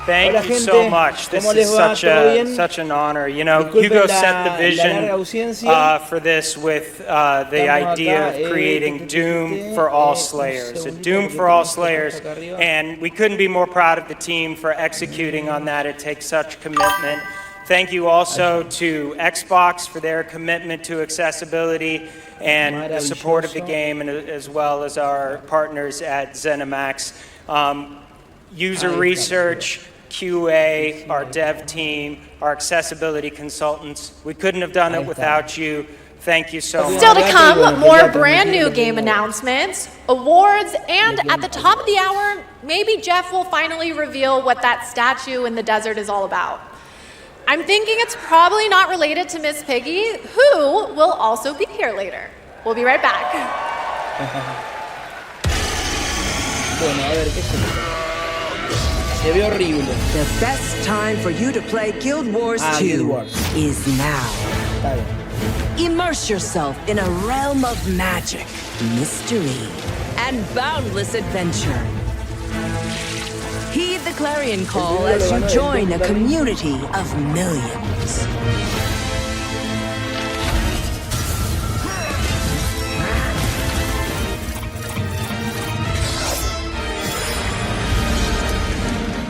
Thank you so much. This is such an honor. You know, Hugo set the vision for this with the idea of creating Doom for all Slayers, a Doom for all Slayers, and we couldn't be more proud of the team for executing on that. It takes such commitment. Thank you also to Xbox for their commitment to accessibility and the support of the game, and as well as our partners at ZeniMax. User research, QA, our dev team, our accessibility consultants. We couldn't have done it without you. Thank you so much. Still to come, more brand new game announcements, awards, and at the top of the hour, maybe Jeff will finally reveal what that statue in the desert is all about. I'm thinking it's probably not related to Miss Piggy, who will also be here later. We'll be right back. The best time for you to play Guild Wars 2 is now. Immerse yourself in a realm of magic, mystery, and boundless adventure. Heed the clarion call as you join a community of millions.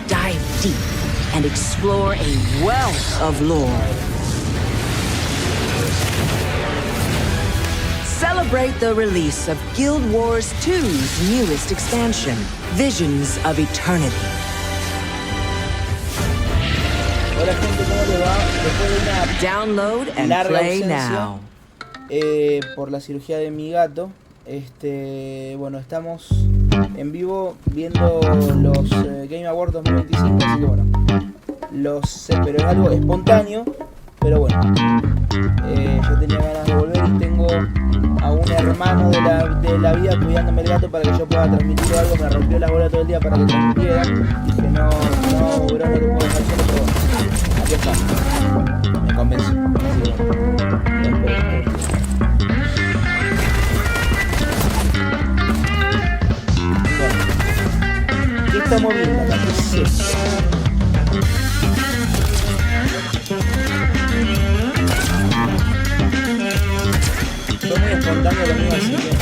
Dive deep and explore a wealth of lore. Celebrate the release of Guild Wars 2's newest expansion, Visions of Eternity. Hola gente, ¿cómo les va? Después de una Download and larga play ausencia, now. Por la cirugía de mi gato, bueno, estamos en vivo viendo los Game Awards 2025, así que bueno, pero es algo espontáneo, pero bueno, yo tenía ganas de volver y tengo a un hermano de la vida cuidándome el gato para que yo pueda transmitir algo. Me rompió la bola todo el día para que transmitiera, dije no, bro, no te puedo dejar solo, pero bueno, aquí está, me convenció, así que bueno, ¿qué estamos viendo acá? ¿Qué es esto? Fue muy espontáneo lo mío, así que...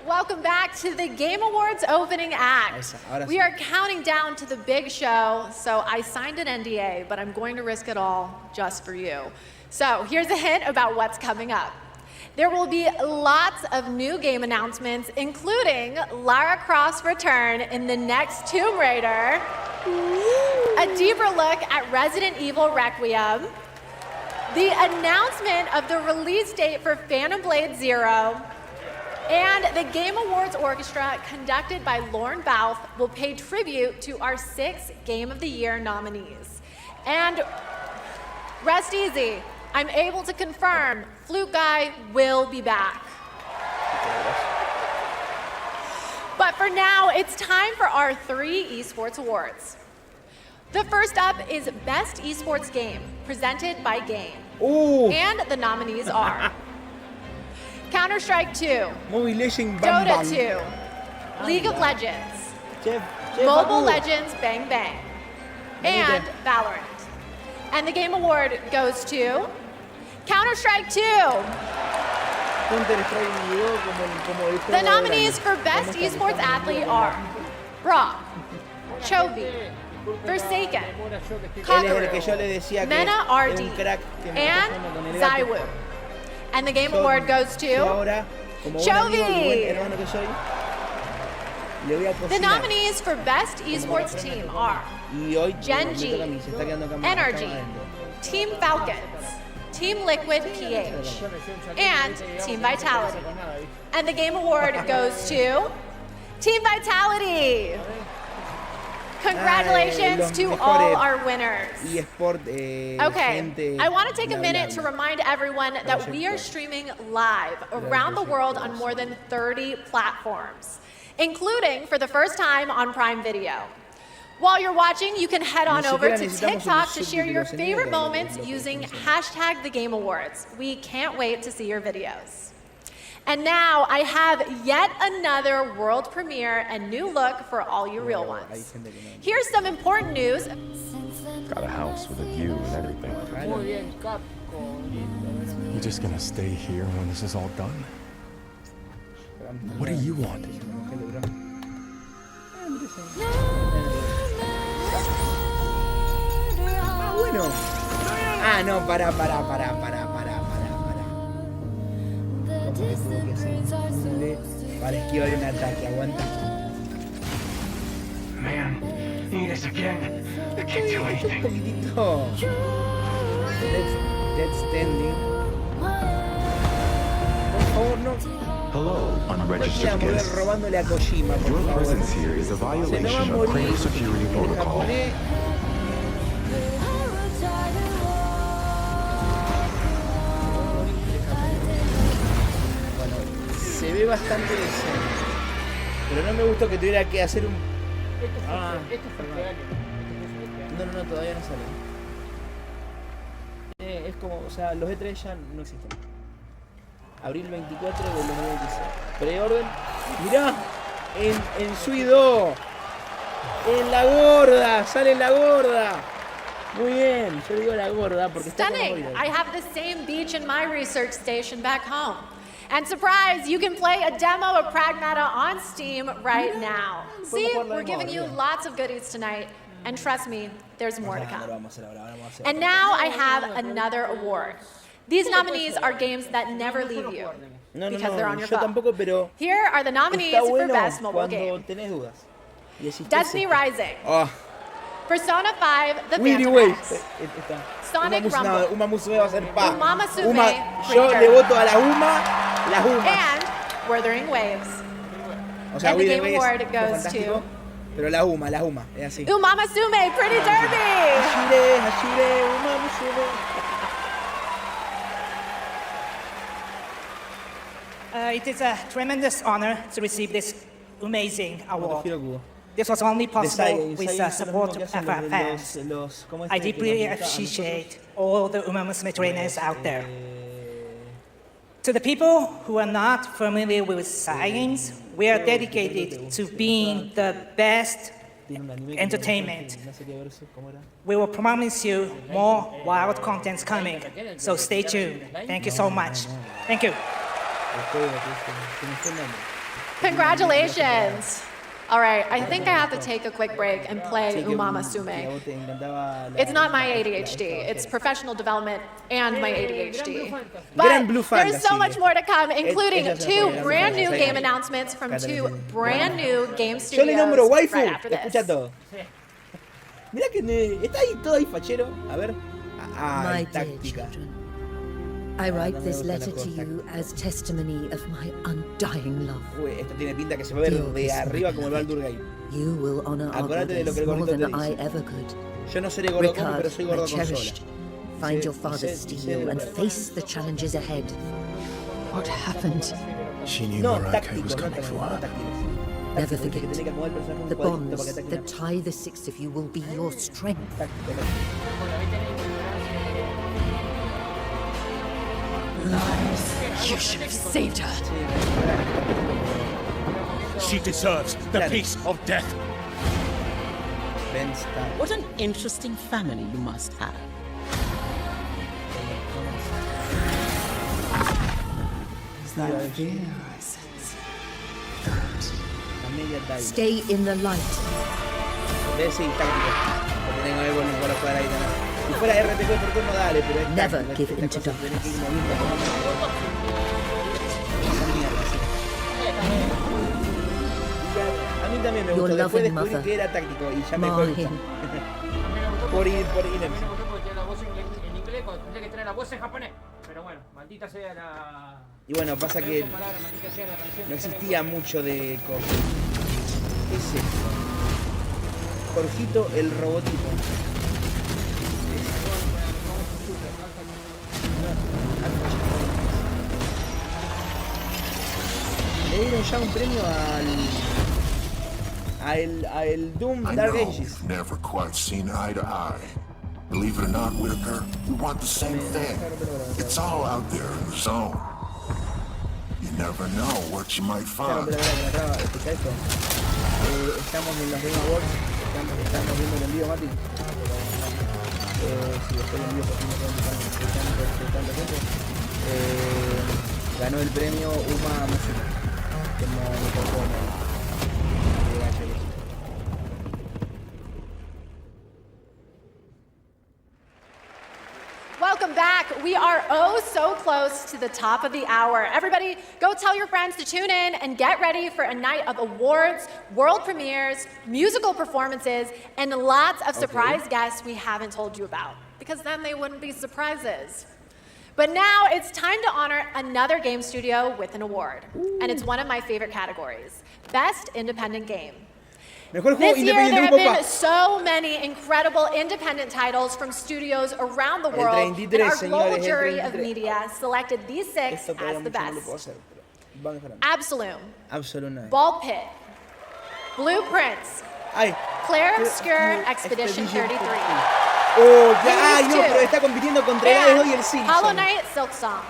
Welcome back to the Game Awards opening act. We are counting down to the big show, so I signed an NDA, but I'm going to risk it all just for you. So here's a hint about what's coming up. There will be lots of new game announcements, including Lara Croft's return in the next Tomb Raider, a deeper look at Resident Evil Requiem, the announcement of the release date for Phantom Blade Zero, and the Game Awards Orchestra, conducted by Lauren Bouth, will pay tribute to our 6 Game of the Year nominees. And rest easy, I'm able to confirm Flute Guy will be back. But for now, it's time for our 3 esports awards. The first up is Best Esports Game, presented by Game. Ooh. And the nominees are Counter-Strike 2, Mobile Legends Dota 2, League of Legends, Mobile Legends Bang Bang, and Valorant. And the Game Award goes to Counter-Strike 2. The nominees for Best Esports Athlete are Brock, Chovy, Forsaken, Kakaru, Mena RD, and Zywoo. And the Game Award goes to Chovy. The nominees for Best Esports Team are Gen.G, NRG, Team Falcons, Team Liquid PH, and Team Vitality. And the Game Award goes to Team Vitality. Congratulations to all our winners. Okay, I want to take a minute to remind everyone that we are streaming live around the world on more than 30 platforms. including for the first time on Prime Video. While you're watching, you can head on over to TikTok to share your favorite moments using hashtag the Game Awards. We can't wait to see your videos. And now I have yet another world premiere and new look for all you real ones. Here's some important news. Got a house with a view and everything. You just gonna stay here when this is all done? What do you want? Bueno. Ah, no, para. ¿Cómo que tuvo que ser imposible para esquivar un ataque? Aguanta. Man, need us again. I can't do Un anything. poquitito. Dead standing. Por favor, no. Hello, unregistered Mover guests. robándole a Kojima, por Your favor. presence here is a Se me va a violation of morir Kratos security el protocol. japonés. Bueno, se ve bastante decente. Pero no me gustó que tuviera que hacer un... No, todavía no sale. Es como, o sea, los E3 ya no existen. Abril 24 del 2026. Preorden. Mirá, en Suido. En la gorda, sale en la gorda. Muy bien, yo digo la gorda porque está como Stunning! gorda. I have the same beach in my research station back home. And surprise, you can play a demo of Pragmata on Steam right now. See, we're giving you lots of goodies tonight. And trust me, there's more to come. And now I have another award. These nominees are games that never leave you because they're on your yo phone. tampoco, pero Here are the nominees está for bueno Best Mobile cuando Game. tenés dudas. Y decís, Destiny Rising, Ah, Persona 5, The Willy Phantom Way. X, Está. Sonic Rumble. Uma Musume va a ser pa. Uma Musume, Yo Printer. le voto a la Uma, las Umas. and Wuthering Waves. O sea, and the Willy Game Way Award es goes fantástico, to- pero la Uma, es así. Uma Musume, Pretty Derby. Hashire, Uma Musume. It is a tremendous honor to receive this amazing award. Motofilo Cubo. This was only possible with the Desai support son of los our mismos fans. que hacen los- ¿cómo es I que deeply nos gusta a appreciate all the Uma Musume trainers out there. nosotros? To the people who are not familiar with science, we are dedicated to being the best. Tiene un anime que Entertainment. no sé qué verso, ¿cómo era? We will promise you more wild contents coming, so stay tuned. Thank you so much. Thank you. El juego que me fue el nombre. Congratulations. All right, I think I have to take a quick break and play Sí, que Uma a Musume. vos te encantaba la- It's not my la- ADHD. It's professional development and my ADHD. Grand Blue But there's so Fantasy. much more to come, including Ella se two apoya, brand new sí. game announcements from two brand new game Yo le studios nombro waifu, right after escucha this. todo. Mirá que está ahí todo ahí fachero. A ver. Ah, My dear táctica. children, I write this letter to you as testimony of my undying love. Uy, esto tiene pinta que se va a ver de arriba como el Baldur Gate. You will honor our Acuérdate de lo que goddess el more gordito than te I dice. ever could. Yo no seré gordo como, pero Ricard, soy my gordo consola. cherished, find your father's Dice steel and de- face the challenges ahead. What happened? She knew No, Marakai tácticos, was no coming for tácticos, no her. tácticos. Never Tácticos, que forget, tenés que acomodar el personaje un the cuadrito bonds para que ataque that una- tie the six of you will be your strength. táctico, táctico. You should have saved her. She deserves the Claro. peace of death. Ben Starr. What an interesting family you must have. Amelia Tyler. Stay in the light. Debe ser táctico. Porque tengo algo en para jugar ahí también. Si fuera RPG por turno, dale, pero es Never táctico, give esta in to cosa tenés que ir darkness. moviendo. Esa mierda, sí. Y a mí también me Your gustó. Después loving descubrí mother, que era táctico y ya me fue Marhin. gustando. Por inercia. En inglés, cuando tendría que traer la voz en japonés. Pero bueno, maldita sea la. Y bueno, pasa que palabra, maldita sea la canción. no existía mucho de cosas. ¿Qué es esto? Jorgito el robotito. Le dieron ya un premio al a el Doom I Dark know Ages. we've never quite seen eye to eye. Believe it or not, Whitaker, we want the same thing. It's all out there in the zone. You never know what you might find. Escucha esto. Estamos en los Game Awards. Estamos viendo el envío, Mati. Si después el envío por fin no tanto tiempo. Ganó el premio Uma Música. Como micrófono. Welcome back. We are oh so close to the top of the hour. Everybody, go tell your friends to tune in and get ready for a night of awards, world premieres, musical performances, and lots of surprise guests we haven't told you about, because then they wouldn't be surprises. But now it's time to honor another game studio with an award. And it's one of my favorite categories, Best Independent Game. This year, there have been so many incredible independent titles from studios around the world, and our global jury of media selected these 6 as the best. Absolum, Ball Pit, Blueprints, Claire Obscure Expedition 33. Oh, ya, no, pero está compitiendo contra el Hades y el Simpson. Hollow Knight Silksong.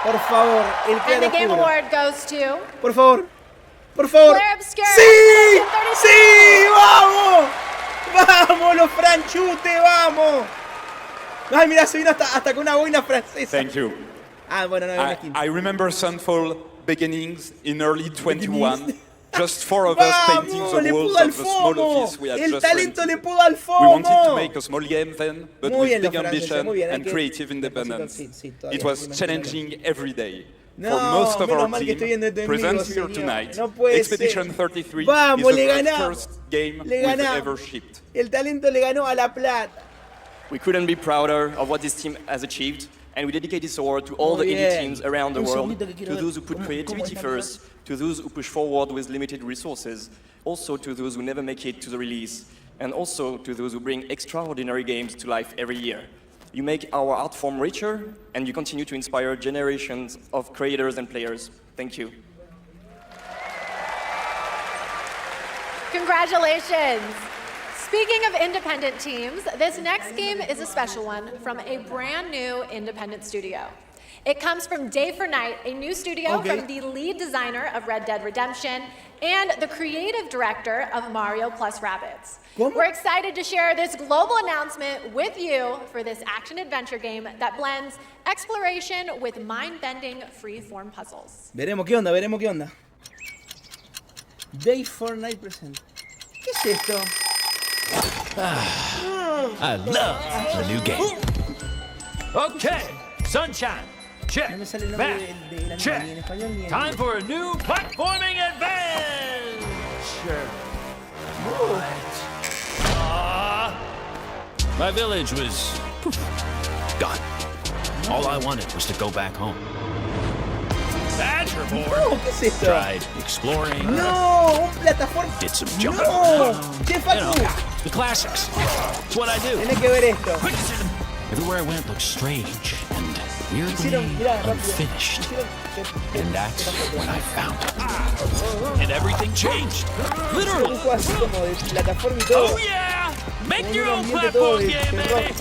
Por favor, el And the Game Award goes to... Por favor. Por favor. ¡Sí! ¡Sí! ¡Vamos! ¡Vamos, los franchutes! ¡Vamos! Ay, mira, se vino hasta con una boina francesa. Thank you. Ah, bueno, no, I remember Sunfall beginnings in early 21. Just 4 of us painting the walls of the small office we had just rented. We wanted to make a small game then, but with big ambition and creative independence. It was challenging every day. For most of our team, present here tonight, Expedition 33 is the first game we've ever shipped. El talento le ganó a La Plata. We couldn't be prouder of what this team has achieved, and we dedicate this award to all the indie teams around the world, to those who put creativity first, to those who push forward with limited resources, also to those who never make it to the release, and also to those who bring extraordinary games to life every year. You make our art form richer, and you continue to inspire generations of creators and players. Thank you. Congratulations. Speaking of independent teams, this next game is a special one from a brand new independent studio. It comes from Day for Night, a new studio from the lead designer of Red Dead Redemption and the creative director of Mario plus Rabbids. We're excited to share this global announcement with you for this action-adventure game that blends exploration with mind-bending free-form puzzles. Veremos qué onda, veremos qué onda. Day for Night present. ¿Qué es esto? I love the new game. Okay, Sunshine. Check. Back. Check. Time for a new platforming adventure. My village was gone. All I wanted was to go back home. Badger board. No, ¿qué es esto? Tried exploring. No, un plataforma. Did some jumping. No, Che, you know, the classics. It's what I do. Tenés que ver esto. Everywhere I went looked strange and weirdly unfinished. And that's when I found it. And everything changed. Literally. Oh yeah! Make your own platform game, baby!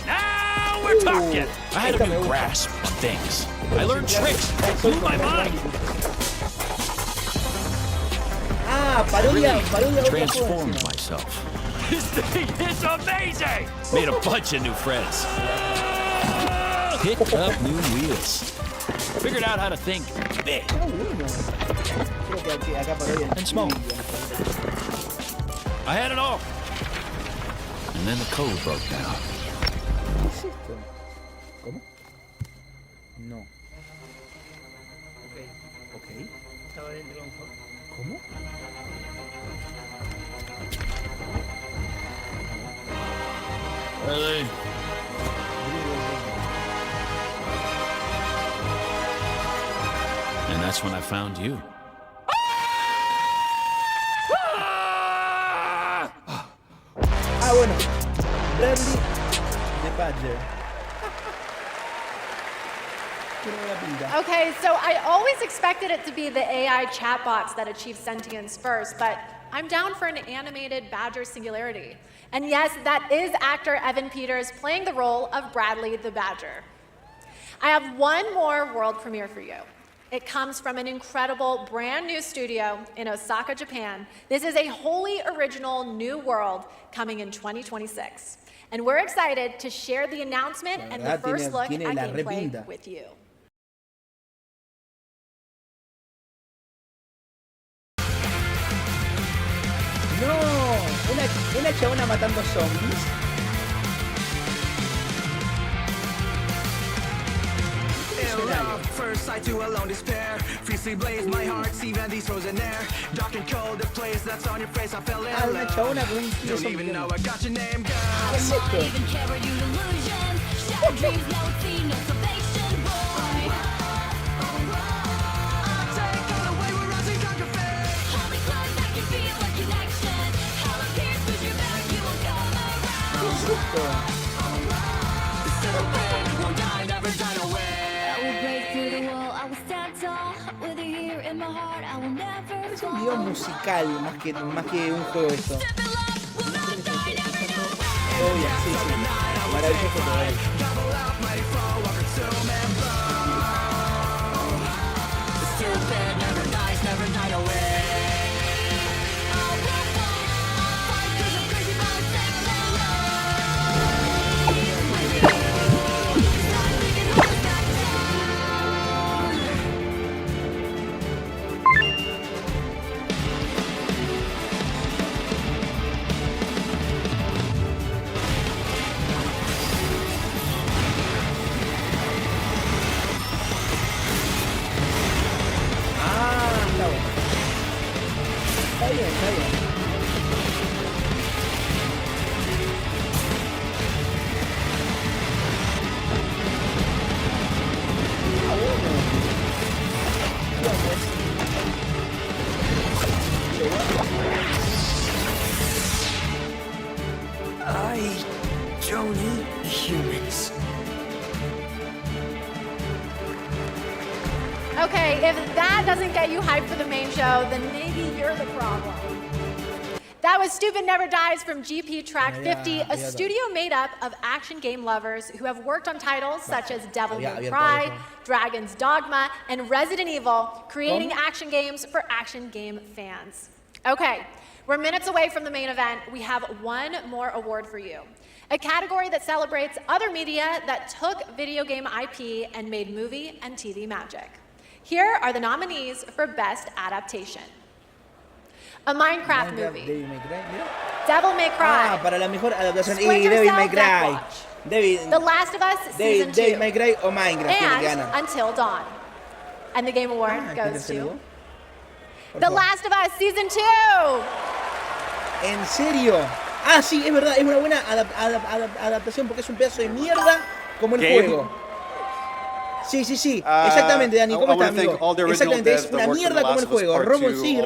Now we're talking! I had a new grasp on things. I learned tricks that blew my mind. Parodia. Transformed myself. This thing is amazing! Made a bunch of new friends. Picked up new wheels. Figured out how to think big. And small. I had it all. And then the code broke down. ¿Cómo? No. Ok. Estaba dentro de un juego. ¿Cómo? Really? And that's when I found you. Bueno. Bradley the Badger. Okay, so I always expected it to be the AI chatbots that achieve sentience first, but I'm down for an animated Badger Singularity. And yes, that is actor Evan Peters playing the role of Bradley the Badger. I have one more world premiere for you. It comes from an incredible brand new studio in Osaka, Japan. This is a wholly original new world coming in 2026. And we're excited to share the announcement and the first look at gameplay with you. No, una chabona matando zombies. First sight to alone despair. Fiercely blaze my heart, even these frozen air. Dark and cold, the place that's on your face, I fell in love. Una chabona con un tío Don't even know I got your name, girl. ¿Qué es esto? Es un video musical más que un juego esto. Oh, ya, sí, sí. Maravilloso todo él. Okay, if that doesn't get you hyped for the main show, then maybe you're the problem. That was Stupid Never Dies from GP Track 50, a studio made up of action game lovers who have worked on titles such as Devil May Cry, Dragon's Dogma, and Resident Evil, creating action games for action game fans. Okay, we're minutes away from the main event. We have one more award for you. A category that celebrates other media that took video game IP and made movie and TV magic. Here are the nominees for Best Adaptation. A Minecraft movie. Devil May Cry. Ah, para la mejor adaptación. Splinter Devil Cell May Cry. The Last of Us Season 2. Devil May Cry o Minecraft. And Until Dawn. And the Game Award goes to The Last of Us Season 2. ¿En serio? Ah, sí, es verdad. Es una buena adaptación porque es un pedazo de mierda como el juego. Sí, sí, sí. Exactamente, Dani. ¿Cómo estás, amigo? Exactamente, es una mierda como el juego. Robo del año. Sí.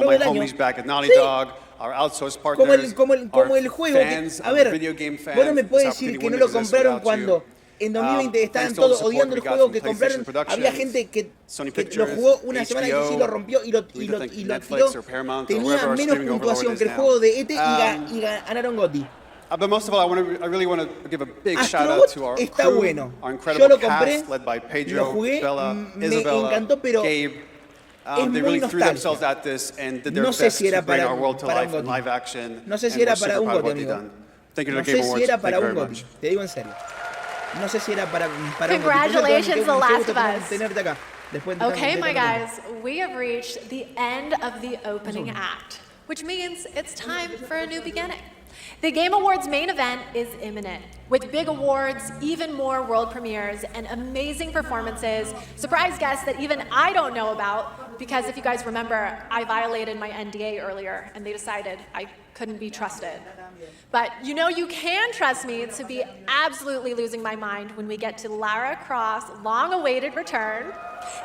Como el juego. A ver, vos no me puedes decir que no lo compraron cuando en 2020 estaban todos odiando el juego que compraron. Había gente que lo jugó una semana y sí lo rompió y lo tiró. Tenía menos puntuación que el juego de ET y ganaron GOTY. But most of all, I really want to give a big shout out to our crew, our incredible cast led by Pedro, Bella, Isabella, Gabe. They really threw themselves at this and did their best to bring our world to life in live action. No sé si era para un GOTY, amigo. Thank you to No the Game sé si Awards. era para Thank you un very GOTY. much. Te digo en serio. No sé si era para un GOTY. Congratulations, The Last of Us. Tenerte acá. Okay, my guys, we have reached the end of the opening act, which means it's time for a new beginning. The Game Awards main event is imminent, with big awards, even more world premieres, and amazing performances, surprise guests that even I don't know about, because if you guys remember, I violated my NDA earlier, and they decided I couldn't be trusted. But you know you can trust me to be absolutely losing my mind when we get to Lara Croft's long-awaited return,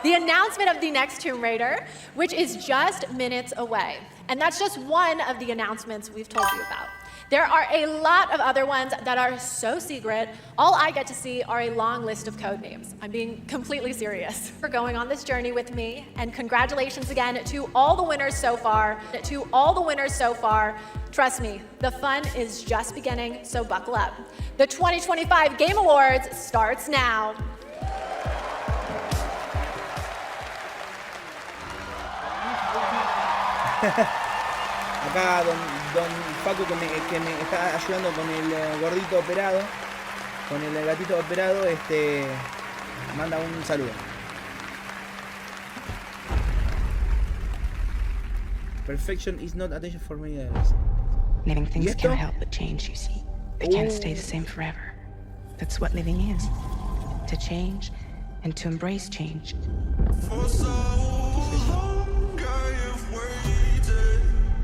the announcement of the next Tomb Raider, which is just minutes away. And that's just one of the announcements we've told you about. There are a lot of other ones that are so secret, all I get to see are a long list of code names. I'm being completely serious for going on this journey with me, and congratulations again to all the winners so far. Trust me, the fun is just beginning, so buckle up. The 2025 Game Awards starts now. Acá don Paco que me está ayudando con el gordito operado, con el gatito operado, manda un saludo. Perfection is not attention for many others. Living things can't help but change, you see. They can't stay the same forever. That's what living is. To change and to embrace change.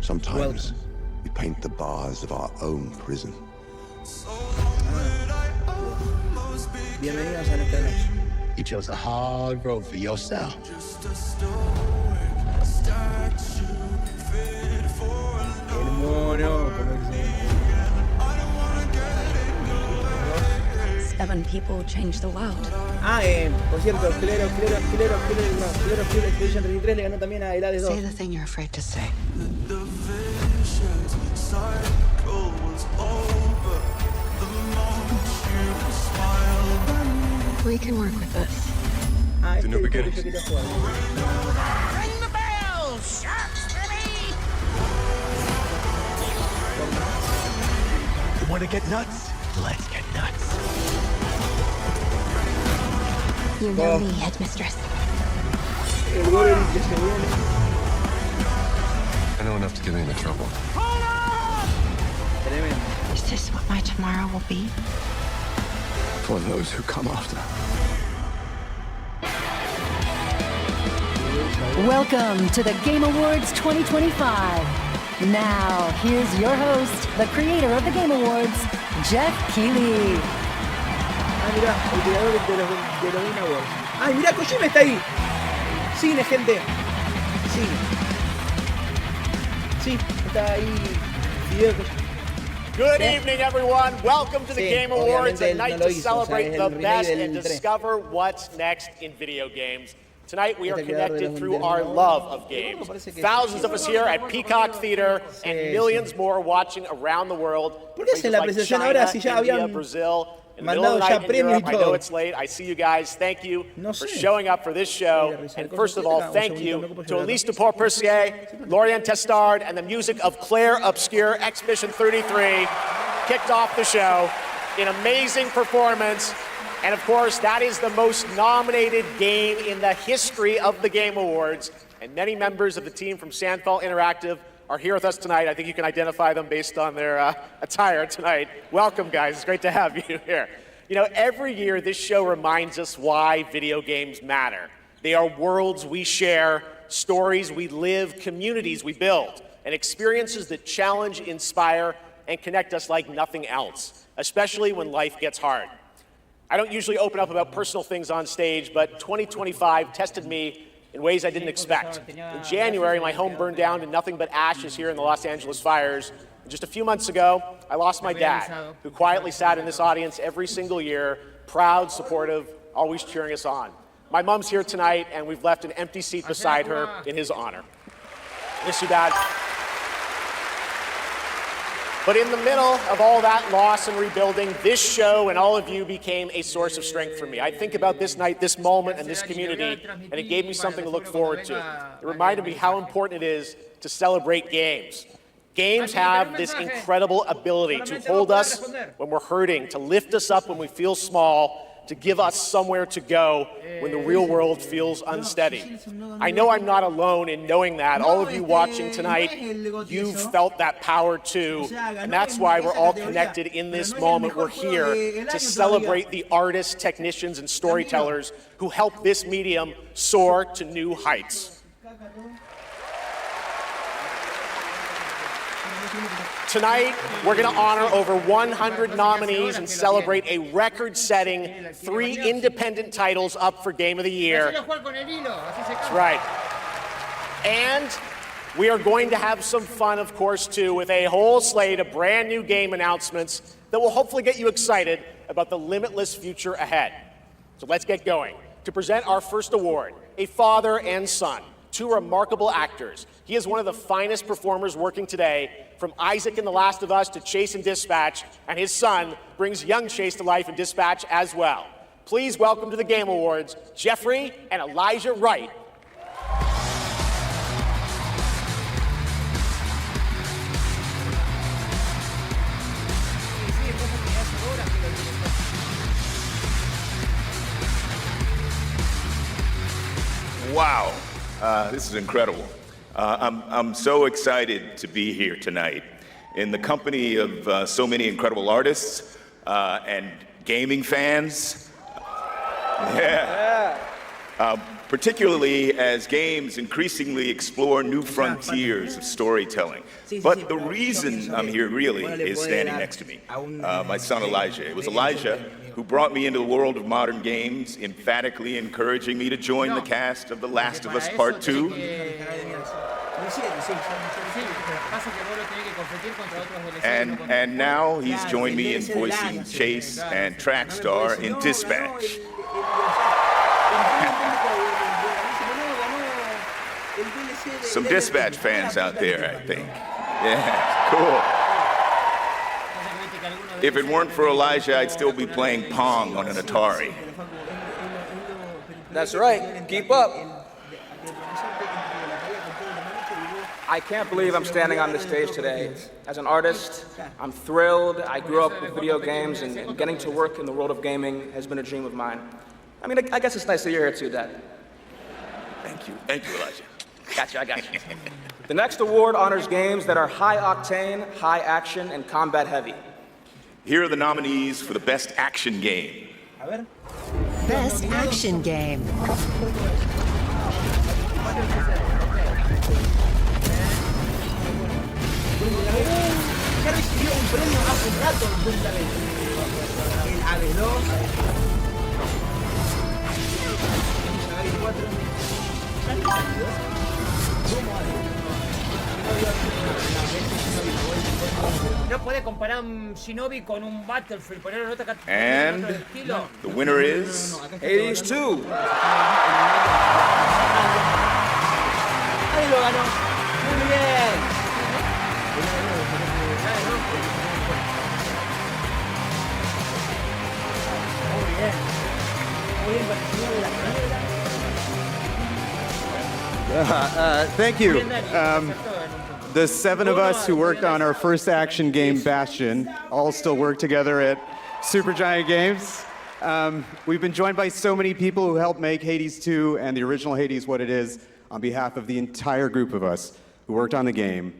Sometimes we paint the bars of our own prison. Bienvenidos a nuestra noche. You chose a hard road for yourself. El mono, como dice. 7 people changed the world. Por cierto, Clero Expedition 33 le ganó también a Helades 2. Say the thing you're afraid to say. We can work with this. The new beginnings. Ring the bell! Sharks for me! You want to get nuts? Let's get nuts. You know me, headmistress. I know enough to get me into trouble. Is this what my tomorrow will be? For those who come after. Welcome to the Game Awards 2025. Now, here's your host, the creator of the Game Awards, Jeff Keighley. Mirá, el creador de los Game Awards. ¡Ay, mirá, Kojima está ahí! Cine, gente. Sí, está ahí. Video Kojima. Good evening, everyone. Welcome to the Game Awards, a night to celebrate the best and discover what's next in video games. Tonight, we are connected through our love of games. Thousands of us here at Peacock Theater and millions more watching around the world. ¿Por qué hacen la presentación ahora si ya habían Brazil, mandado ya premios y I know todo? it's late. I see you guys. Thank you for showing up for this show. And first of all, thank you to Elise Duport-Percier, Lorian Testard, and the music of Claire Obscure. Expedition 33 kicked off the show. An amazing performance. And of course, that is the most nominated game in the history of the Game Awards. And many members of the team from Sandfall Interactive are here with us tonight. I think you can identify them based on their attire tonight. Welcome, guys. It's great to have you here. You know, every year this show reminds us why video games matter. They are worlds we share, stories we live, communities we build, and experiences that challenge, inspire, and connect us like nothing else, especially when life gets hard. I don't usually open up about personal things on stage, but 2025 tested me in ways I didn't expect. In January, my home burned down to nothing but ashes here in the Los Angeles fires. And just a few months ago, I lost my dad, who quietly sat in this audience every single year, proud, supportive, always cheering us on. My mom's here tonight, and we've left an empty seat beside her in his honor. Miss you, Dad. But in the middle of all that loss and rebuilding, this show and all of you became a source of strength for me. I think about this night, this moment, and this community, and it gave me something to look forward to. It reminded me how important it is to celebrate games. Games have this incredible ability to hold us when we're hurting, to lift us up when we feel small, to give us somewhere to go when the real world feels unsteady. I know I'm not alone in knowing that. All of you watching tonight, you've felt that power too, and that's why we're all connected in this moment. We're here to celebrate the artists, technicians, and storytellers who help this medium soar to new heights. Tonight, we're going to honor over 100 nominees and celebrate a record-setting 3 independent titles up for Game of the Year. That's right. And We are going to have some fun, of course, too, with a whole slate of brand new game announcements that will hopefully get you excited about the limitless future ahead. So let's get going. To present our first award, a father and son, two remarkable actors. He is one of the finest performers working today, from Isaac in The Last of Us to Chase in Dispatch, and his son brings young Chase to life in Dispatch as well. Please welcome to the Game Awards, Jeffrey and Elijah Wright. Wow, this is incredible. I'm so excited to be here tonight in the company of so many incredible artists and gaming fans. Particularly as games increasingly explore new frontiers of storytelling. But the reason I'm here really is standing next to me, my son Elijah. It was Elijah who brought me into the world of modern games, emphatically encouraging me to join the cast of The Last of Us Part 2. And now he's joined me in voicing Chase and Trackstar in Dispatch. Some Dispatch fans out there, I think. Yeah, cool. If it weren't for Elijah, I'd still be playing Pong on an Atari. That's right. Keep up. I can't believe I'm standing on this stage today. As an artist, I'm thrilled. I grew up with video games, and getting to work in the world of gaming has been a dream of mine. I mean, I guess it's nice that you're here too, Dad. Thank you. Thank you, Elijah. I got you. The next award honors games that are high octane, high action, and combat heavy. Here are the nominees for the Best Action Game. Best Action Game. Ya recibió un premio hace un rato el AB2. No puede comparar un Shinobi con un Battlefield, poner otra And the winner is Hades 2. Ahí lo ganó. Muy bien. Thank you. The 7 of us who worked on our first action game, Bastion, all still work together at Supergiant Games. We've been joined by so many people who helped make Hades 2 and the original Hades what it is on behalf of the entire group of us who worked on the game.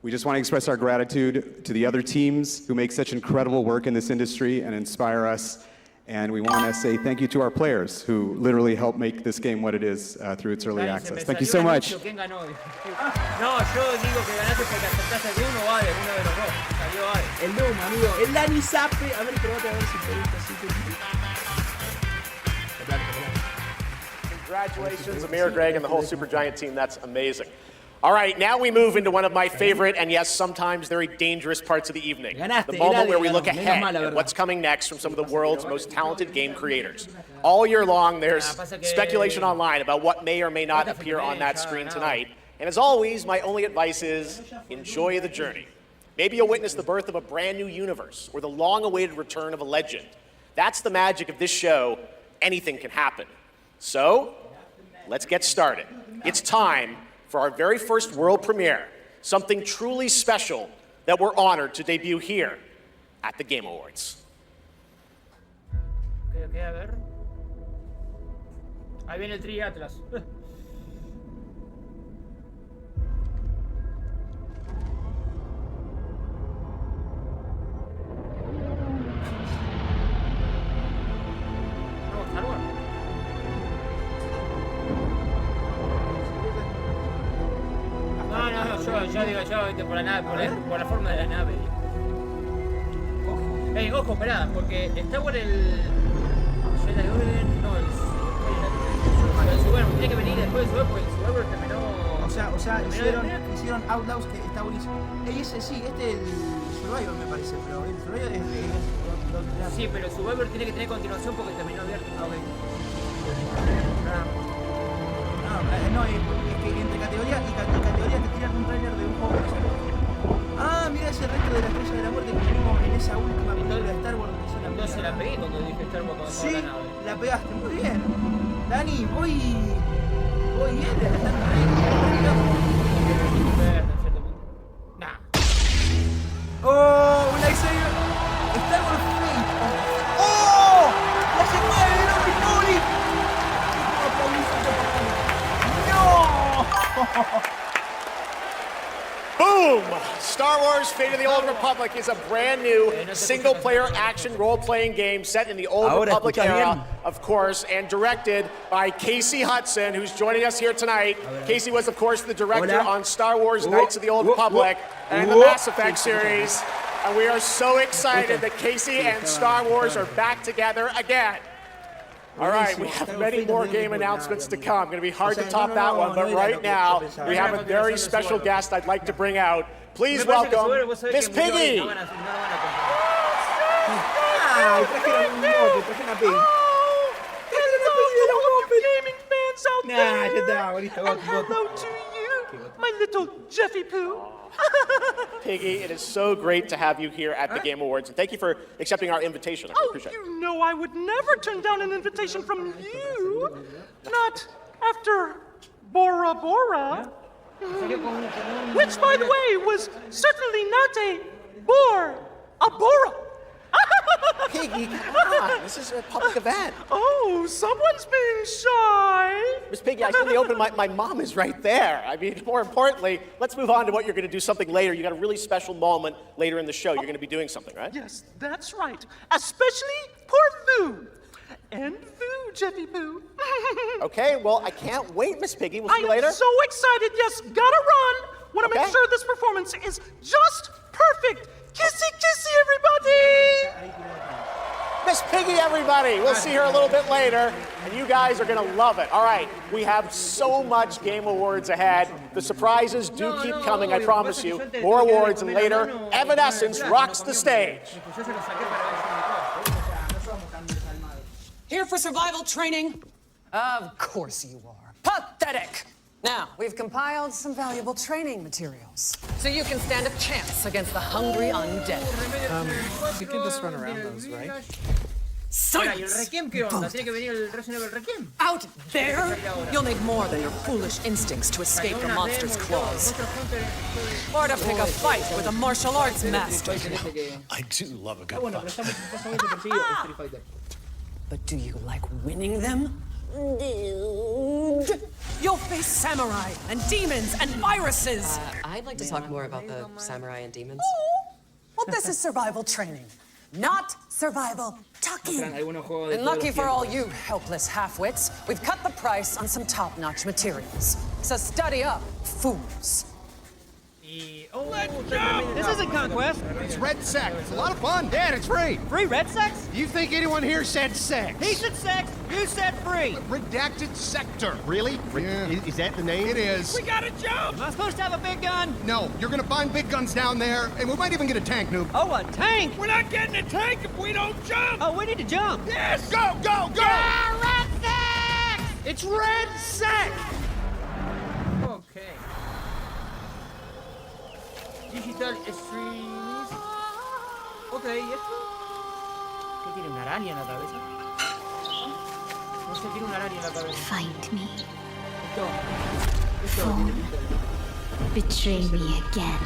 We just want to express our gratitude to the other teams who make such incredible work in this industry and inspire us. And we want to say thank you to our players who literally helped make this game what it is through its early access. Thank you so much. No, yo digo que ganaste porque aceptaste de uno o de uno de los dos. Salió Ade. El Doom, amigo. El Dani Zape. A ver, probate a ver si te gusta así. Congratulations, Amir, Greg, and the whole Supergiant team. That's amazing. All right, now we move into one of my favorite and, yes, sometimes very dangerous parts of the evening. The moment where we look ahead at what's coming next from some of the world's most talented game creators. All year long, there's speculation online about what may or may not appear on that screen tonight. And as always, my only advice is enjoy the journey. Maybe you'll witness the birth of a brand new universe or the long-awaited return of a legend. That's the magic of this show. Anything can happen. So, let's get started. It's time for our very first world premiere, something truly special that we're honored to debut here at the Game Awards. Okay, a ver. Ahí viene el Tri Atlas. Yo digo, por la nave, por la forma de la nave. Ojo, esperá, porque está por el... No, el Survivor tiene que venir después del Survivor, porque el Survivor terminó... O sea, hicieron Outlaws, que está buenísimo. Ese sí, el Survivor me parece, pero el Survivor es sí, pero el Survivor tiene que tener continuación porque terminó abierto. No, es que entre categoría y categoría te tiran un trailer de un juego. Ah, mira ese resto de la Estrella de la Muerte que vimos en esa última película de Star Wars. No se la pegué cuando dije Star Wars cuando sí, la nave. La pegaste, muy bien. Dani, voy bien, la están Nah. Oh, un lightsaber. Star Wars Fate. Oh, la secuela de Old Republic. Boom! Star Wars Fate of the Old Republic is a brand new single-player action role-playing game set in the Old Republic era, of course, and directed by Casey Hudson, who's joining us here tonight. Casey was, of course, the director on Star Wars Knights of the Old Republic and the Mass Effect series. And we are so excited that Casey and Star Wars are back together again. All right, we have many more game announcements to come. Going to be hard to top that one, but right now we have a very special guest I'd like to bring out. Please welcome Miss Piggy. Hello to you, my little Jeffy Poo. Piggy, it is so great to have you here at the Game Awards, and thank you for accepting our invitation. I appreciate it. You know I would never turn down an invitation from you. Not after Bora Bora. Which, by the way, was certainly not a bore, a Bora. Piggy, come on. This is a public event. Oh, someone's being shy. Miss Piggy, I said in the open, my mom is right there. I mean, more importantly, let's move on to what you're going to do something later. You got a really special moment later in the show. You're going to be doing something, right? Yes, that's right. Especially poor Foo. And Foo, Jeffy Poo. Okay, well, I can't wait, Miss Piggy. We'll see you later. I am so excited. Yes, gotta run. Want to make sure this performance is just perfect. Kissy, kissy, everybody! Miss Piggy, everybody! We'll see her a little bit later, and you guys are going to love it. All right, we have so much Game Awards ahead. The surprises do keep coming, I promise you. More awards, and later, Evanescence rocks the stage. Here for survival training? Of course you are. Pathetic! Now, we've compiled some valuable training materials, so you can stand a chance against the hungry undead. We can just run around those, right? Science! Out there! You'll need more than your foolish instincts to escape the monster's claws. Or to pick a fight with a martial arts master. I do love a good fight. But do you like winning them? Dude. You'll face samurai and demons and viruses. I'd like to talk more about the samurai and demons. Oh, well, this is survival training, not survival tucking. And lucky for all you helpless half-wits, we've cut the price on some top-notch materials. So study up, fools. Let's go! This isn't Conquest. It's Red Sect. It's a lot of fun. Dad, it's free. Free Red Sex? Do you think anyone here said sex? He said sex. You said free. Redacted Sector. Really? Yeah. Is that the name? It is. We gotta jump! Am I supposed to have a big gun? No, you're gonna find big guns down there, and we might even get a tank, noob. Oh, a tank? We're not getting a tank if we don't jump! Oh, we need to jump. Yes! Go, go, go! Yeah, Red Sex! It's Red Sect! Okay. Digital Streams. Ok, ¿y esto? ¿Qué tiene una araña en la cabeza? No sé, tiene una araña en la cabeza. Find me. Esto tiene pinta de... Betray me again.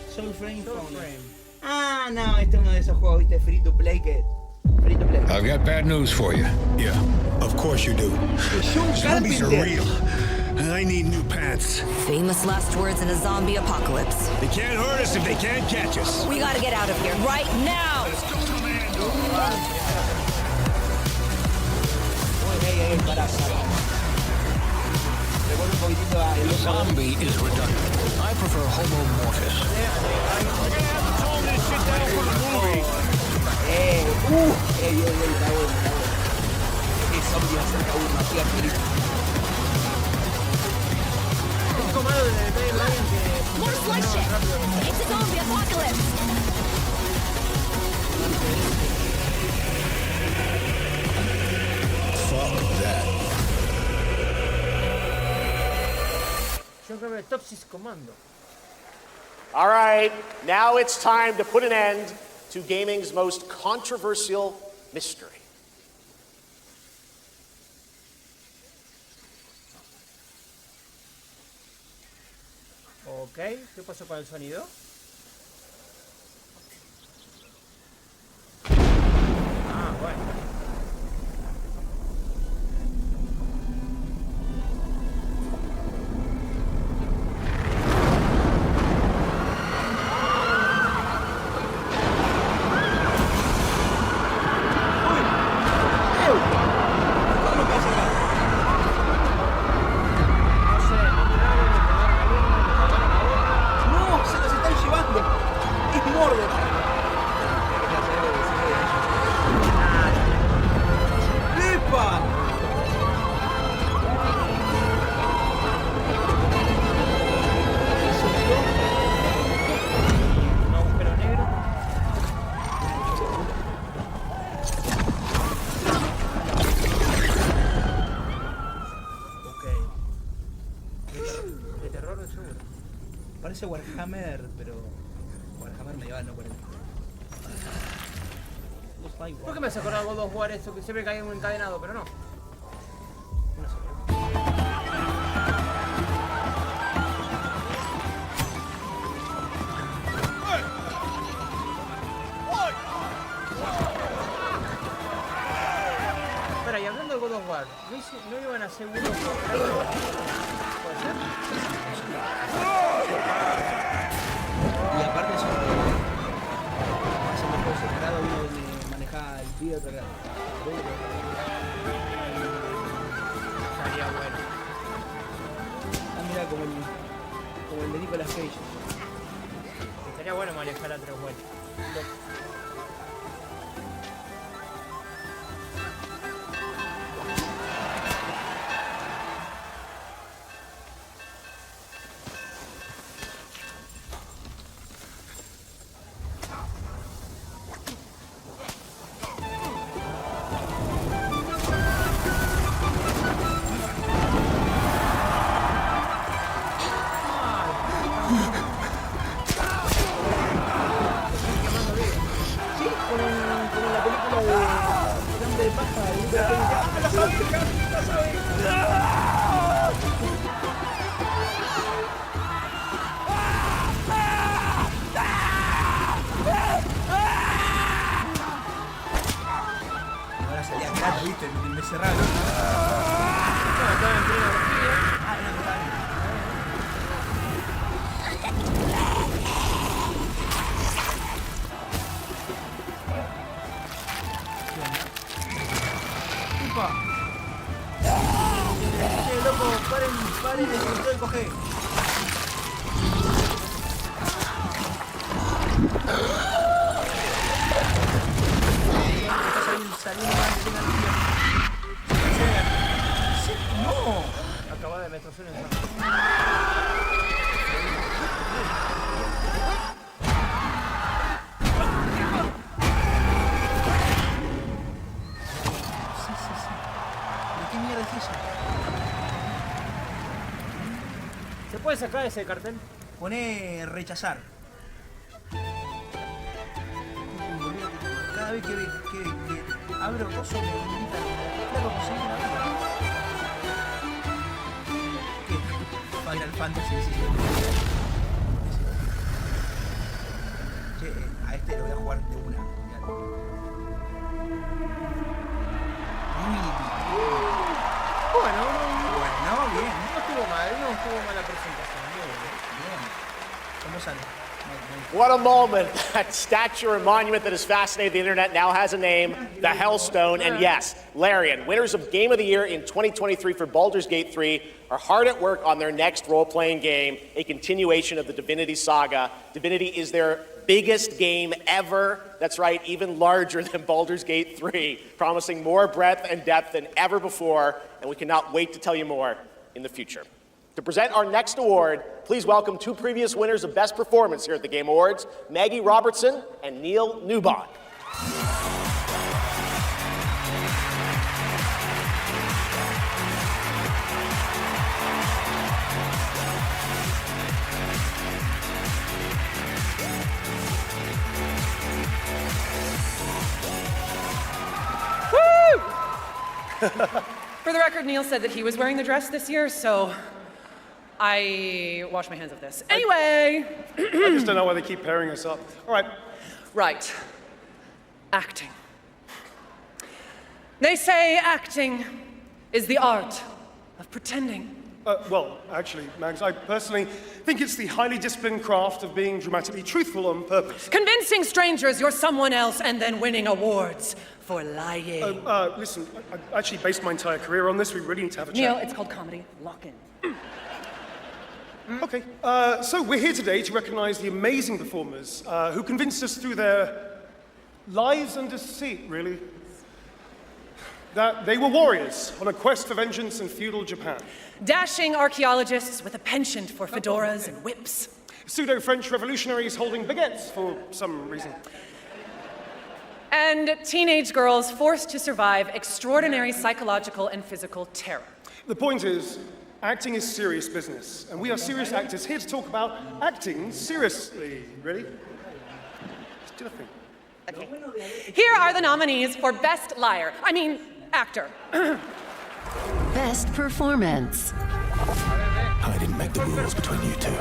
Soul Frame. Ah, no, este es uno de esos juegos, viste, free to play que... I've got bad news for you. Yeah, of course you do. Zombies are real. And I need new pants. Famous last words in a zombie apocalypse. They can't hurt us if they can't catch us. We gotta get out of here right now! Zombie is redundant. I prefer Homo mortis. Está bueno. Zombie va a ser uno, así a feliz. Es como malo de Brian que... More slice shit! It's a zombie apocalypse! Fuck that. Yo creo que Topsis Commando. All right, now it's time to put an end to gaming's most controversial mystery. Ok, ¿qué pasó con el sonido? Ah, bueno. Parece Warhammer, pero Warhammer medieval, no 40. ¿Por qué me hace acordar God of War esto que siempre cae en un encadenado, pero no? Espera, y hablando de God of War, ¿no iban a hacer uno con... ¿Puede ser? Y aparte eso hace un juego separado, uno donde maneja el video de otro. Estaría bueno. Ah, mira, como el de Nicolas Cage. Estaría bueno manejar a 3 vueltas. Ahora salía claro, viste, me cerraron. Loco, paren el control, coge. No. Acaba de destrozar el ¿Qué mierda es eso? ¿Se puede sacar ese cartel? Pone rechazar. Cada vez que abro cosas me invita a conseguir una vida. ¿Qué? Final Fantasy, sí. Che, a este lo voy a jugar de una. Bueno, bien. No estuvo mal la presentación. Bien. ¿Cómo sale? What a moment. That statue or monument that has fascinated the internet now has a name, the Hellstone. And yes, Larian, winners of Game of the Year in 2023 for Baldur's Gate 3, are hard at work on their next role-playing game, a continuation of the Divinity saga. Divinity is their biggest game ever. That's right, even larger than Baldur's Gate 3, promising more breadth and depth than ever before, and we cannot wait to tell you more in the future. To present our next award, please welcome two previous winners of Best Performance here at the Game Awards, Maggie Robertson and Neil Newbon. For the record, Neil said that he was wearing the dress this year, so I wash my hands of this. Anyway. I just don't know why they keep pairing us up. All right. Right. Acting. They say acting is the art of pretending. Well, actually, Mags, I personally think it's the highly disciplined craft of being dramatically truthful on purpose. Convincing strangers you're someone else and then winning awards for lying. Listen, I actually based my entire career on this. We really need to have a chat. Neil, it's called comedy. Lock in. Okay, so we're here today to recognize the amazing performers who convinced us through their lies and deceit, really, that they were warriors on a quest for vengeance in feudal Japan. Dashing archaeologists with a penchant for fedoras and whips. Pseudo-French revolutionaries holding baguettes for some reason. And teenage girls forced to survive extraordinary psychological and physical terror. The point is, acting is serious business, and we are serious actors here to talk about acting seriously. Ready? Just do the thing. Okay. Here are the nominees for Best Actor. Best Performance. I didn't make the rules between you two.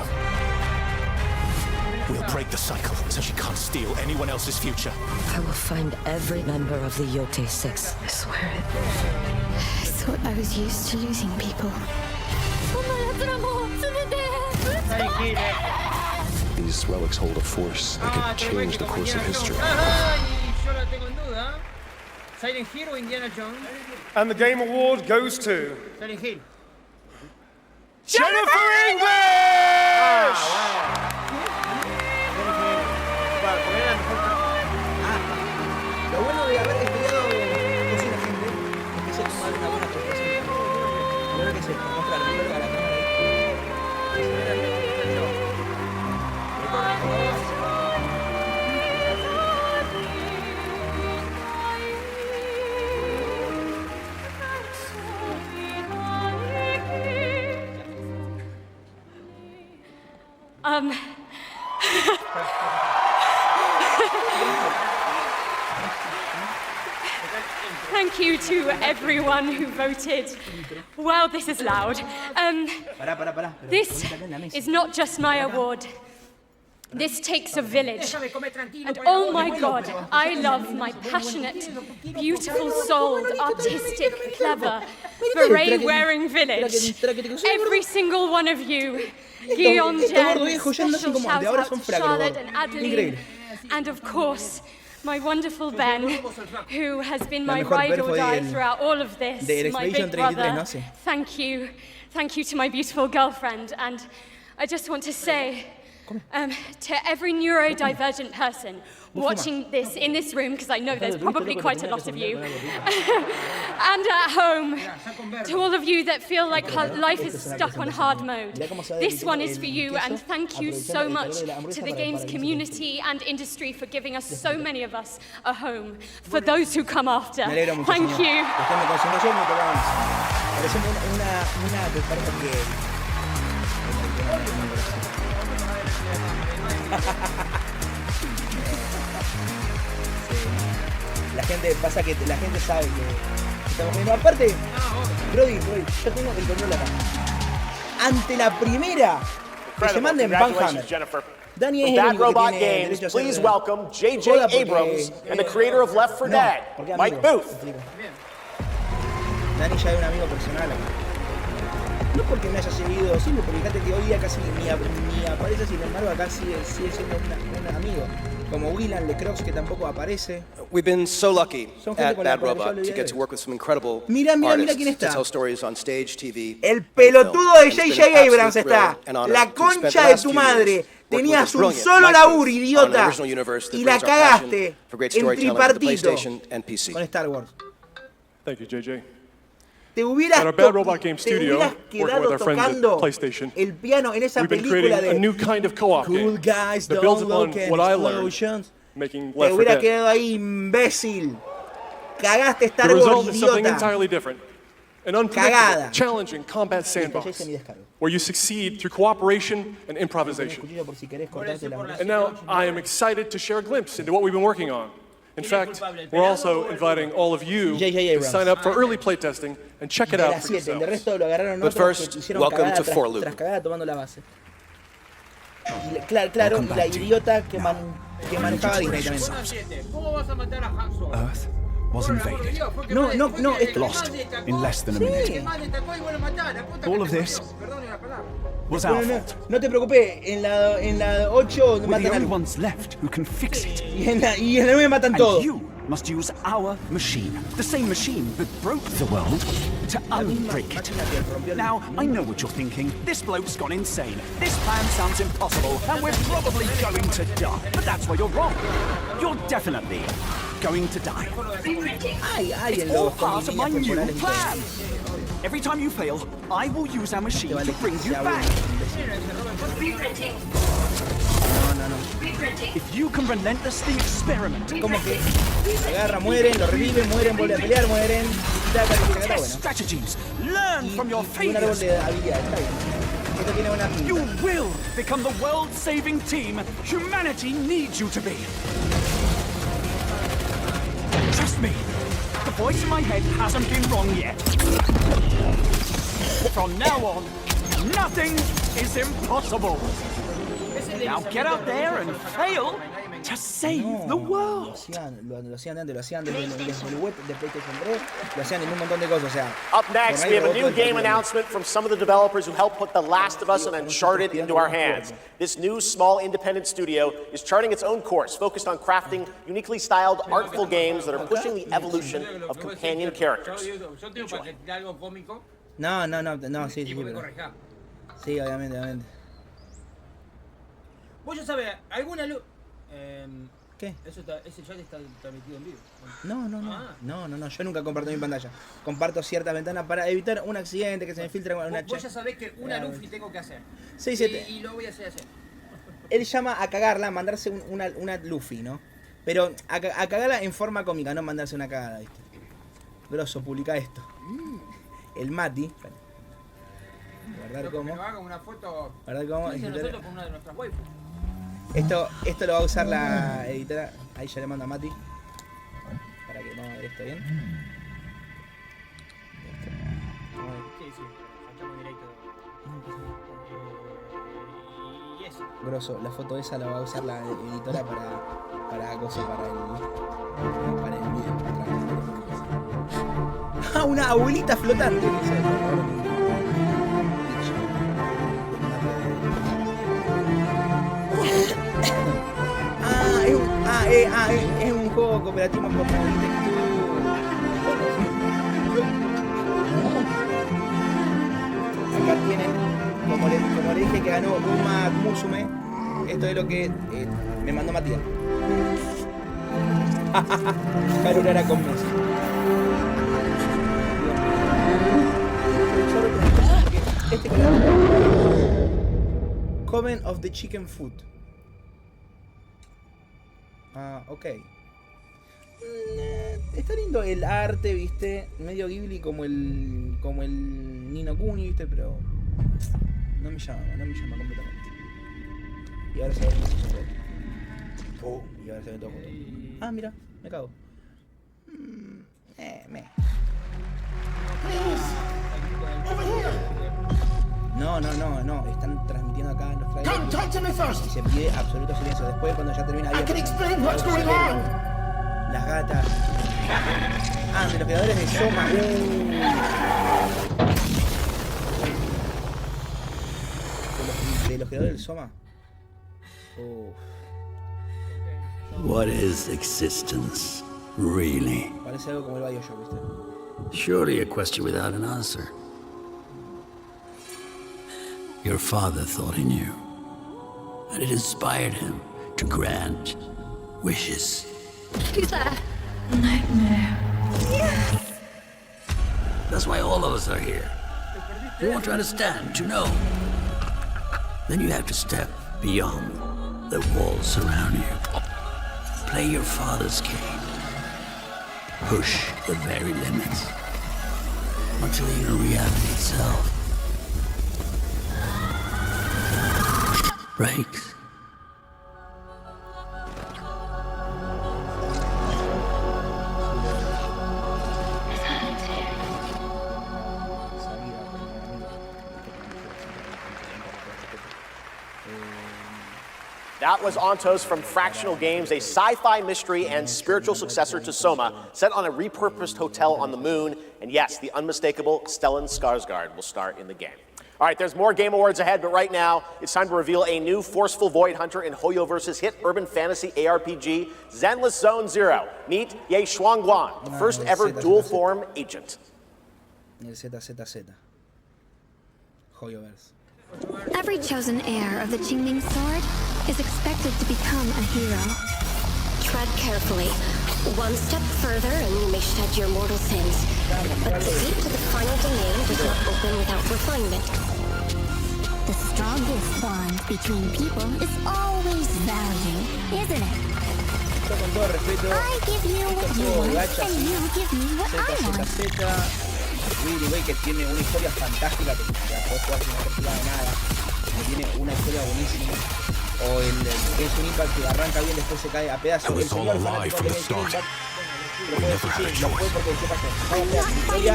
We'll break the cycle so she can't steal anyone else's future. I will find every member of the Yote Six. I swear it. I thought I was used to losing people. These relics hold a force that could change the course of history. Silent Hill o Indiana Jones? And the Game Award goes to... Silent Hill. Jennifer English! Lo bueno de haber estudiado cocina gente es que se toma una buena actuación. Ahora que se muestra la película a la cámara Thank you to everyone who voted. Wow, this is loud. This is not just my award. This takes a village. And oh my God, I love my passionate, beautiful-souled, artistic, clever, beret-wearing village. Every single one of you. Guillaume, Jen, special shout out to Charlotte and Adeline. And of course, my wonderful Ben, who has been my ride or die throughout all of this, my big brother. Thank you. Thank you to my beautiful girlfriend. And I just want to say, to every neurodivergent person watching this in this room, because I know there's probably quite a lot of you, and at home, to all of you that feel like life is stuck on hard mode, this one is for you, and thank you so much to the games community and industry for giving us, so many of us, a home, for those who come after. Thank you. La gente pasa que la gente sabe que estamos viendo. Aparte, Brody, yo tengo el control acá. Ante la primera que se manden Banhammer. Dani es el único que tiene derecho a hacer. Please welcome J.J. Abrams and the creator of Left 4 Dead, Mike Booth. Dani ya es un amigo personal acá. No porque me haya seguido, sino porque fíjate que hoy día casi ni aparece, sin embargo acá sigue siendo un amigo. Como Willan Lecrox, que tampoco aparece. We've been so lucky at Bad Robot to get to work with some incredible artists to tell stories on stage, TV. El pelotudo de J.J. Abrams está. La concha de tu madre. Tenías un solo laburo, idiota. Y la cagaste en tripartito con Star Wars. Thank you, JJ. Te hubieras At our Bad Robot Game Studio, working with quedado our friends at tocando PlayStation, el piano en esa we've been película creating a de new kind of co-op Cool game Guys that builds Don't upon Look at what I learned Explosions. making Te Left 4 hubiera Dead. quedado ahí, imbécil. Cagaste Star The Wars, result is something idiota. entirely different. An unpredictable, Cagada. challenging combat sandbox where you succeed through cooperation and improvisation. And now I am excited to share a glimpse into what we've been working on. In fact, we're also inviting all of you to sign up for early playtesting and check it out for yourselves. But first, welcome to For Loop. Claro, la idiota que manejaba Disney también. ¿Cómo vas a matar a Han Solo? Earth was invaded. No, Lost in less than a minute. All of this was our fault. No te preocupes, en la 8 We're the matan only a ones left who can fix it. y en la 9 matan todo. And you must use our machine, the same machine that broke the world, to unbreak it. Now, I know what you're thinking. This bloke's gone insane. This plan sounds impossible, and we're probably going to die. But that's where you're wrong. You're definitely going to die. It's all part of my new plan. Every time you fail, I will use our machine to bring you back. If you can relentlessly experiment. Como que agarra, mueren, lo reviven, mueren, vuelven a pelear, mueren. Test strategies. Learn from your Un árbol failures. de habilidades, está bien. Esto tiene buena pinta. You will become the world-saving team humanity needs you to be. Trust me, the voice in my head hasn't been wrong yet. From now on, nothing is impossible. Now get out there and fail to save the world. Lo hacían antes, lo hacían desde el web de PlayStation 3, lo hacían en un montón de cosas, o sea. Up next, we have a new game announcement from some of the developers who helped put The Last of Us and Uncharted into our hands. This new, small, independent studio is charting its own course, focused on crafting uniquely styled, artful games that are pushing the evolution of companion characters. No, sí, pero. Sí, obviamente. Vos ya sabés, alguna luz. ¿Qué? Ese chat está transmitido en vivo. No, yo nunca comparto mi pantalla. Comparto ciertas ventanas para evitar un accidente que se me filtre en una chat. Vos ya sabés que una Luffy tengo que hacer. Sí, y lo voy a hacer. Él llama a cagarla, a mandarse una Luffy, ¿no? Pero a cagarla en forma cómica, no mandarse una cagada, ¿viste? Grosso, publica esto. El Mati. Guardar como. Que haga una foto. Guardar como. Sí, nosotros con una de nuestras waifus. Esto lo va a usar la editora. Ahí ya le mando a Mati. Para que vamos a ver esto bien. Sí, sacamos directo. Y eso. Grosso, la foto esa la va a usar la editora para el video. Ah, una abuelita flotante. Es un juego cooperativo como acá tienen, como le dije que ganó Uma Musume, esto es lo que me mandó Matías. Carurara con Messi. Este Coven of the Chicken Food. Ok. Está lindo el arte, viste, medio Ghibli como el Ni no Kuni, viste, pero no me llama completamente. Y ahora se ve todo. Y ahora se ve todo junto. Ah, mira, me cago. No, están transmitiendo acá en los trailers. Y se pide absoluto silencio. Después, cuando ya termina, las gatas. De los creadores de Soma. De los creadores del Soma. What is existence, really? Parece algo como el BioShock, ¿viste? Surely a question without an answer. Your father thought he knew. and it inspired him to grant wishes. Is that a nightmare? Yes! That's why all of us are here. You want to understand, to know. Then you have to step beyond the walls around you. Play your father's game. Push the very limits. Until even reality itself breaks. That was Ontos from Fractional Games, a sci-fi mystery and spiritual successor to Soma, set on a repurposed hotel on the moon. And yes, the unmistakable Stellan Skarsgård will star in the game. All right, there's more Game Awards ahead, but right now, it's time to reveal a new forceful Void Hunter in Hoyoverse's hit urban fantasy ARPG, Zenless Zone Zero. Meet Ye Shuangguan, the first ever dual-form agent. El ZZZ. Hoyoverse. Every chosen heir of the Qingming sword is expected to become a hero. Tread carefully. One step further and you may shed your mortal sins. But the gate to the final domain does not open without refinement. The strongest bond between people is always value, isn't it? I give you what you want, and you give me what I want. Willy, que tiene una historia fantástica, que ya puedes jugar sin haber jugado nada, que tiene una historia buenísima. O el Genshin Impact, que arranca bien, después se cae a pedazos. El señor fanático de Genshin Impact lo puede decir, no fue porque ¿qué pasó? No, la historia,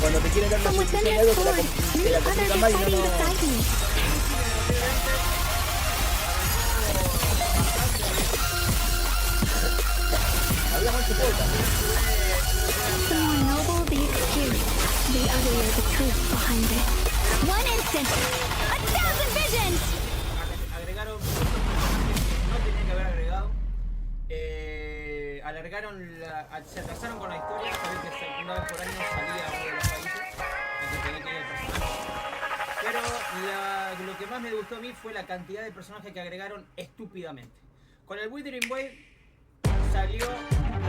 cuando te quieren dar una solución de algo, te la complican mal y no. Había mucho poeta. The more noble the excuse, the uglier the truth behind it. One instant, 1,000 visions! Agregaron, no tenían que haber agregado. Alargaron, se atrasaron con la historia, sabés que una vez por año salía uno de los países en que tenía que ir el personaje. Pero lo que más me gustó a mí fue la cantidad de personajes que agregaron estúpidamente. Con el Withering Wave salió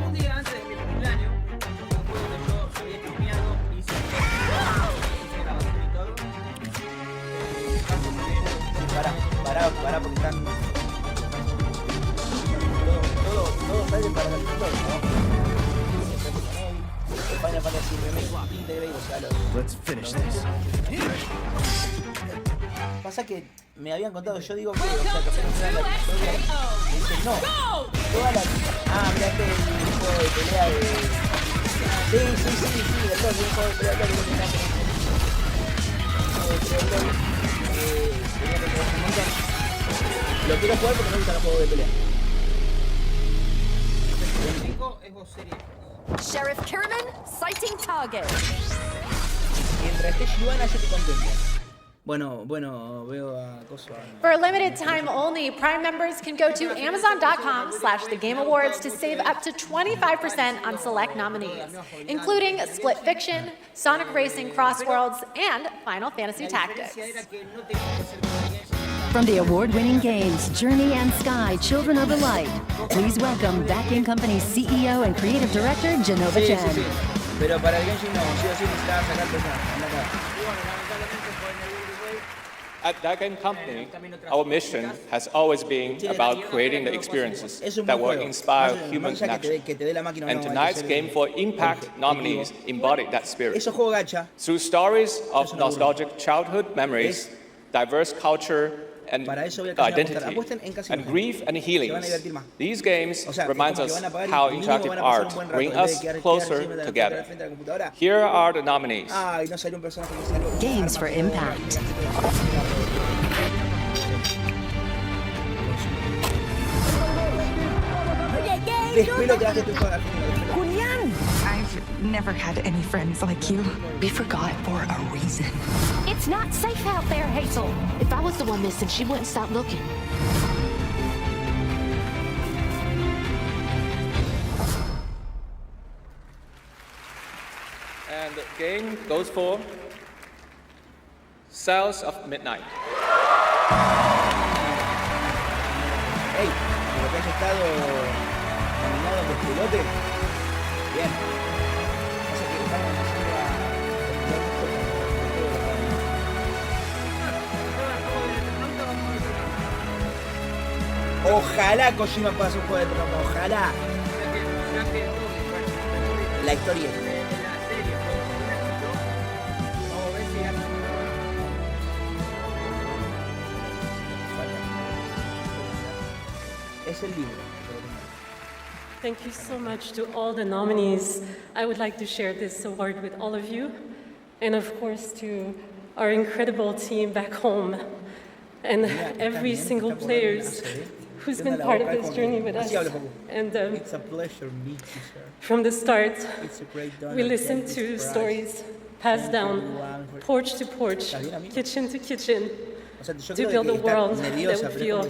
un día antes de mi cumpleaños, un juego que yo había streameado, hice grabación y todo. Pará, porque están... Todo sale para el mundo, Final Fantasy Remake Integrate, o sea, Let's finish this. Pasa que me habían contado, yo digo que, o sea, que apenas era la historia, y dicen, no, toda la... Ah, mirá que el juego de pelea de... Sí, el LOL, un juego de pelea de LOL, tenía que trabajar un montón. Lo quiero jugar porque me gustan los juegos de pelea. Sheriff Kierman, sighting target. Mientras esté Giovanna, yo te contento. Bueno, veo a Coso. For a limited time only, Prime members can go to Amazon.com/The Game Awards to save up to 25% on select nominees, including Split Fiction, Sonic Racing Cross Worlds, and Final Fantasy Tactics. From the award-winning games Journey and Sky, Children of the Light, please welcome That Game Company's CEO and Creative Director, Genova Chen. Sí. Pero para el Genshin no, sí necesitaba sacar personajes. At That Game Company, our mission has always been about creating the experiences that will inspire human connection. And tonight's Game for Impact nominees embody that spirit. Through stories of nostalgic childhood memories, diverse culture, and identity, and grief and healings, these games remind us how interactive art brings us closer together. Here are the nominees. Games for Impact. Julian! I've never had any friends like you. We forgot for a reason. It's not safe out there, Hazel. If I was the one missing, she wouldn't stop looking. And the game goes for Cells of Midnight. estado nominado en despelote. Bien. Pasa que estamos haciendo Ojalá Kojima pueda hacer un juego de trono, ojalá. La historia. Es el libro. Thank you so much to all the nominees. I would like to share this award with all of you, and of course to our incredible team back home, and every single player who's been part of this journey with us. And it's a pleasure meeting you, sir. From the start, It's a great honor we to listened get to this prize. stories passed down, porch to porch, kitchen to kitchen, to build a world that would feel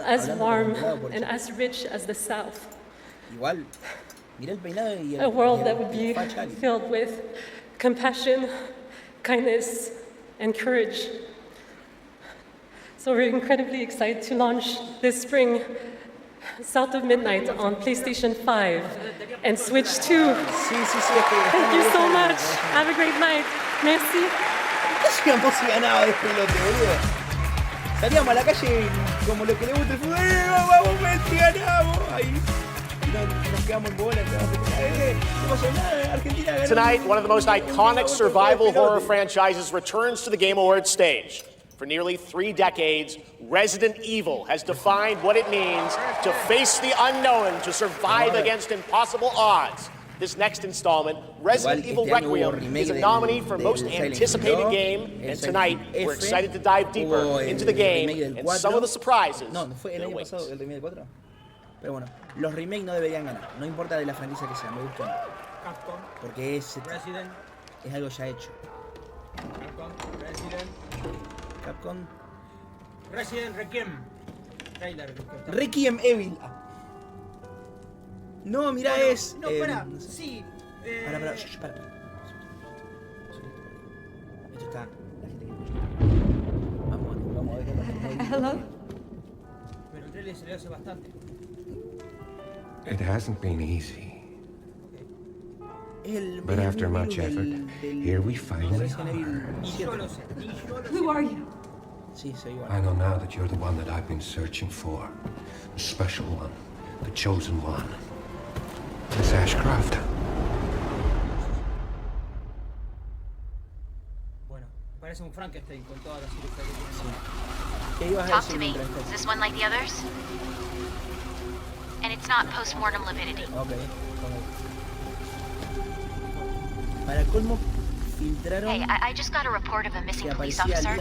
as warm and as rich as the South. Igual, mira el peinado y A world that would be filled with compassion, kindness, and courage. So we're incredibly excited to launch this spring South of Midnight on PlayStation 5 and Switch 2. Thank you so much. Have a great night. Merci. ¿Qué hacíamos si ganaba despelote, boludo? Salíamos a la calle como lo que le gusta el fútbol. ¡Vamos, Messi, ganamos! Ahí nos quedamos en bola. No pasó nada, Argentina ganó. Tonight, one of the most iconic survival horror franchises returns to the Game Awards stage. For nearly 3 decades, Resident Evil has defined what it means to face the unknown, to survive against impossible odds. This next installment, Resident Evil Requiem, is a nominee for Most Anticipated Game, and tonight we're excited to dive deeper into the game and some of the surprises. No, fue el año pasado el remake del 4. Pero bueno, los remakes no deberían ganar, no importa de la franquicia que sea, me gustó. Porque es algo ya hecho. Capcom. Resident Requiem. Trailer. Requiem Evil. No, mira, bueno, es. No, espera. No sé. Sí. Para. Esto está. La gente que escucha. Vamos a ver. Hello? Pero el trailer se le hace bastante. It hasn't been easy. But after much effort, here we finally are. Who are you? Sí, soy igual. I know now that you're the one that I've been searching for. The special one. The chosen one. Miss Ashcroft. Bueno, parece un Frankenstein con todas las cirugías que ¿Qué ibas a Talk decir to me. mientras Is this one like the others? And it's not post-mortem lividity. Ok. Para colmo, filtraron. Hey, I just got a report of a missing police officer.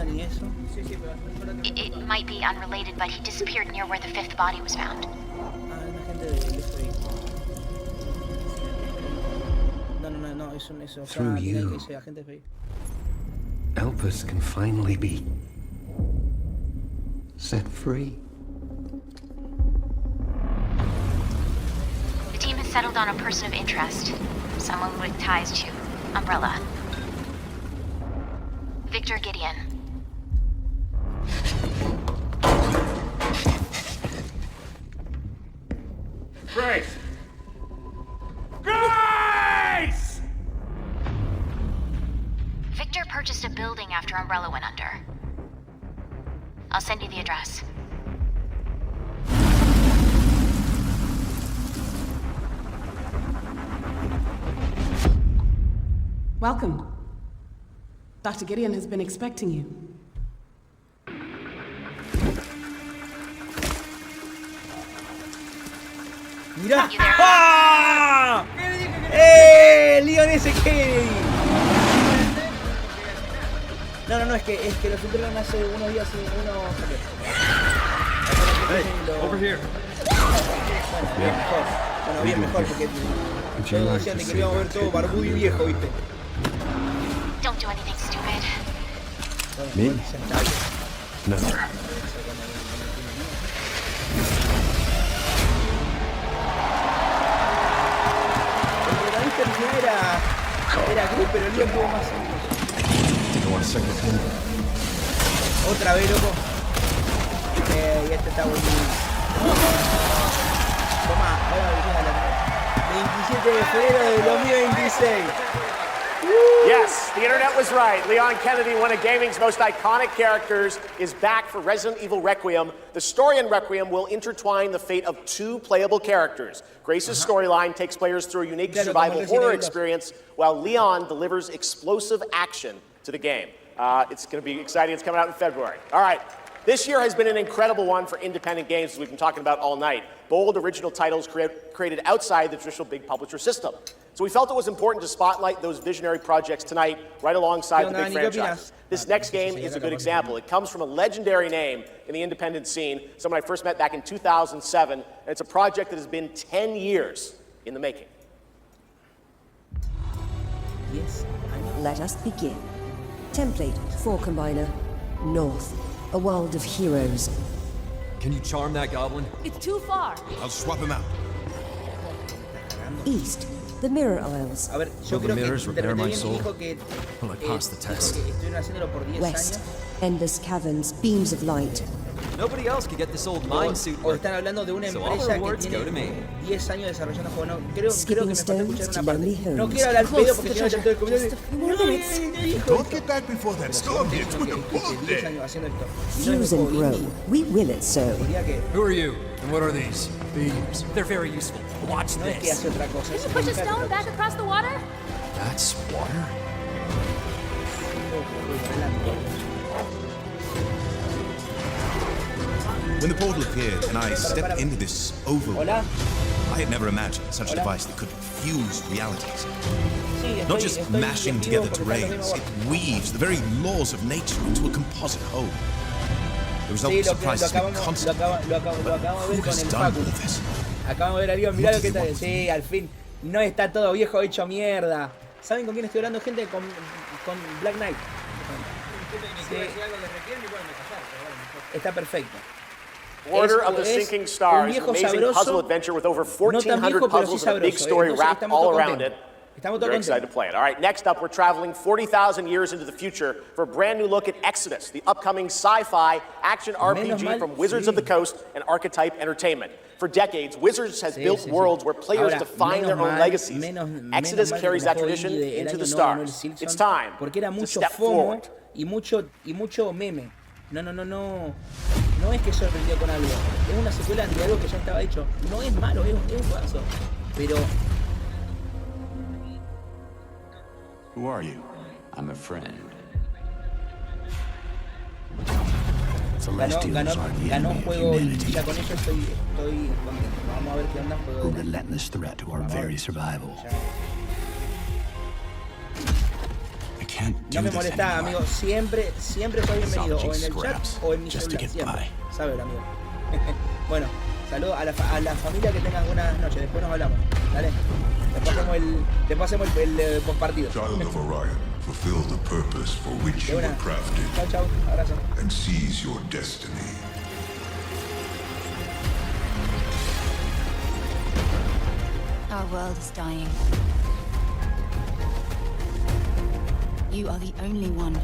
It might be unrelated, but he disappeared near where the 5th body was found. No, eso. Through you, Elvis can finally be set free. The team has settled on a person of interest, someone with ties to Umbrella. Victor Gideon. Grace! Grace! Victor purchased a building after Umbrella went under. I'll send you the address. Welcome. Dr. Gideon has been expecting you. ¡Mirá! ¡Ah! ¡Leon S. Kennedy! No, es que lo filtraron hace unos días y Over here. Bueno, bien mejor porque todos decían que queríamos ver todo barbudo y viejo, ¿viste? Don't do anything stupid. Me? No. El protagonista original era Cruz, pero Leon tuvo más años. Otra vez, loco. Y este está buenísimo. Tomá, ahora 27 de febrero de 2026. Yes, the internet was right. Leon Kennedy, one of gaming's most iconic characters, is back for Resident Evil Requiem. The story in Requiem will intertwine the fate of 2 playable characters. Grace's storyline takes players through a unique survival horror experience, while Leon delivers explosive action to the game. It's going to be exciting. It's coming out in February. All right. This year has been an incredible one for independent games, as we've been talking about all night. Bold original titles created outside the traditional big publisher system. So we felt it was important to spotlight those visionary projects tonight, right alongside the big franchises. This next game is a good example. It comes from a legendary name in the independent scene, someone I first met back in 2007, and it's a project that has been 10 years in the making. Yes. Let us begin. Template 4 Combiner. North. A world of heroes. Can you charm that goblin? It's too far. I'll swap him out. East. The Mirror Isles. A ver, yo creo que interpreté bien y dijo que estuvieron haciéndolo por 10 West. años. Endless caverns, beams of light. Nobody else could get this old mine suit O están hablando de una empresa que tiene 10 años desarrollando juegos. No, creo que me falta escuchar una parte. No quiero hablar pedo porque si no ya todo el comentario. Don't get back before that storm hits with a bullet 10 años haciendo esto. Fuse and grow. We will it so. Who are you? And what are these? Beams. They're very useful. Watch No es que hace otra cosa. Can you push a stone back across the water? That's water? When the portal appeared and I stepped into this oval, I had never imagined such a device that could fuse realities. Not just mashing together terrains, it weaves the very laws of nature into a composite whole. The result surprises me constantly. Who has done all of this? Acabamos de ver a Dios, mirá lo que está. Sí, al fin. No está todo viejo hecho mierda. ¿Saben con quién estoy hablando, gente? Con Black Knight. Sí. Está perfecto. Order of the Sinking Stars, an amazing puzzle adventure with over 1,400 puzzles and a big story wrapped all around it. Very excited to play it. All right, next up, we're traveling 40,000 years into the future for a brand new look at Exodus, the upcoming sci-fi action RPG from Wizards of the Coast and Archetype Entertainment. For decades, Wizards has built worlds where players define their own legacies. Exodus carries that tradition into the stars. It's time to step forward. Y mucho meme. No es que sorprendió con algo. Es una secuela de algo que ya estaba hecho. No es malo, es un juegazo. Pero... Who are you? I'm a friend. Ganó juego y ya con eso estoy contento. Vamos a ver qué onda juego. A relentless threat to our very survival. No me molesta, amigo. Siempre soy bienvenido. O en el chat o en mi celular. Siempre. Saber, amigo. Bueno, saludos a la familia, que tengan buenas noches. Después nos hablamos. Dale. Después hacemos el postpartido. Child of Orion, fulfill the purpose for which you were crafted. Chao, abrazo. And seize your destiny. Our world is dying. You are the only one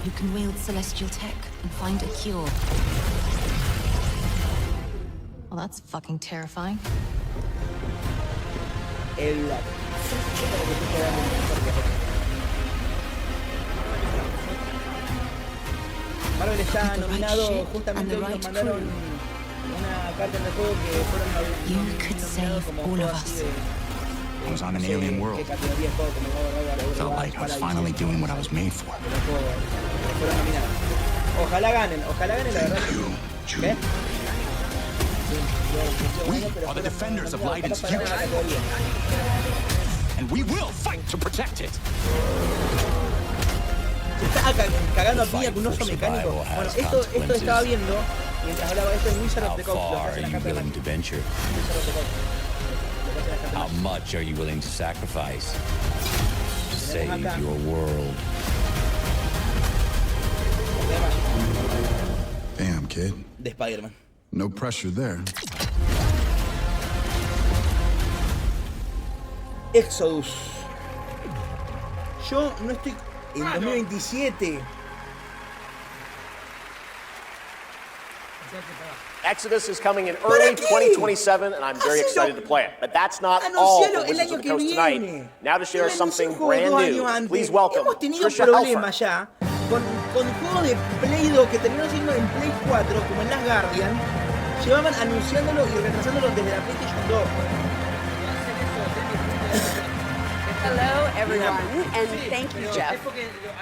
who can wield celestial tech and find a cure. Well, that's fucking terrifying. Marvel está nominado, justamente hoy nos mandaron una carta en el juego que fueron nominados como juegos así de... I was on an alien world. Felt like I was finally doing what I was made for. Ojalá ganen, la verdad. ¿Qué? We are the defenders of light and future. And we will fight to protect it. Se está cagando a piña con un oso mecánico. Bueno, esto estaba viendo mientras hablaba. Esto es Wizard of the Coast. How far are you willing to venture? How much are you willing to sacrifice to save your world? Damn, kid. De Spider-Man. No pressure there. Exodus. Yo no estoy en 2027. Exodus is coming in early 2027, and I'm very excited to play it. But that's not all for Wizards of the Coast tonight. Now to share something brand new, please welcome Trisha Helfer. Ya con juegos de Play 2 que terminaron siendo en Play 4, como en Last Guardian, llevaban anunciándolo y retrasándolo desde la PlayStation 2. Hello, everyone, and thank you, Jeff.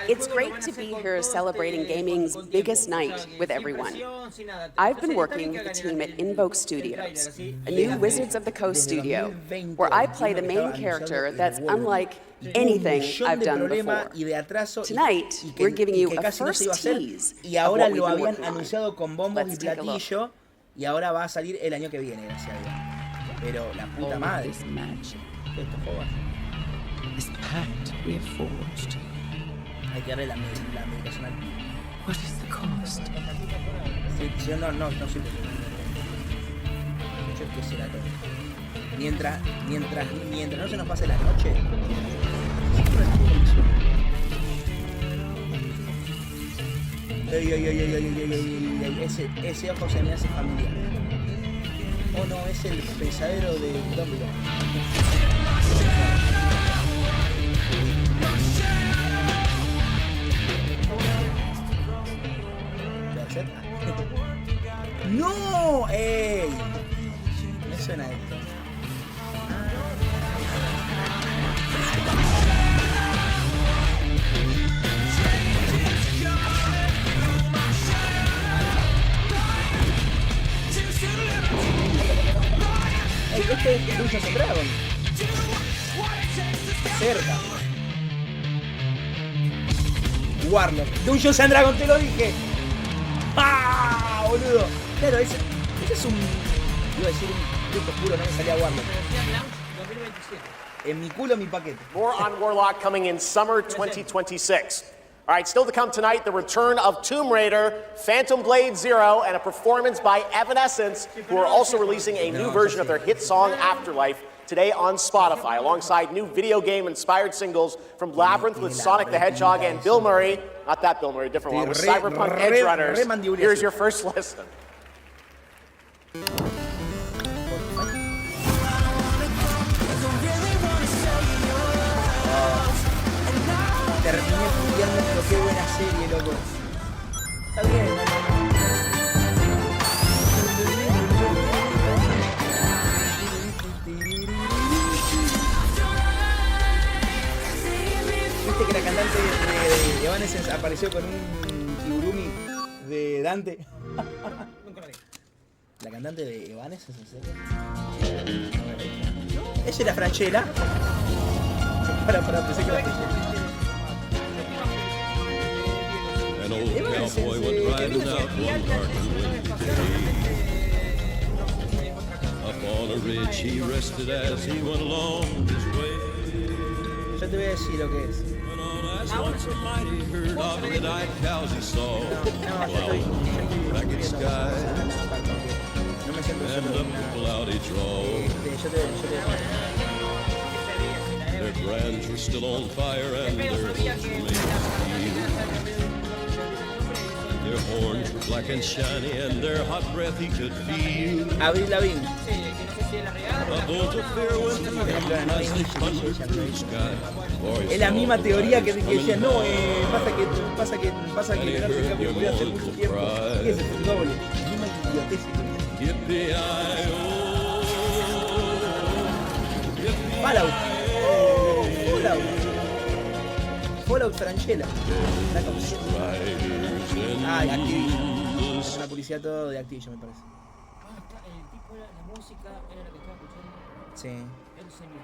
It's great to be here celebrating gaming's biggest night with everyone. I've been working with the team at Invoke Studios, a new Wizards of the Coast studio, where I play the main character that's unlike anything I've done before. Tonight, we're giving you a first tease y ahora lo habían anunciado con bombos y platillo y ahora va a salir el año que viene, gracias a Dios. Pero la puta madre. Esto joda. This pact we have forged. Hay que darle la medicación al... What is the cost? Sí, no sirve. De hecho, ¿qué será todo? Mientras no se nos pase la noche. Ese ojo se me hace familiar. Oh no, es el pesadero de Domingos. ¡No! ¡Ey! Me suena esto. Este es Dungeons and Dragons. Cerca. Warlock. Dungeons and Dragons, te lo dije. ¡Ah! Boludo. Claro, ese es un... Iba a decir un truco oscuro, no me salía Warlock. En mi culo, mi paquete. More on Warlock coming in summer 2026. All right, still to come tonight, the return of Tomb Raider, Phantom Blade Zero, and a performance by Evanescence, who are also releasing a new version of their hit song Afterlife today on Spotify, alongside new video game-inspired singles from Labyrinth with Sonic the Hedgehog and Bill Murray, not that Bill Murray, different one, with Cyberpunk Edge Runners. Here's your first listen. Terminé estudiando, pero qué buena serie, loco. Está bien. ¿Viste que la cantante de Evanescence apareció con un kigurumi de Dante? Nunca lo vi. ¿La cantante de Evanescence, en serio? ¿Ella era Franchella? Para, pensé que era Franchella. An old cowboy went riding out one dark and windy day. Up on a ridge he rested as he went along his way. Ya te voy a decir lo que es. As once a mighty herd of red-eyed cows he saw, plowing through the ragged skies and up the cloudy draw. Their brands were still on fire and their hooves remained steel. Their horns were black and shiny, and their hot breath he could feel. Avril Lavigne. A bolt of fear went through him as they thundered through the sky. Es la misma teoría que decía, no, pasa que Leonardo DiCaprio murió hace mucho tiempo. Y ese es el doble. La misma idiotez. Fallout Franchella. Ah, y Activision. Una publicidad todo de Activision, me parece. El tipo era la música, era la que estaba escuchando. Sí. El señor.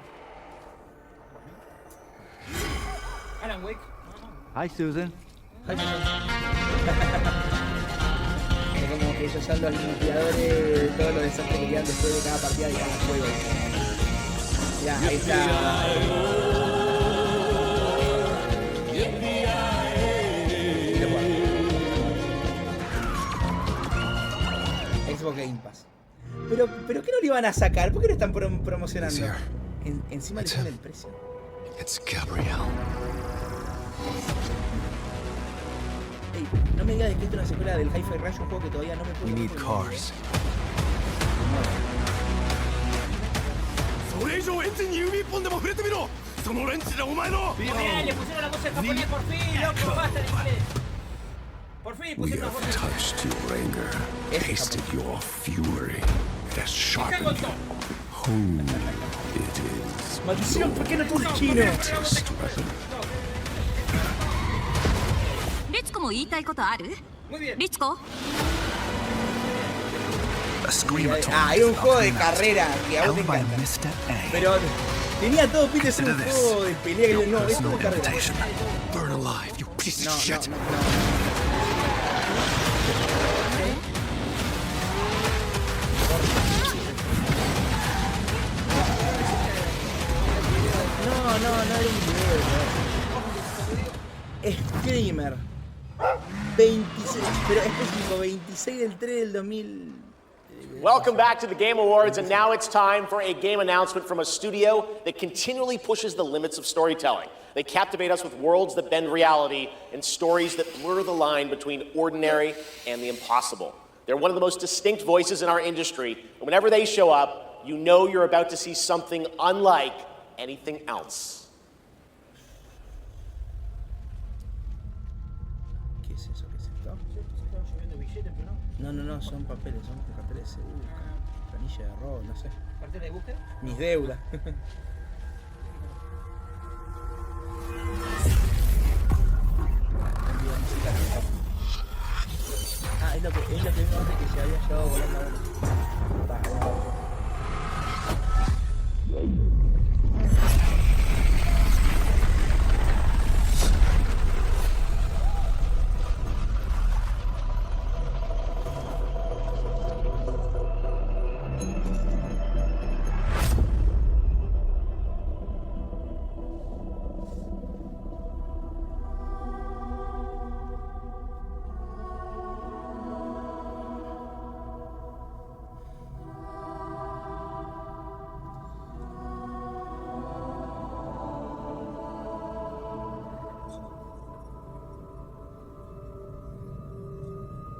Alan Wake. Hi, Susan. Es como que ellos son los limpiadores de todos los desastres que quedan después de cada partida de cada juego. Ya, ahí está. Xbox Game Pass. Pero ¿qué no le iban a sacar? ¿Por qué lo están promocionando? Encima le ponen el precio. It's Gabrielle. Hey. No me digas que esto es una secuela del Hi-Fi Rush, un juego que todavía no me puedo... We need cars. Bien, le pusieron la voz en japonés por fin, loco, basta de inglés. Por fin We pusieron la voz have en japonés. touched your anger, tasted your fury. It has sharpened you, honed it is. Maldición, ¿por qué no puse chino? Greatest weapon. リツコも言いたいことある？リツコ？ Ah, era un juego de carrera que a vos te encanta. Pero tenía todo pinta de ser un juego de pelea que yo no, esto es carrera. Burn alive, you piece of shit. No era un video. Screamer. 26, pero específico, 26 del 3 del 2000. Welcome back to the Game Awards, and now it's time for a game announcement from a studio that continually pushes the limits of storytelling. They captivate us with worlds that bend reality and stories that blur the line between ordinary and the impossible. They're one of the most distinct voices in our industry, and whenever they show up, you know you're about to see something unlike anything else. ¿Qué es eso? ¿Qué es esto? No, son papeles se buscan. Planilla de robo, no sé. ¿Cartera de búsqueda? Mis deudas. Ah, es lo que vimos antes que se había llevado volando.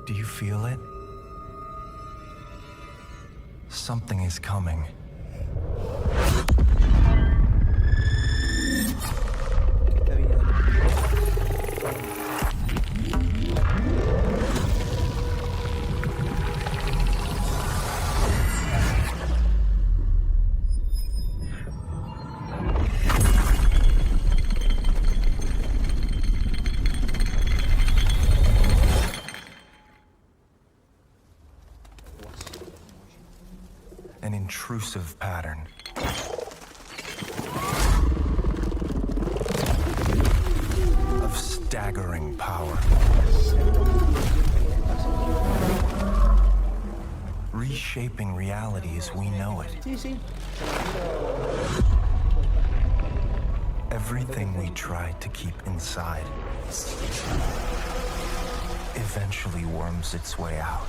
Do you feel it? Something is coming. An intrusive pattern. Of staggering power. Reshaping reality as we know it. Everything we tried to keep inside eventually worms its way out.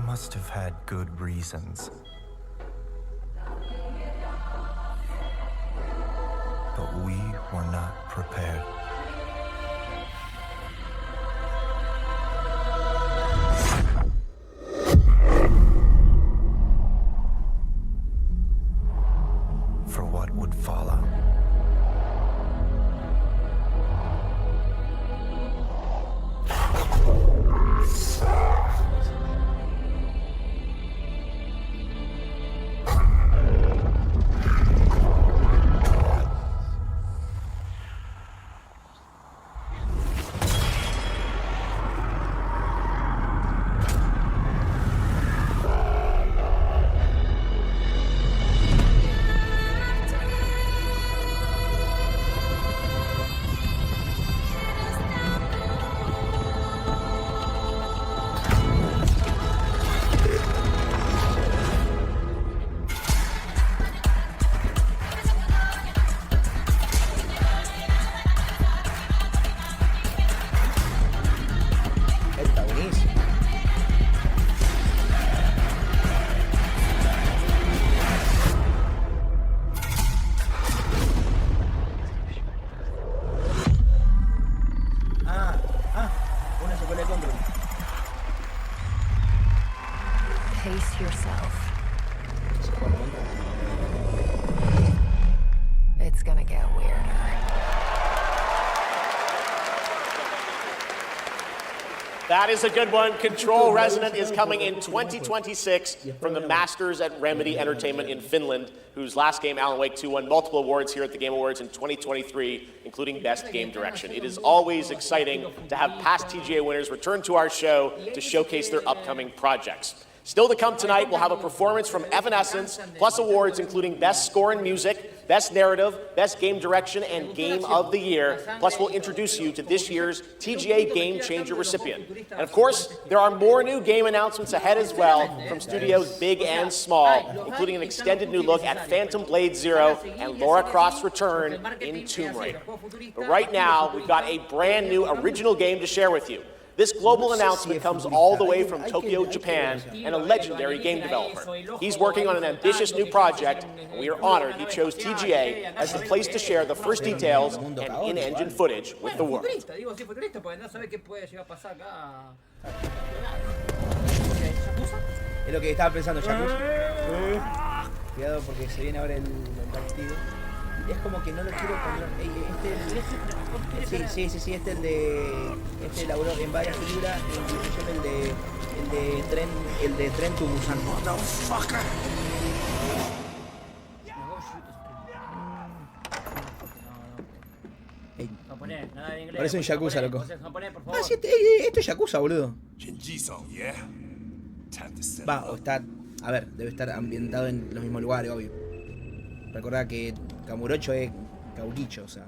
Must have had good reasons. But we were not prepared. For what would follow. Pace yourself. It's gonna get weirder. That is a good one. Control Resonant is coming in 2026 from the masters at Remedy Entertainment in Finland, whose last game, Alan Wake 2, won multiple awards here at the Game Awards in 2023, including Best Game Direction. It is always exciting to have past TGA winners return to our show to showcase their upcoming projects. Still to come tonight, we'll have a performance from Evanescence, plus awards including Best Score in Music, Best Narrative, Best Game Direction, and Game of the Year. Plus, we'll introduce you to this year's TGA Game Changer recipient. And of course, there are more new game announcements ahead as well from studios big and small, including an extended new look at Phantom Blade Zero and Lara Croft's return in Tomb Raider. But right now, we've got a brand new original game to share with you. This global announcement comes all the way from Tokyo, Japan, and a legendary game developer. He's working on an ambitious new project, and we are honored he chose TGA as the place to share the first details and in-engine footage with the world. Es lo que estaba pensando, Yakuza. Cuidado porque se viene ahora el partido. Es como que no lo quiero poner. Sí, este laburó en varias figuras, inclusive el de Tren to Busan. Parece un Yakuza, loco. Ah, sí, esto es Yakuza, boludo. Va, o está. A ver, debe estar ambientado en los mismos lugares, obvio. Recordá que Kamurocho es Kabukicho, o sea.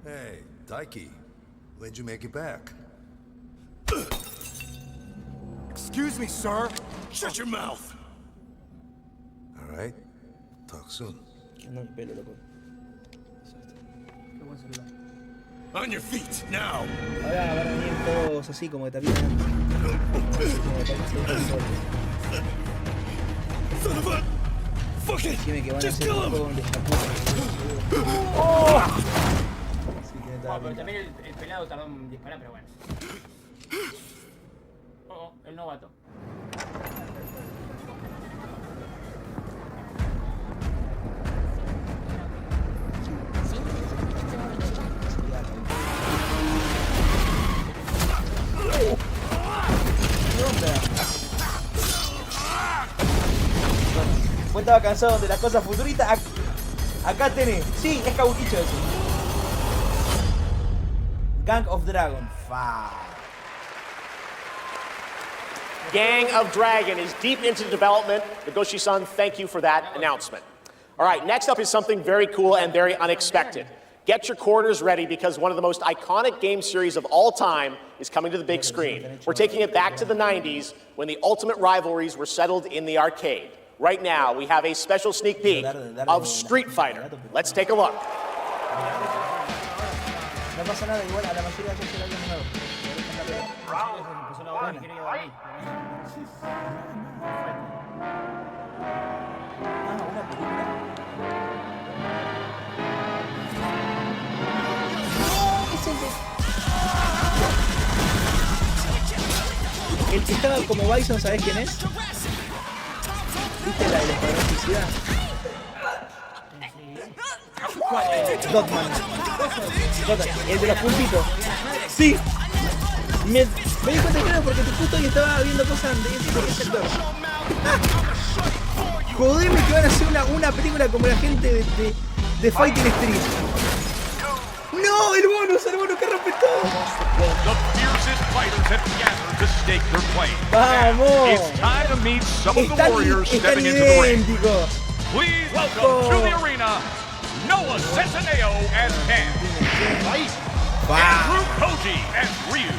Hey, Daiki, when'd you make it back? Excuse me, sir. Shut your mouth. All right. Talk soon. No hay pelo, loco. On your feet, now. Ahora van a venir todos así como de tapita. Son of a... Decime que van a hacer un juego de pero también el pelado tardó en disparar, pero bueno. Oh, el novato. Vos estaba cansado de las cosas futuristas. Acá tenés. Sí, es Kabukicho eso. Gang of Dragon. Gang of Dragon is deep into development. Nagoshi-san, thank you for that announcement. All right, next up is something very cool and very unexpected. Get your quarters ready because one of the most iconic game series of all time is coming to the big screen. We're taking it back to the 90s when the ultimate rivalries were settled in the arcade. Right now, we have a special sneak peek of Street Fighter. Let's take a look. No pasa nada, igual a la mayoría de se la habían dado. El que estaba como Bison, ¿sabés quién es? ¿Viste la del Escuadrón Suicida? Dotman, el de los puntitos. Sí. Me di cuenta que era porque justo hoy estaba viendo cosas de ese actor. Jodeme que van a hacer una película como la gente de Fighting Street. No, el bonus que rompe todo. Vamos. Están idénticos. Please welcome to the arena, Noah Centineo as Ken, Andrew Koji as Ryu,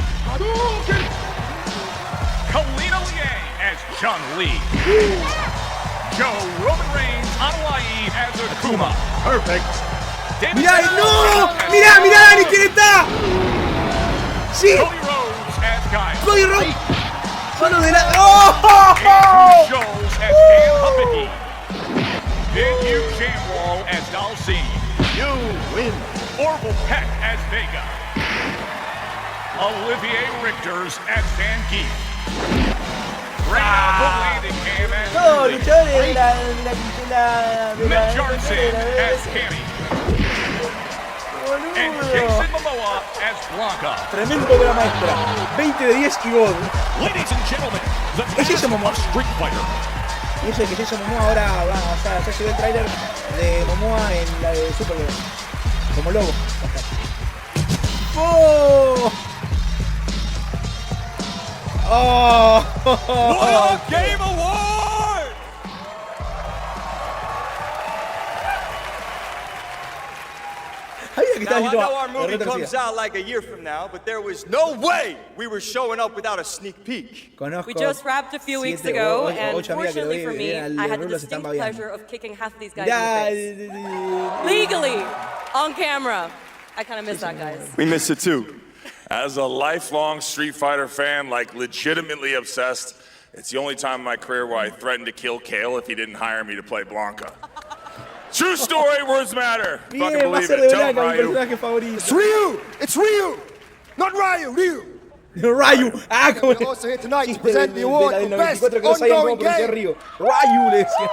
Kalina Liang as Chun-Li, Joe Roman Reigns on Hawaii as Akuma. Perfect. ¡Mirá! ¡No! ¡Mirá, Dani, quién está! ¡Sí! Cody Rhodes as Guy. ¡Cody Rhodes! ¡Solo de la... ¡Oh! Andrew Schultz as Dan Hubicki. Big Jamwall as Dalcine. You win. Orville Peck as Vega. Olivier Richters as Van Keith. Todos luchadores de la Mitch Johnson as Cammy. And Jason Momoa as Blanca. Tremendo obra maestra. 20 de 10 y gol. Ladies and gentlemen, the Jason Momoa. Street Fighter. Y eso de que Jason Momoa ahora va, o sea, ya llegó el tráiler de Momoa en la de Supergirl. Como lobo. ¡Oh! ¡Oh! What a Game Award! Now, I know our movie comes out like a year from now, but there was no way we were showing up without a sneak peek. We just wrapped a few weeks ago, and fortunately for me, I had the distinct pleasure of kicking half of these guys in the face. Legally, on camera. I kind of miss that, guys. We miss it too. As a lifelong Street Fighter fan, like legitimately obsessed, it's the only time in my career where I threatened to kill Kale if he didn't hire me to play Blanca. True story, words matter. Fucking believe it. Tell him, Ryu. It's Ryu! It's Ryu! Not Ryu, Ryu! Ryu! Ah, como we're also here tonight to present the award for best ongoing game. Ryu le decía.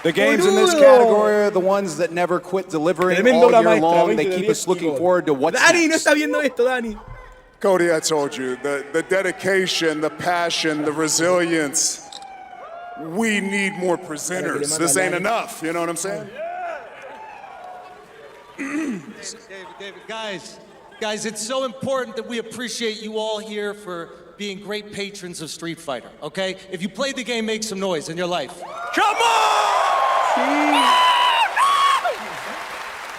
The games in this category are the ones that never quit delivering all year long. They keep us looking forward to what's Dani, no next. está viendo esto, Dani. Cody, I told you, the dedication, the passion, the resilience. We need more presenters. This ain't enough, you know what I'm saying? David, guys, it's so important that we appreciate you all here for being great patrons of Street Fighter, okay? If you played the game, make some noise in your life. Come on!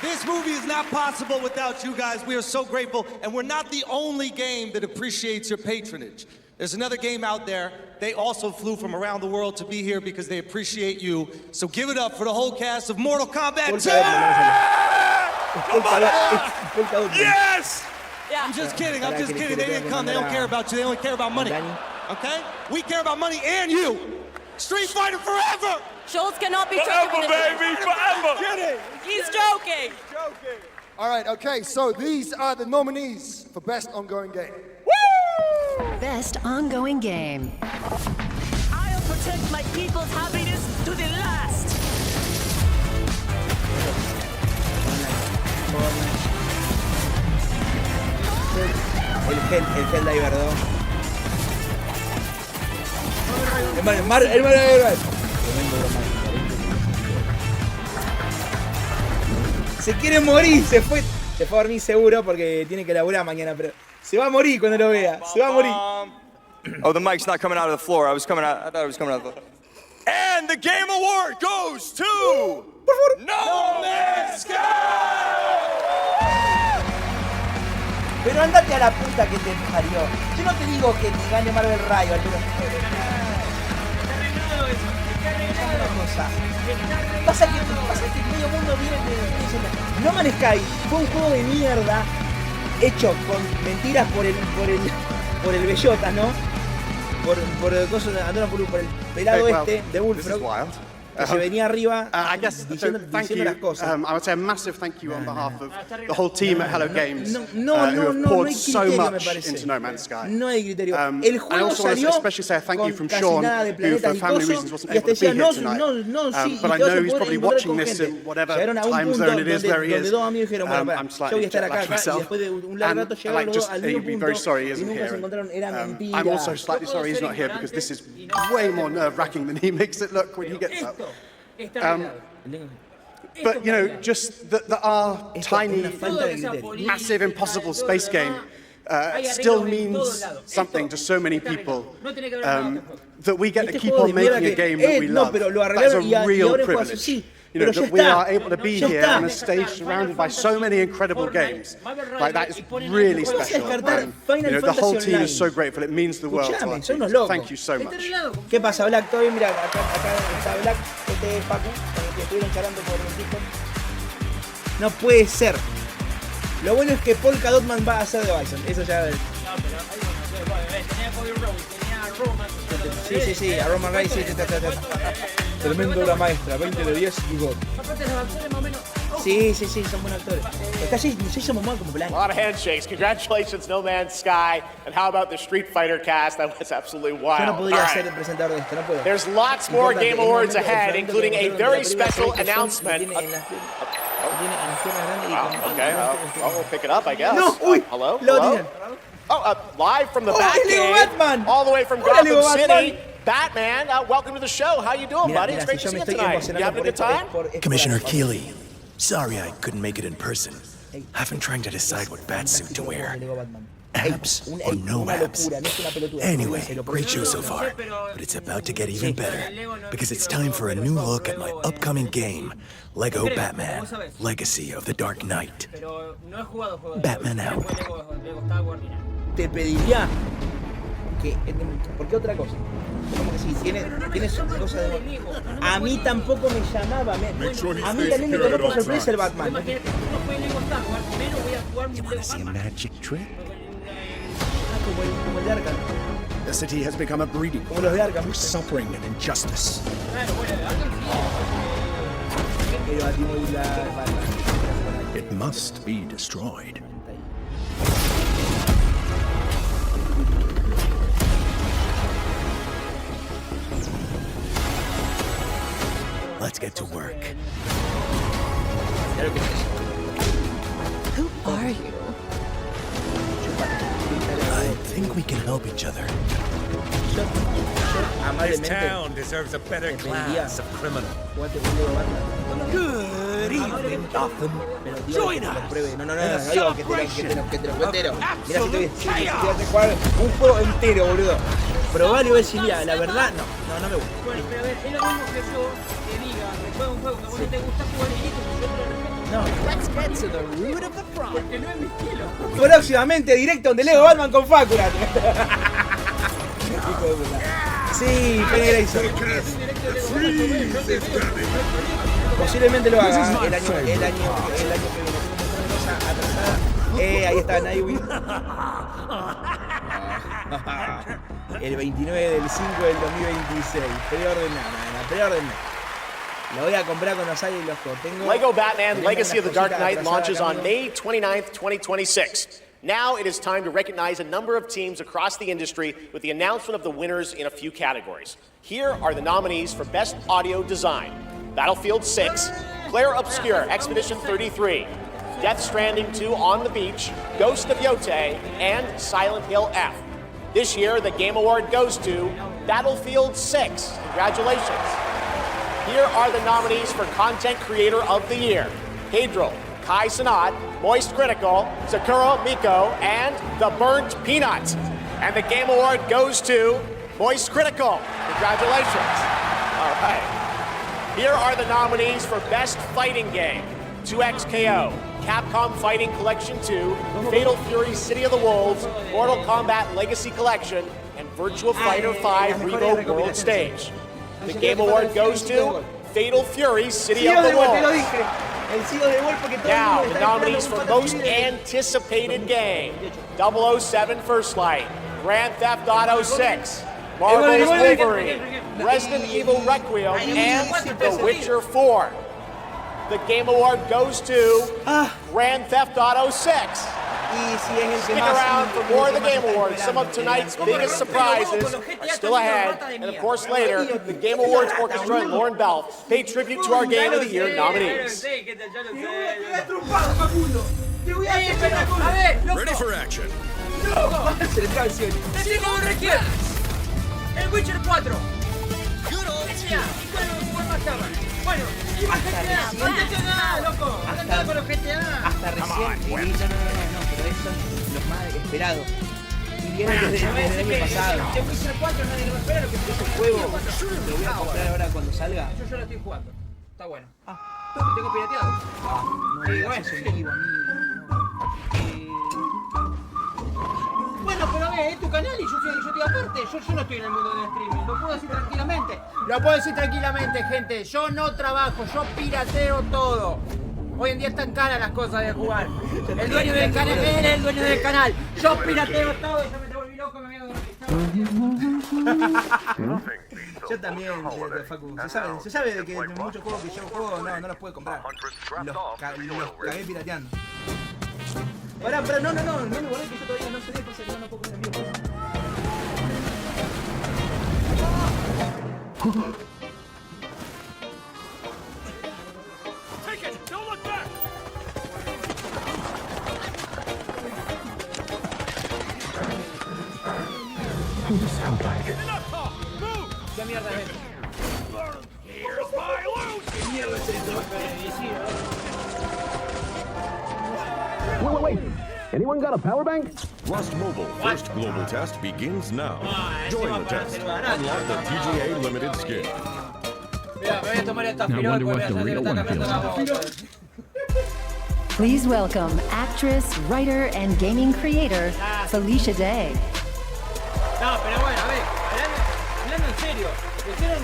This movie is not possible without you guys. We are so grateful, and we're not the only game that appreciates your patronage. There's another game out there. They also flew from around the world to be here because they appreciate you. So give it up for the whole cast of Mortal Kombat 2! Yes! Yeah. I'm just kidding. They didn't come. They don't care about you. They only care about money. Okay? We care about money and you. Street Fighter forever! Schultz cannot be forever, joking. Baby, forever! Kidding. He's joking. All right, okay, so these are the nominees for Best Ongoing Game. Best ongoing game. I'll protect my people's happiness to the last. El Helldiver 2. Se quiere morir, se fue a dormir seguro porque tiene que laburar mañana, pero se va a morir cuando lo vea, se va a morir. Oh, the mic's not coming out of the floor. I thought it was coming out of the floor. And the Game Award goes to No Man's Sky! Pero andate a la puta que te parió. Yo no te digo que te gane Marvel Rival, pero... Pasa que medio mundo viene diciendo No Man's Sky fue un juego de mierda hecho con mentiras por el Bellotas, ¿no? Por el pelado de Bullfrog. Que se venía arriba diciendo las cosas. I would say a massive thank you on behalf of the whole team at Hello Games who have no poured hay so criterio, much into No Man's Sky. No hay criterio. I El juego also want to salió especially say a thank you from con Sean, casi nada de who for planetas y family cosas, reasons wasn't y able to hasta be decía, here tonight. sí, But I y te vas know a he's poder probably encontrar watching con this gente. in whatever Llegaron a un time punto zone it is there he donde is. dos amigos dijeron, bueno, I'm yo voy a slightly estar jet acá, lagged y myself. después de un largo rato llegaron los dos al mismo You'd be punto, very sorry he y isn't nunca se here. encontraron, era mentira. I'm also slightly sorry he's not here because this is way more nerve-wracking than he makes it look when he gets up. But you know, just that our tiny, massive, impossible space game still means something to so many people. That we get to keep on making a game that we love. That's a real privilege. You know, that we are able to be here on a stage surrounded by so many incredible games. Like, that is really special. And, you know, the whole team is so grateful. It means the world to our team. Thank you so much. ¿Qué pasa, Black? Todo bien, mira, acá está Black, este es Paco, que estuvieron charlando por el Discord. No puede ser. Lo bueno es que Polka Dotman va a ser de Bison. Eso ya... No, pero tenía Cody Rhodes, tenía a Roman. Sí, a Roman Reigns, sí. Tremendo obra maestra, 20 de 10 y gol. Aparte los actores más o menos Sí, son buenos actores. Está Jason Momoa como Blanca. A lot of handshakes. Congratulations, No Man's Sky. And how about the Street Fighter cast? That was absolutely wild. Yo no podría ser el presentador de esto, no puedo. There's lots more Game Awards ahead, including a very special announcement. Okay, we'll pick it up, I guess. No, uy, hello? Hello? Live from the Batcave, all the way from Gotham City. Batman, welcome to the show. How you doing, buddy? It's great to see you tonight. You having a good time? Commissioner Keeley, sorry I couldn't make it in person. I've been trying to decide what batsuit to wear. Abs or no abs. Anyway, great show so far, but it's about to get even better because it's time for a new look at my upcoming game, Lego Batman, Legacy of the Dark Knight. Batman out. Te pediría que... ¿Por qué otra cosa? Como que sí, tiene cosas de... A mí tampoco me llamaba. A mí también me tomó por sorpresa el Batman. You wanna see a magic trick? Como el de Arkham. The city has become a breeding Como los de Arkham. for suffering and injustice. It must be destroyed. Let's get to work. Who are you? I think we can help each other. This town deserves a better class of criminal. Good evening, Gotham. Join us. No, digo que te lo entero. Mira, si te voy a jugar un juego entero, boludo. Probable voy a decir, mira, la verdad, no me gusta. Bueno, pero a ver, es lo mismo que yo te diga, que juega un juego que a vos no te gusta jugar y listo, yo te lo respeto. No. Let's get to the root of the problem. Porque no es mi estilo. Próximamente directo donde Lego Batman con Facura. Sí, Penny posiblemente lo haga el año que viene. Tengo una cosa atrasada. Ahí está Nightwing. El 29 del 5 del 2026. Preorden nada. Lo voy a comprar cuando salga y los tengo. Lego Batman Legacy of the Dark Knight launches on May 29th, 2026. Now it is time to recognize a number of teams across the industry with the announcement of the winners in a few categories. Here are the nominees for Best Audio Design: Battlefield 6, Clair Obscur Expedition 33, Death Stranding 2 On the Beach, Ghost of Yotei, and Silent Hill F. This year, the Game Award goes to Battlefield 6. Congratulations. Here are the nominees for Content Creator of the Year: Pedro, Kai Sanat, Moist Critical, Sakura Miko, and The Burnt Peanut. And the Game Award goes to Moist Critical. Congratulations. All right. Here are the nominees for Best Fighting Game: 2XKO, Capcom Fighting Collection 2, Fatal Fury City of the Wolves, Mortal Kombat Legacy Collection, and Virtua Fighter 5 Revo World Stage. The Game Award goes to Fatal Fury City of the Wolves. Now, the nominees for Most Anticipated Game: 007 First Light, Grand Theft Auto 6, Marvel's Wolverine, Resident Evil Requiem, and The Witcher 4. The Game Award goes to Grand Theft Auto 6. Stick around for more of the Game Awards. Some of tonight's biggest surprises are still ahead. And of course, later, the Game Awards Orchestra and Lauren Bell pay tribute to our Game of the Year nominees. Ready for action. El Witcher 4. GTA. ¿Cuál más estaba? Bueno, y más GTA, loco. Hasta con los GTA. Hasta recién. No, pero esos son los más esperados. Y vienen desde el año pasado. El Witcher 4 nadie lo va a esperar. Ese juego lo voy a comprar ahora cuando salga. Yo lo estoy jugando. Está bueno. Lo tengo pirateado. No digas eso en vivo, amigo. Bueno, pero es tu canal y yo estoy aparte. Yo no estoy en el mundo del streaming. Lo puedo decir tranquilamente. Lo puedo decir tranquilamente, gente. Yo no trabajo, yo pirateo todo. Hoy en día están caras las cosas de jugar. El dueño del canal, él es el dueño del canal. Yo pirateo todo y yo me volví loco, me voy a dormir. Yo también, Facu. Se sabe de que muchos juegos que yo juego no los puedo comprar. Los cagué pirateando. Pará, no me guardé que yo todavía no sé de cosas que no puedo poner en vivo. Take it! Don't look back! Sound like it. Enough talk! Move! ¿Qué mierda es esto? Here's my loot! ¿Qué mierda es esto? Wait. Anyone got a power bank? Rust Mobile first global test begins now. Join the test. Unlock the TGA limited skin. Mira, me voy a tomar esta pirol porque ya se le está cambiando la voz. Please welcome actress, writer, and gaming creator, Felicia Day. No, pero bueno, a ver, hablando en serio, pusieron un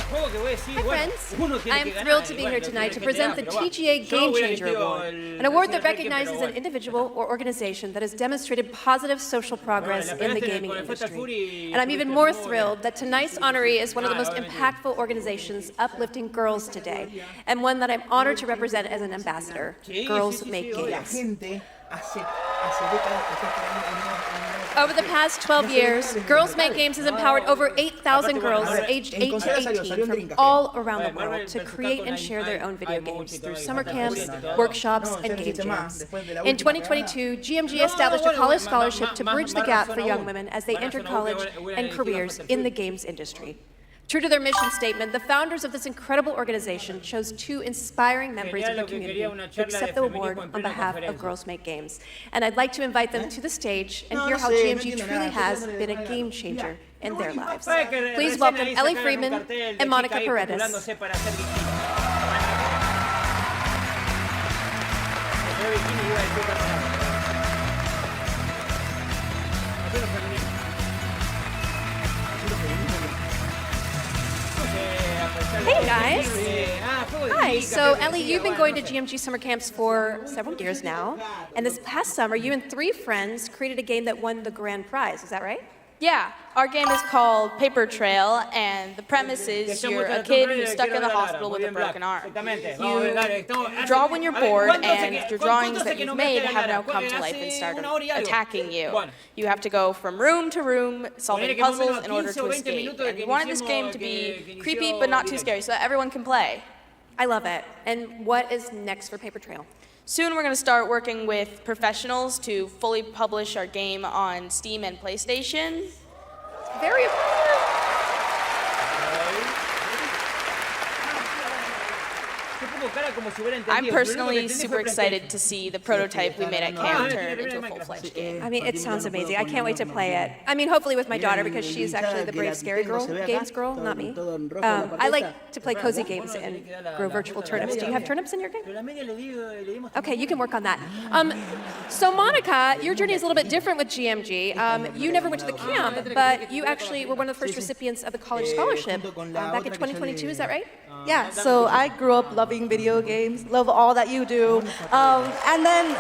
juego que voy a decir, Hi bueno, friends, uno tiene I am que ganar, thrilled to be igual, here no tonight to tiene que present the ganar, pero TGA va. Game Yo hubiera Changer elegido Award, el an award that Reacción, recognizes pero an bueno. individual or organization that has demonstrated positive social progress in the gaming industry. And I'm even more thrilled that tonight's honoree is one of the most impactful organizations uplifting girls today, and one that I'm honored to represent as an ambassador, Girls Make Games. Over the past 12 years, Girls Make Games has empowered over 8,000 girls aged 8 to 18 from all around the world to create and share their own video games through summer camps, workshops, and game jams. In 2022, GMG established a college scholarship to bridge the gap for young women as they enter college and careers in the games industry. True to their mission statement, the founders of this incredible organization chose 2 inspiring members of the community to accept the award on behalf of Girls Make Games. And I'd like to invite them to the stage and hear how GMG truly has been a game changer in their lives. Please welcome Ellie Freeman and Monica Paredes. Hey guys! Hi, so Ellie, you've been going to GMG summer camps for several years now, and this past summer you and 3 friends created a game that won the grand prize, is that right? Yeah, our game is called Paper Trail, and the premise is you're a kid who's stuck in the hospital with a broken arm. You draw when you're bored, and your drawings that you've made have now come to life and start attacking you. You have to go from room to room, solving puzzles in order to escape. And we wanted this game to be creepy but not too scary, so that everyone can play. I love it. And what is next for Paper Trail? Soon we're going to start working with professionals to fully publish our game on Steam and PlayStation. Very I'm personally super excited to see the prototype we made at camp turn into a full-fledged game. I mean, it sounds amazing. I can't wait to play it. I mean, hopefully with my daughter, because she's actually the brave, scary girl, games girl, not me. I like to play cozy games and grow virtual turnips. Do you have turnips in your game? Okay, you can work on that. So Monica, your journey is a little bit different with GMG. You never went to the camp, but you actually were one of the first recipients of the college scholarship back in 2022, is that right? Yeah, so I grew up loving video games, love all that you do. And then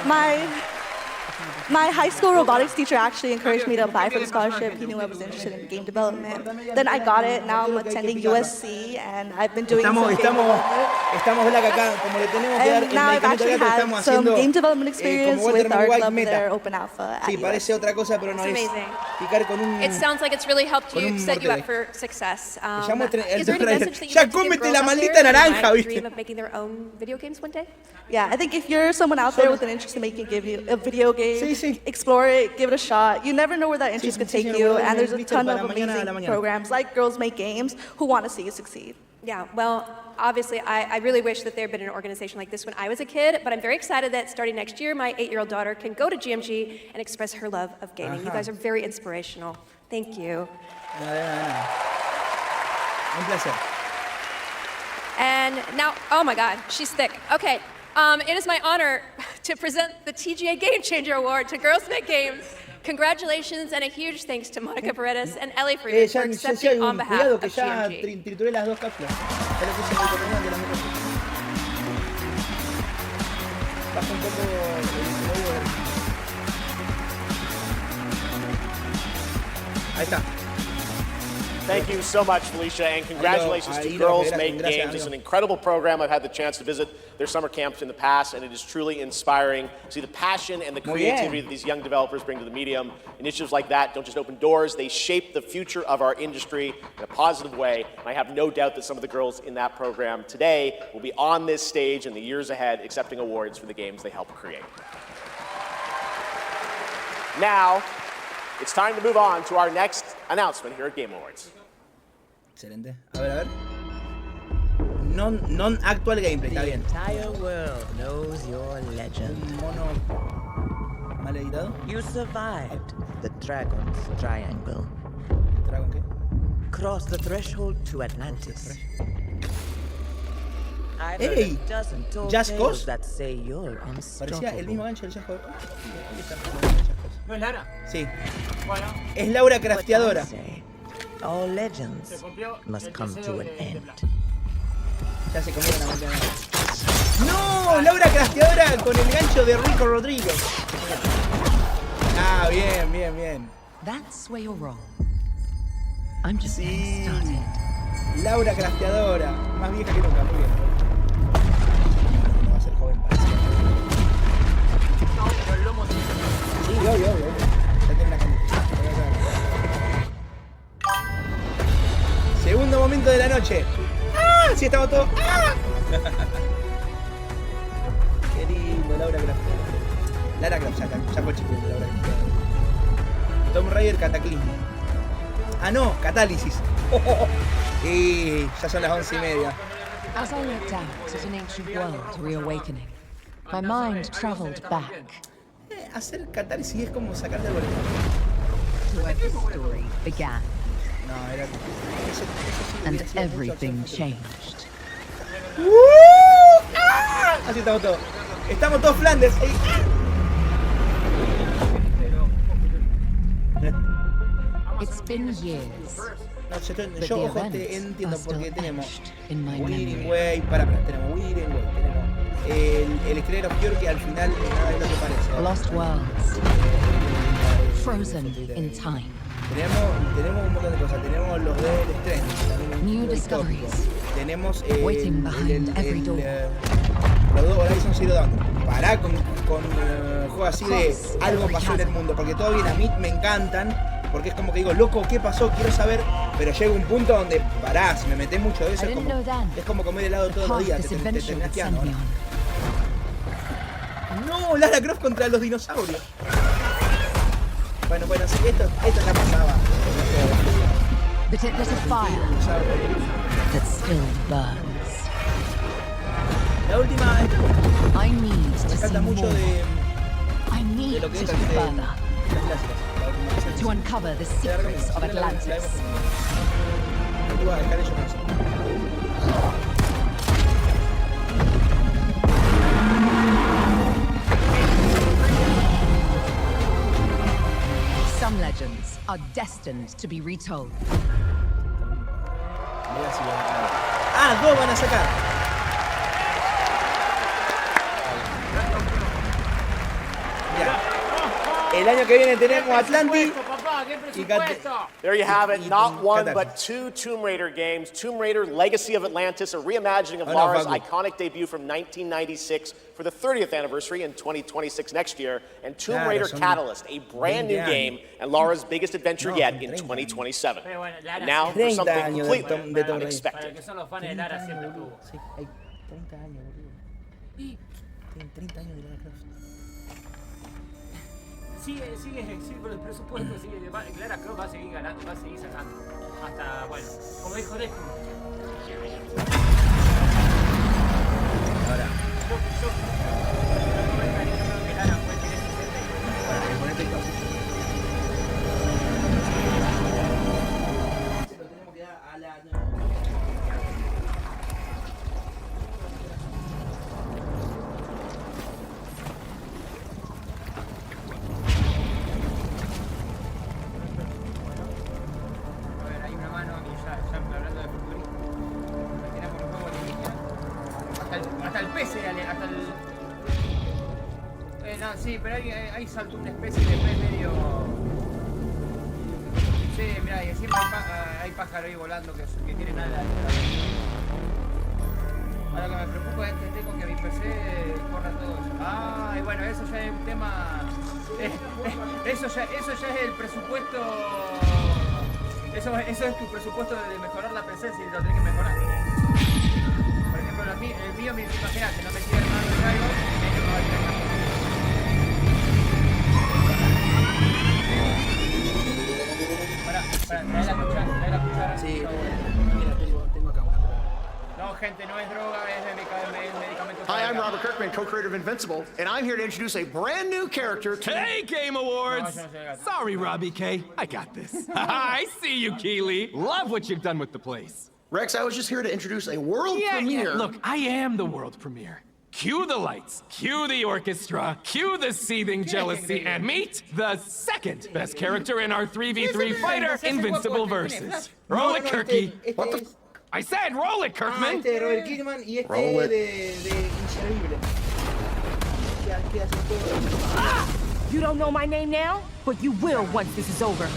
my high school robotics teacher actually encouraged me to apply for the scholarship. He knew I was interested in game development. Then I got it. Now I'm attending USC, and I've been doing some game and now I've actually had some game development experience with our club, their open alpha at USC. It sounds like it's really helped you, set you up for success. Is there any message that you have to give girls out there who might dream of making their own video games one day? Yeah, I think if you're someone out there with an interest in making a video game, explore it, give it a shot. You never know where that interest could take you, and there's a ton of amazing programs like Girls Make Games who want to see you succeed. Yeah, well, obviously, I really wish that there had been an organization like this when I was a kid, but I'm very excited that starting next year, my 8-year-old daughter can go to GMG and express her love of gaming. You guys are very inspirational. Thank you. Un placer. And now, oh my God, she's thick. Okay, it is my honor to present the TGA Game Changer Award to Girls Make Games. Congratulations and a huge thanks to Monica Paredes and Ellie Freeman for accepting on behalf of GMG. Trituré las 2 cápsulas. Ya le puse el coronel de las 2 cápsulas. Baja un poco el lower. Ahí está. Thank you so much, Felicia, and congratulations to Girls Make Games. It's an incredible program. I've had the chance to visit their summer camps in the past, and it is truly inspiring to see the passion and the creativity that these young developers bring to the medium. Initiatives like that don't just open doors, they shape the future of our industry in a positive way. And I have no doubt that some of the girls in that program today will be on this stage in the years ahead accepting awards for the games they helped create. Now, it's time to move on to our next announcement here at Game Awards. Excelente. A ver. Non-actual gameplay, está bien. The entire world knows your legend. Un mono mal editado. You survived the Dragon's Triangle. ¿Dragon qué? Crossed the threshold to Atlantis. ¡Ey! Just Cause. That say you're parecía el mismo gancho del Just Cause. ¿No es Lara? Sí. Bueno. Es Laura crafteadora. All legends must come to an end. Ya se comieron la mente. ¡No! Laura crafteadora con el gancho de Rico Rodríguez. Ah, bien. That's where you're wrong. I'm just getting started. Laura crafteadora. Más vieja que nunca, muy bien. No va a ser joven para siempre. No, pero el lomo sí. Sí, obvio. Ya tengo una camiseta. Segundo momento de la noche. ¡Ah! Sí, estamos todos. ¡Ah! Qué lindo, Laura Croft. Lara Croft, ya fue chico, Laura Croft. Tomb Raider Cataclismo. Ah, no, Catálisis. Y ya son las 11:30. As I looked out at an ancient world reawakening, my mind traveled back. Hacer catarsis es como sacarte el boleto. To where the story began. No, era and everything changed. Así estamos todos. Estamos todos Flanders. It's been years. No, yo ojo, entiendo por qué tenemos Weeding Way, tenemos Weeding Way, tenemos el Escalero Obscure que al final nada es lo que parece. Lost Worlds. Frozen in time. Tenemos un montón de cosas. Tenemos los del Strange. New discoveries. Tenemos waiting behind every door. Los dos Horizon Zero Dawn. Pará con juegos así de algo pasó en el mundo. Porque todo bien, a mí me encantan. Porque es como que digo, loco, ¿qué pasó? Quiero saber. Pero llega un punto donde pará, si me metés mucho de eso es como comer helado todos los días. Te terminás quedando. No, Lara Croft contra los dinosaurios. Bueno, sí, esto ya pasaba. But it lit a fire that still burns. La última I need to see mucho more. de I need lo que to es go further. las clásicas. To uncover the secrets of Atlantis. Tú vas a dejar ellos con eso. Some legends are destined to be retold. Ah, dos van a sacar. Ya. El año que viene tenemos Atlantis. There you have it, not one but two Tomb Raider games. Tomb Raider Legacy of Atlantis, a reimagining of Lara's iconic debut from 1996 for the 30th anniversary in 2026 next year, and Tomb Raider Catalyst, a brand new game and Lara's biggest adventure yet in 2027. And now for something completely unexpected. Sigue con el presupuesto, Lara Croft va a seguir ganando, va a seguir sacando. Hasta, bueno, como dijo Deku. Ahora. Sí, pero ahí saltó una especie de pez medio Sí, mira, y encima hay pájaro ahí volando que tienen alas. Ahora lo que me preocupa es que tengo que mi PC corra todo eso. Ah, y bueno, eso ya es un tema... Eso ya es el presupuesto... Eso es tu presupuesto de mejorar la PC si lo tenés que mejorar. Por ejemplo, el mío, imagínate, no me quiere armar el driver y no va a tener nada. Trae la cuchara. Sí, mira, tengo acá una. No, gente, no es droga, es medicamento. Hi, I'm Robert Kirkman, co-creator of Invincible, and I'm here to introduce a brand new character to... Hey, Game Awards! Sorry, Robbie K. I got this. I see you, Keeley. Love what you've done with the place. Rex, I was just here to introduce a world premiere. Yeah, look, I am the world premiere. Cue the lights, cue the orchestra, cue the seething jealousy, and meet the second best character in our 3v3 fighter, Invincible Versus. Roll it, Kirky. What the... I said roll it, Kirkman. Este de Robert Kirkman y este de Inservible. You don't know my name now, but you will once this is over.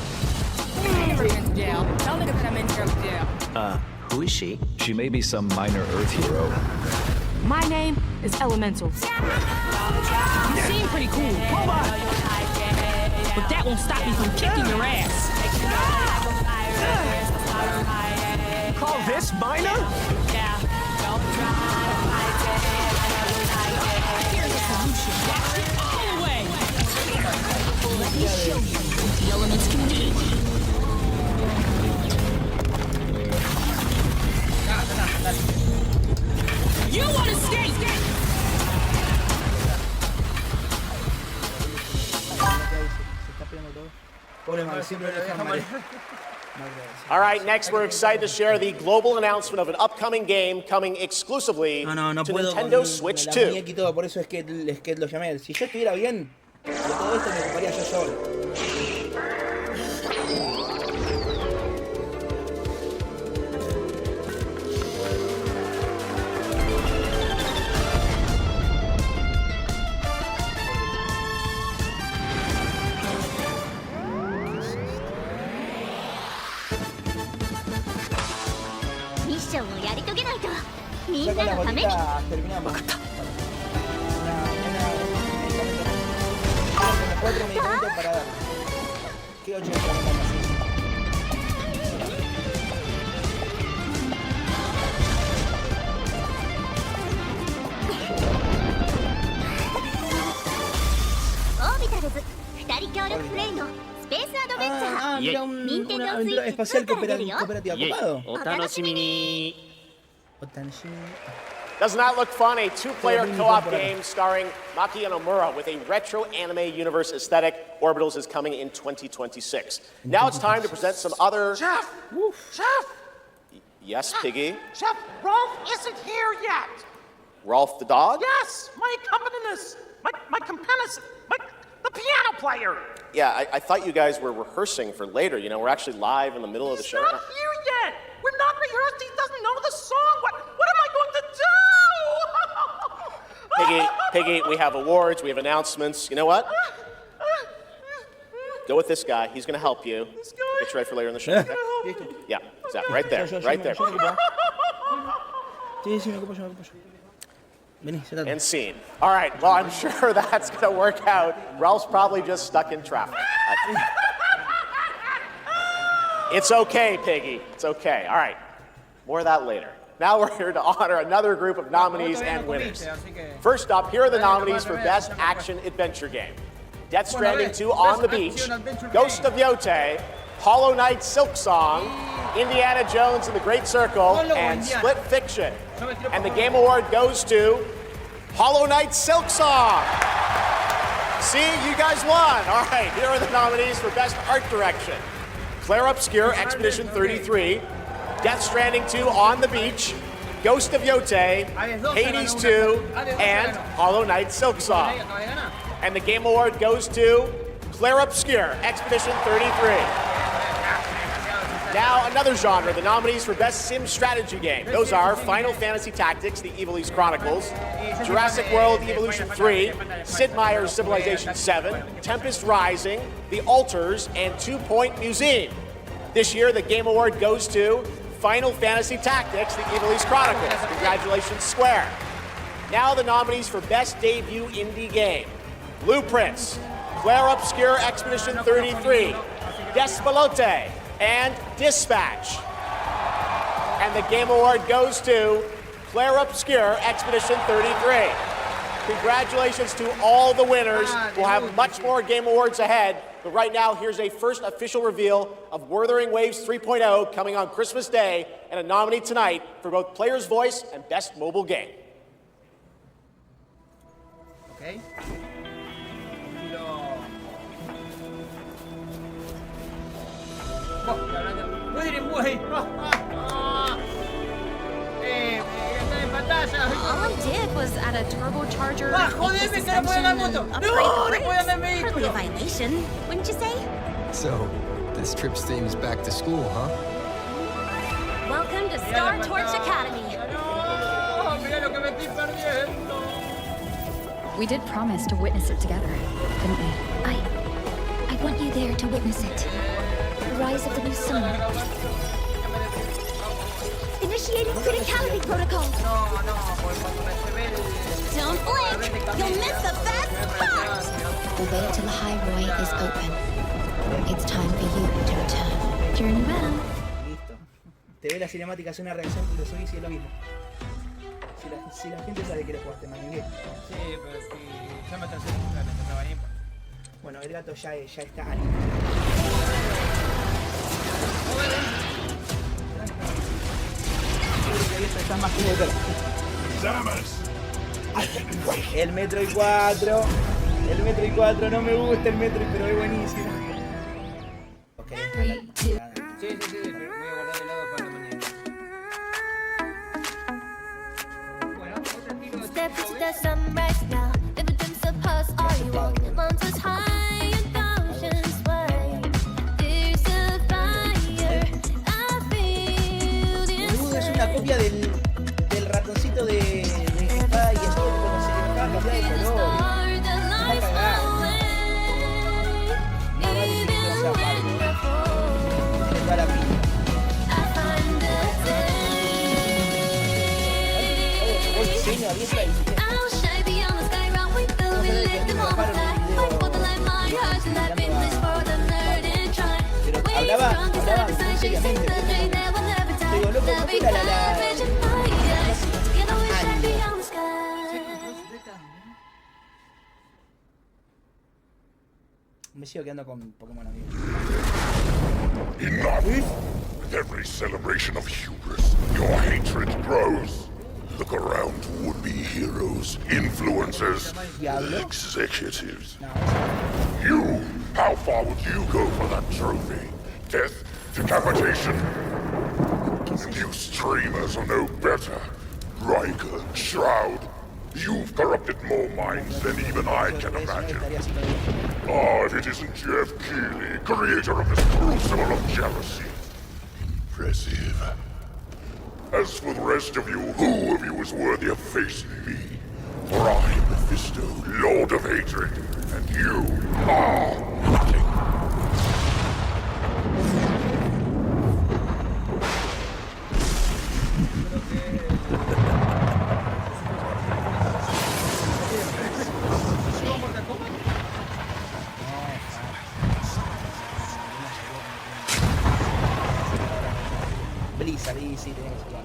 Who is she? She may be some minor Earth hero. My name is Elemental. You seem pretty cool, but that won't stop me from kicking your ass. Call this minor? Here's a solution. Go away. Let me show you what the elements can do. You want to skate? All right, next we're excited to share the global announcement of an upcoming game coming exclusively to Nintendo Switch 2. Por eso es que lo llamé. Si yo estuviera bien, de todo esto me ocuparía yo solo. Ya con la bolita terminamos. Como 4 medicamentos para dar. ¿Qué 8 medicamentos así? Mira, una aventura espacial cooperativa. ¿Copado? Doesn't that look fun? A two-player co-op game starring Maki and Omura with a retro anime universe aesthetic. Orbitals is coming in 2026. Now it's time to present some other... Chef! Chef! Yes, Piggy? Chef, Rolf isn't here yet. Rolf the dog? Yes, my accompanist, the piano player. Yeah, I thought you guys were rehearsing for later. You know, we're actually live in the middle of the show. He's not here yet. We're not rehearsed. He doesn't know the song. What am I going to do? Piggy, we have awards, we have announcements. You know what? Go with this guy. He's going to help you. Get you ready for later in the show. Okay? Yeah, exactly. Right there. Right there. And scene. All right, well, I'm sure that's going to work out. Ralph's probably just stuck in traffic. It's okay, Piggy. It's okay. All right, more of that later. Now we're here to honor another group of nominees and winners. First up, here are the nominees for Best Action Adventure Game. Death Stranding 2 On the Beach, Ghost of Yote, Hollow Knight Silksong, Indiana Jones and the Great Circle, and Split Fiction. And the Game Award goes to Hollow Knight Silksong. See, you guys won. All right, here are the nominees for Best Art Direction. Claire Obscure, Expedition 33, Death Stranding 2 On the Beach, Ghost of Yote, Hades 2, and Hollow Knight Silksong. And the Game Award goes to Claire Obscure, Expedition 33. Now, another genre, the nominees for Best Sim Strategy Game. Those are Final Fantasy Tactics, The Evil East Chronicles, Jurassic World Evolution 3, Sid Meier's Civilization 7, Tempest Rising, The Alters, and 2 Point Museum. This year, the Game Award goes to Final Fantasy Tactics, the Evil East Chronicles. Congratulations, Square. Now the nominees for Best Debut Indie Game. Blueprints, Claire Obscure Expedition 33, Despalote, and Dispatch. And the Game Award goes to Claire Obscure Expedition 33. Congratulations to all the winners. We'll have much more Game Awards ahead, but right now, here's a first official reveal of Wuthering Waves 3.0 coming on Christmas Day, and a nominee tonight for both Player's Voice and Best Mobile Game. Okay. All I did was add a turbocharger, jodeme, que no puedo dar moto. upgrade No, the no brakes. puedo dar vehículo. Hardly a violation, wouldn't you say? So, this trip's theme is back to school, huh? Welcome to Star Torch Academy. No, mira lo que me estoy perdiendo. We did promise to witness it together, didn't we? I want you there to witness it. The rise of the new sun. Initiating criticality protocol. Don't blink, you'll miss the best part. The way to the High Roy is open. It's time for you to return. Journey well. Listo. Te ve la cinemática, hace una reacción y lo subís y es lo mismo. Si la gente sabe que lo jugaste, manigué. Sí, pero si ya me atrasé, no va a ir. Bueno, el gato ya está animado. Está más el Metroid 4. El Metroid 4 no me gusta el Metroid, pero es buenísimo. Ok, Sí, pero voy a guardar de lado para mañana. Bueno, otro tiro de Step into the sunrise now. Evidence of us all you want. Mountains high and oceans wide. There's a fire. I feel the Boludo, es una copia del ratoncito de Espada y Escudo cuando se le enojaba cambiar de color. Está cagado. Más vale que no sea parte. Tiene toda la pinta. Hoy diseño abierta y pero hablaba muy seriamente. Digo, loco, ¿cómo era la... Me sigo quedando con Pokémon, amigo. Enough! With every celebration of hubris, your hatred grows. Look around would-be heroes, influencers, executives. You! How far would you go for that trophy? Death? Decapitation? And you streamers are no better. Riker, Shroud, you've corrupted more minds than even I can imagine. Oh, if it isn't Jeff Keighley, creator of this crucible of jealousy. Impressive. As for the rest of you, who of you is worthy of facing me? For I am Mephisto, Lord of Hatred, and you are nothing. Blizzard, y sí, tenés que jugar.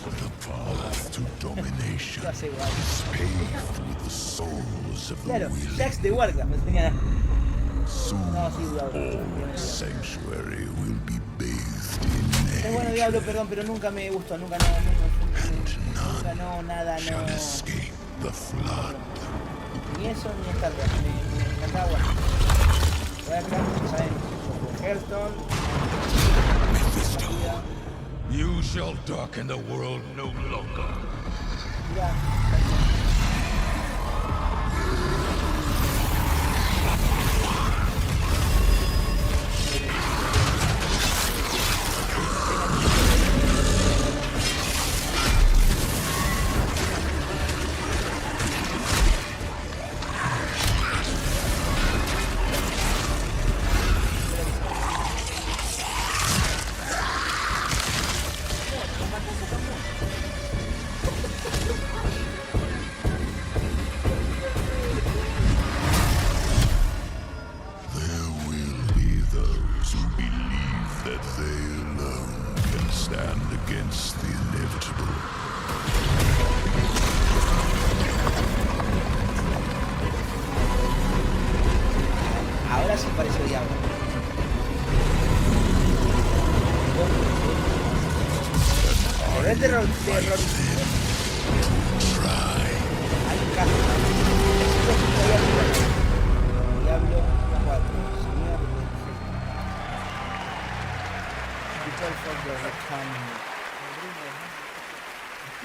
The path to domination is paved with the souls of the Claro, willing. Jax de Warcraft, no tenía nada. Soon, No, sí, Diablo. all sanctuary will be bathed in Es bueno Diablo, perdón, pero nunca me gustó, nunca nada, shall escape the flood. Ni eso ni esta me encantaba bueno. Warcraft, ¿saben? Hearthstone. You shall darken the world no longer. stand against the inevitable. Ahora sí parece diablo. Pero es terror. Hay caja. Diablo 4.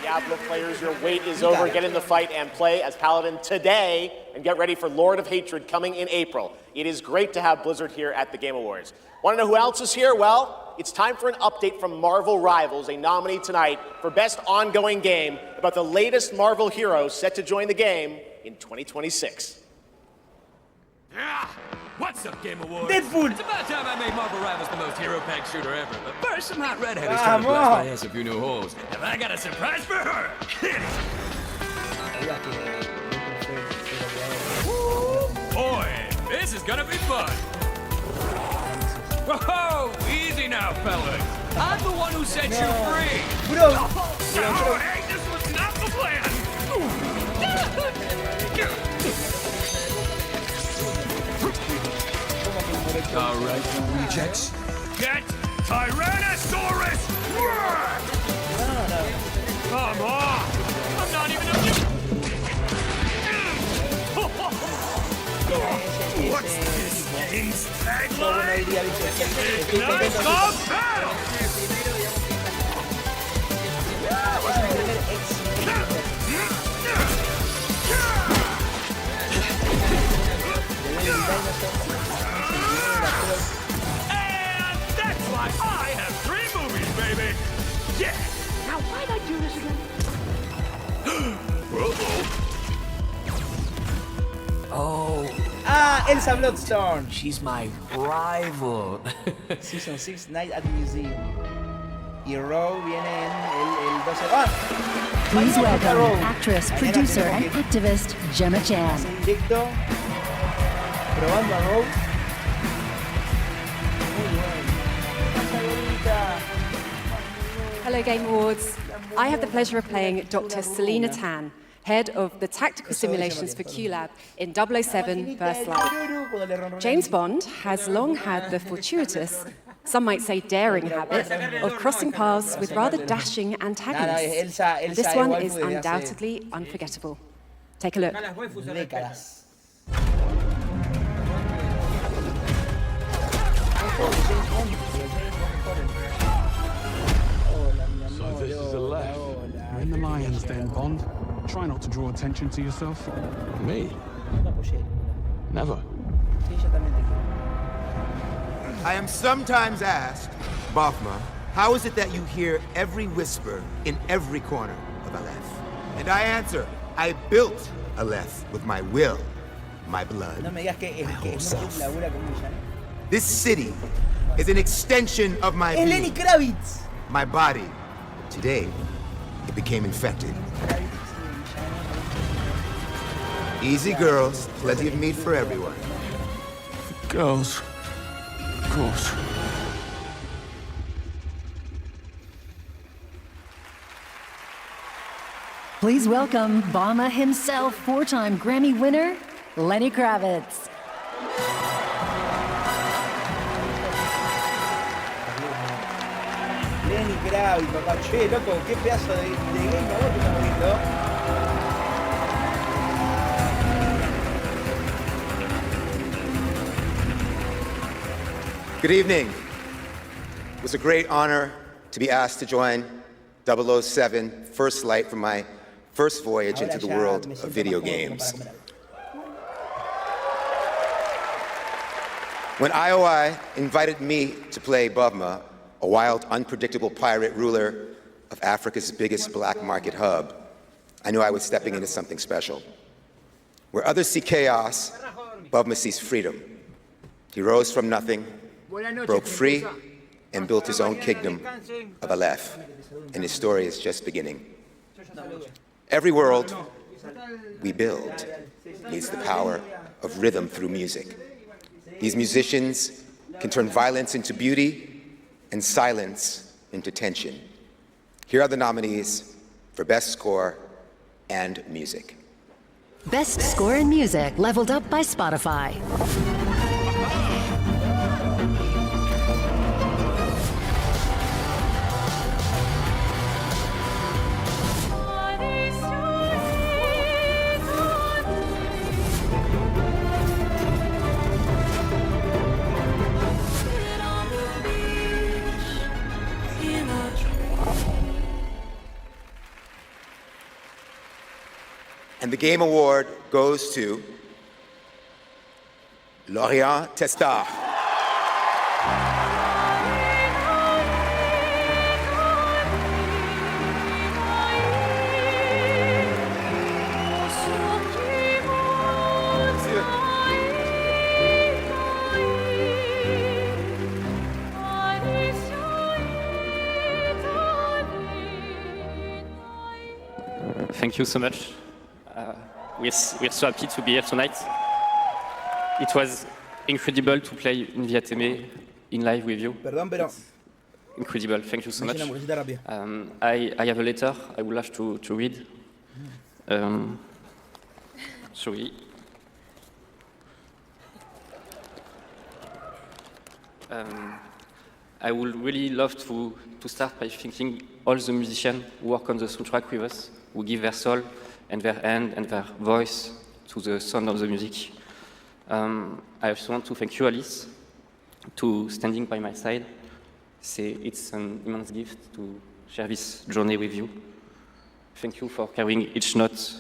Diablo players, your wait is over. Get in the fight and play as Paladin today, and get ready for Lord of Hatred coming in April. It is great to have Blizzard here at the Game Awards. Want to know who else is here? Well, it's time for an update from Marvel Rivals, a nominee tonight for Best Ongoing Game about the latest Marvel heroes set to join the game in 2026. What's up, Game Awards? Deadpool! It's about time I made Marvel Rivals the most hero-packed shooter ever. But first, some hot redhead is trying to blast my ass a few new holes. And I got a surprise for her! Hit it! Boy, this is gonna be fun! Whoa! Easy now, fellas! I'm the one who set you free! Bro! Oh, hey, this was not the plan! All right, you rejects. Get Tyrannosaurus! Come on! I'm not even a... What's this game's tagline? Ignite the battle! And that's why I have 3 movies, baby! Yeah! Now why'd I do this again? Oh. Ah, Elsa Bloodstone. She's my rival. Season 6, Night at the Museum. Y Raw viene en el 12. ¡Ah! Please welcome actress, producer, and activist Gemma Chan. Directo. Probando a Raw. Hello, Game Awards. I have the pleasure of playing Dr. Selena Tan, head of the tactical simulations for QLab in 007 First Light. James Bond has long had the fortuitous, some might say daring habit of crossing paths with rather dashing antagonists. This one is undoubtedly unforgettable. Take a look. So this is a left. You're in the lion's den, Bond. Try not to draw attention to yourself. Me? Never. I am sometimes asked, Bafma, how is it that you hear every whisper in every corner of Aleph? And I answer, I built Aleph with my will, my blood, my whole self. This city is an extension of my being, my body. Today, it became infected. Easy girls, plenty of meat for everyone. Girls. Of course. Please welcome Obama himself, 4-time Grammy winner, Lenny Kravitz. Lenny Kravitz, papá, che, loco, qué pedazo de Game Award que estamos viendo. Good evening. It was a great honor to be asked to join 007 First Light for my first voyage into the world of video games. When IOI invited me to play Bavma, a wild, unpredictable pirate ruler of Africa's biggest black market hub, I knew I was stepping into something special. Where others see chaos, Bavma sees freedom. He rose from nothing, broke free, and built his own kingdom of Aleph, and his story is just beginning. Every world we build needs the power of rhythm through music. These musicians can turn violence into beauty and silence into tension. Here are the nominees for Best Score and Music. Best Score in Music, leveled up by Spotify. And the Game Award goes to Laurent Testard. Thank you so much. We're so happy to be here tonight. It was incredible to play in Viateme in live with you. Perdón, pero Incredible. Thank you so much. I have a letter I would like to read. Sorry. I would really love to start by thanking all the musicians who work on the soundtrack with us, who give their soul and their hand and their voice to the sound of the music. I also want to thank you, Alice, to standing by my side. It's an immense gift to share this journey with you. Thank you for carrying each note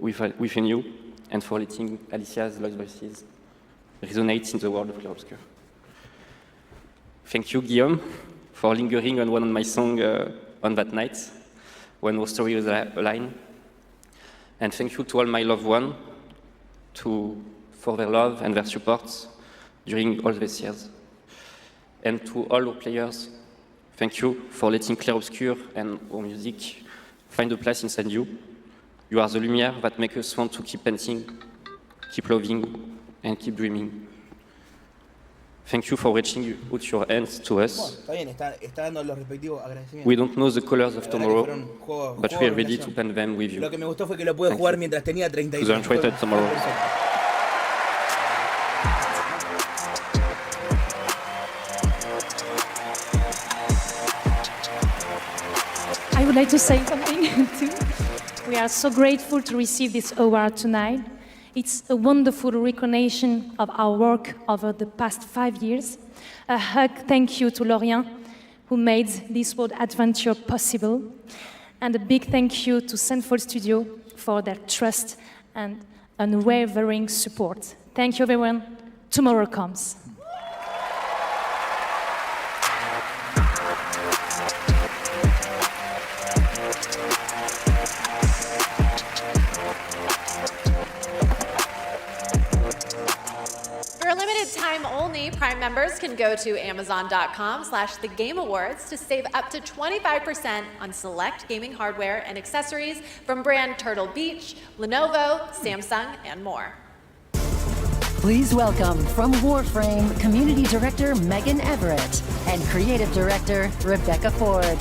within you and for letting Alicia's lost voices resonate in the world of Clair Obscur. Thank you, Guillaume, for lingering on one of my songs on that night when our story was aligned. And thank you to all my loved ones for their love and their support during all these years. And to all our players, thank you for letting Clair Obscur and our music find a place inside you. You are the lumière that makes us want to keep painting, keep loving, and keep dreaming. Thank you for reaching out your hands to us. We don't know the colors of tomorrow, but we are ready to paint them with you. Lo que me gustó fue que lo pude jugar mientras tenía 30 To the untreated tomorrow. I would like to say something too. We are so grateful to receive this award tonight. It's a wonderful recognition of our work over the past 5 years. A hug thank you to Laurent, who made this world adventure possible. And a big thank you to Central Studio for their trust and unwavering support. Thank you, everyone. Tomorrow comes. Prime members can go to amazon.com/thegameawards to save up to 25% on select gaming hardware and accessories from brand Turtle Beach, Lenovo, Samsung, and more. Please welcome from Warframe, Community Director Megan Everett and Creative Director Rebecca Ford.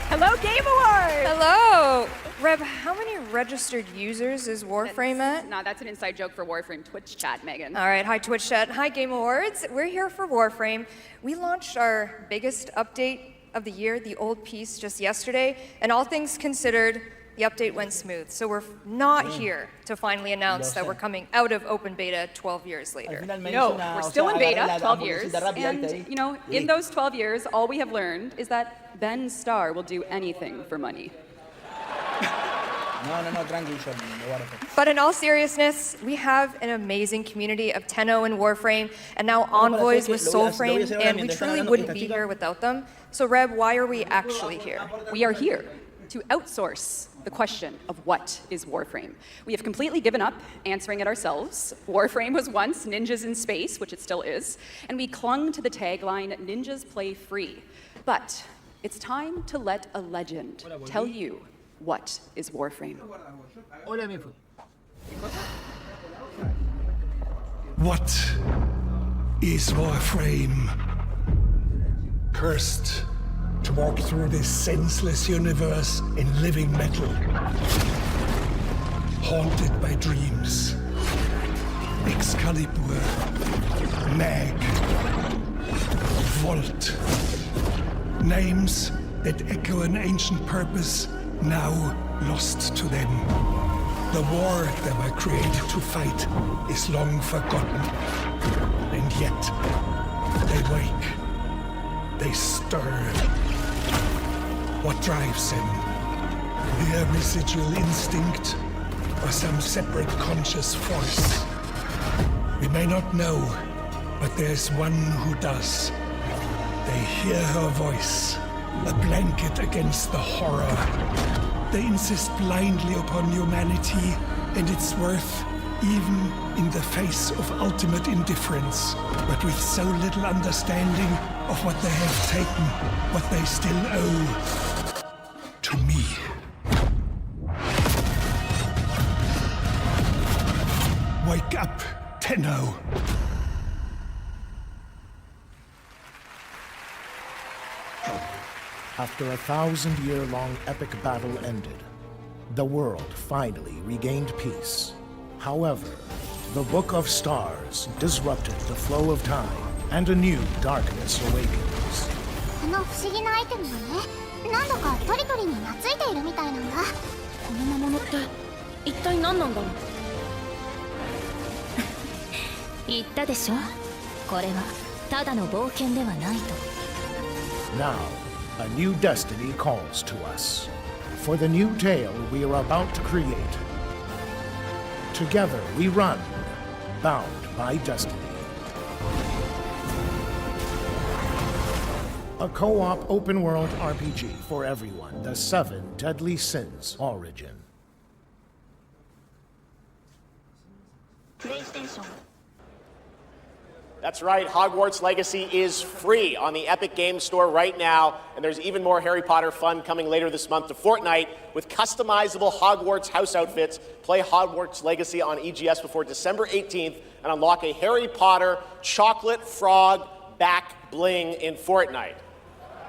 Hello, Game Awards! Hello! Reb, how many registered users is Warframe at? No, that's an inside joke for Warframe Twitch chat, Megan. All right, hi Twitch chat, hi Game Awards. We're here for Warframe. We launched our biggest update of the year, the old piece, just yesterday, and all things considered, the update went smooth. So we're not here to finally announce that we're coming out of open beta 12 years later. No, we're still in beta 12 years, and you know, in those 12 years, all we have learned is that Ben Starr will do anything for money. But in all seriousness, we have an amazing community of Tenno and Warframe, and now Envoys with Soulframe, and we truly wouldn't be here without them. So Reb, why are we actually here? We are here to outsource the question of what is Warframe. We have completely given up answering it ourselves. Warframe was once Ninjas in Space, which it still is, and we clung to the tagline, Ninjas Play Free. But it's time to let a legend tell you what is Warframe. What is Warframe? Cursed to walk through this senseless universe in living metal. Haunted by dreams. Excalibur. Mag. Volt. Names that echo an ancient purpose now lost to them. The war they were created to fight is long forgotten. And yet, they wake. They stir. What drives them? Their residual instinct or some separate conscious force? We may not know, but there's one who does. They hear her voice, a blanket against the horror. They insist blindly upon humanity and its worth, even in the face of ultimate indifference, but with so little understanding of what they have taken, what they still owe to me. Wake up, Tenno. After a 1,000-year-long epic battle ended, the world finally regained peace. However, the Book of Stars disrupted the flow of time, and a new darkness awakens. この不思議なアイテムがね、何度かトリトリに懐いているみたいなんだ。この魔物って一体何なんだろう。言ったでしょ。これはただの冒険ではないと。Now, a new destiny calls to us. For the new tale we are about to create. Together we run, bound by destiny. A co-op open-world RPG for everyone. The 7 Deadly Sins Origin. PlayStation. That's right, Hogwarts Legacy is free on the Epic Games Store right now, and there's even more Harry Potter fun coming later this month to Fortnite with customizable Hogwarts house outfits. Play Hogwarts Legacy on EGS before December 18th and unlock a Harry Potter chocolate frog back bling in Fortnite.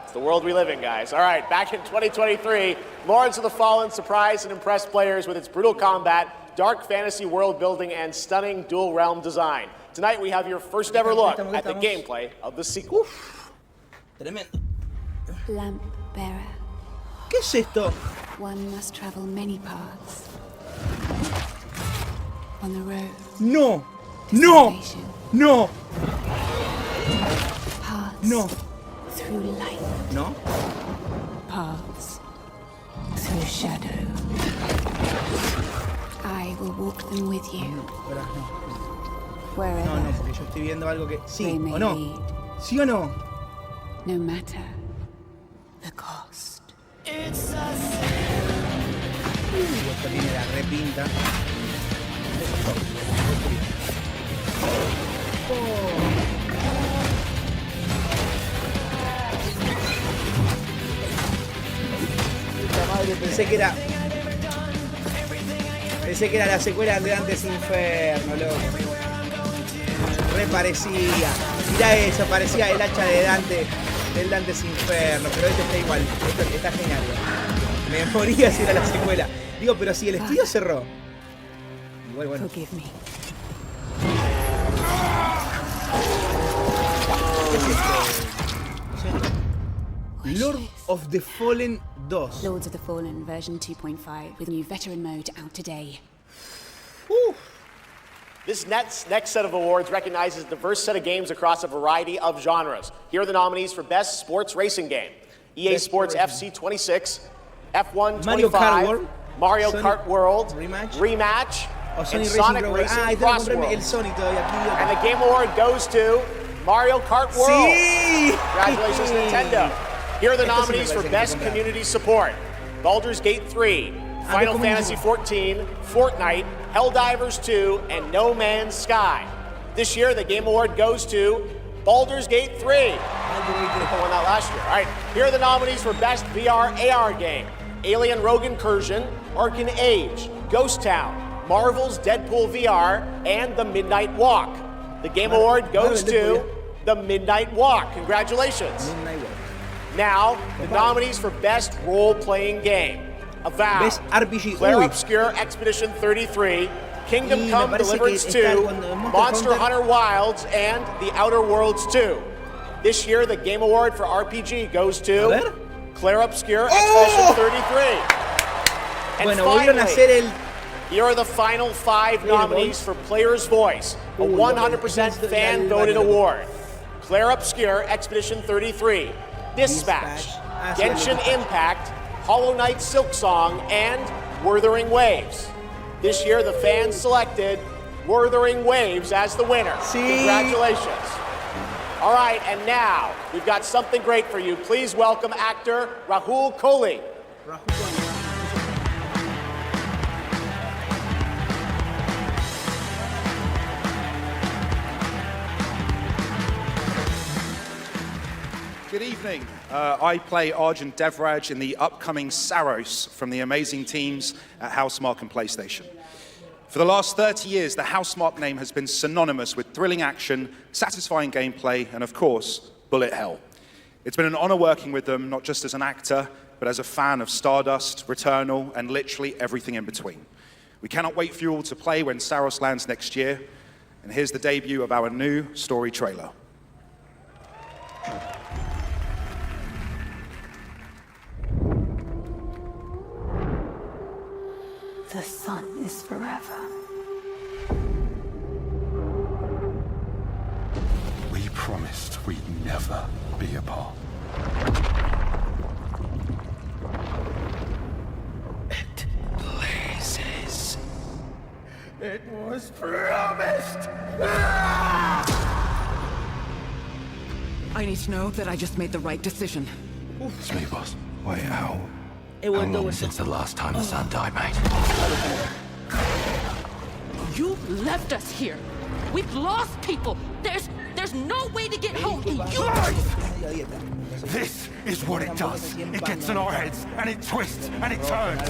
It's the world we live in, guys. All right, back in 2023, Lords of the Fallen surprised and impressed players with its brutal combat, dark fantasy world building, and stunning dual realm design. Tonight we have your first ever look at the gameplay of the sequel. Tremendo. Lamp bearer. ¿Qué es esto? One must travel many paths. On the road. No. No. No. Paths. No. Through light. No. Paths. Through shadow. I will walk them with you. Wherever No, no, porque yo estoy viendo algo que... Sí they may o no. lead. ¿Sí o no? No matter the cost. Esto tiene la repinta. Puta madre, pensé que era la secuela de Dante's Inferno, loco. Re parecía. Mirá eso, parecía el hacha de Dante, del Dante's Inferno, pero este está igual. Esto está genial. Me moría si era la secuela. Digo, pero si el estudio cerró. Igual, bueno. Forgive me. ¿Qué es esto? Lord of the Fallen 2. Lords of the Fallen version 2.5 with new veteran mode out today. This next set of awards recognizes a diverse set of games across a variety of genres. Here are the nominees for Best Sports Racing Game. EA Sports FC 26, F1 25, Mario Kart World, Rematch, and Sonic Racing Cross Worlds. And the Game Award goes to Mario Kart World. Congratulations, Nintendo. Here are the nominees for Best Community Support. Baldur's Gate 3, Final Fantasy XIV, Fortnite, Helldivers 2, and No Man's Sky. This year, the Game Award goes to Baldur's Gate 3. Won that last year. All right, here are the nominees for Best VR AR Game. Alien Rogue Incursion, Arcan Age, Ghost Town, Marvel's Deadpool VR, and The Midnight Walk. The Game Award goes to The Midnight Walk. Congratulations. Now, the nominees for Best Role-Playing Game. Avowed, Best RPG. Claire Uy. Obscure Expedition 33, Kingdom Y me Come parece que Deliverance está 2, con Monster Hunter Wilds, and The Outer Worlds 2. This year, the Game Award for RPG goes to Claire Obscure Expedition 33. And Bueno, volvieron a hacer el... here are the final 5 nominees for Player's Voice, a 100% fan-voted award. Claire Obscure Expedition 33, Dispatch, Genshin Impact, Hollow Knight Silksong, and Wuthering Waves. This year, the fans selected Wuthering Waves as the winner. Congratulations. All right, and now, we've got something great for you. Please welcome actor Rahul Kohli. Good evening. I play Arjun Devraj in the upcoming Saros from the amazing teams at Housemarque and PlayStation. For the last 30 years, the Housemarque name has been synonymous with thrilling action, satisfying gameplay, and of course, bullet hell. It's been an honor working with them, not just as an actor, but as a fan of Stardust, Returnal, and literally everything in between. We cannot wait for you all to play when Saros lands next year, and here's the debut of our new story trailer. The sun is forever. We promised we'd never be apart. It blazes. It was promised! I need to know that I just made the right decision. It's me, boss. Wait, how? He How long since the last time the sun died, mate? You left us here. We've lost people. There's no way to get home. And you... This is what it does. It gets in our heads, and it twists, and it turns.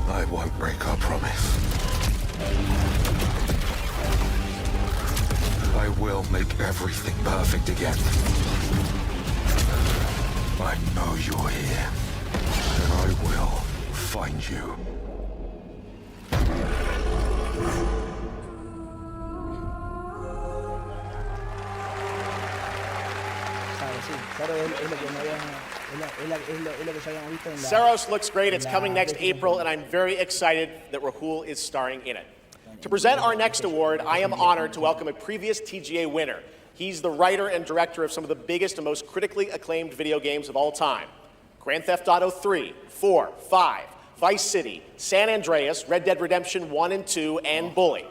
I won't break our promise. I will make everything perfect again. I know you're here, and I will find you. Saros looks great. It's coming next April, and I'm very excited that Rahul is starring in it. To present our next award, I am honored to welcome a previous TGA winner. He's the writer and director of some of the biggest and most critically acclaimed video games of all time. Grand Theft Auto 3, 4, 5, Vice City, San Andreas, Red Dead Redemption 1 and 2, and Bully.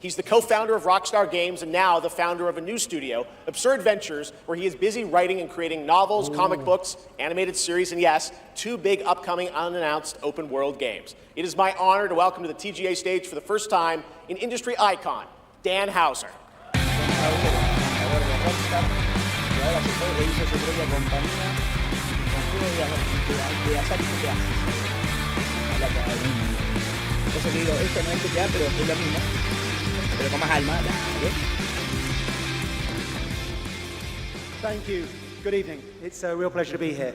He's the co-founder of Rockstar Games and now the founder of a new studio, Absurd Ventures, where he is busy writing and creating novels, comic books, animated series, and yes, 2 big upcoming unannounced open world games. It is my honor to welcome to the TGA stage for the first time an industry icon, Dan Houser. Thank you. Good evening. It's a real pleasure to be here.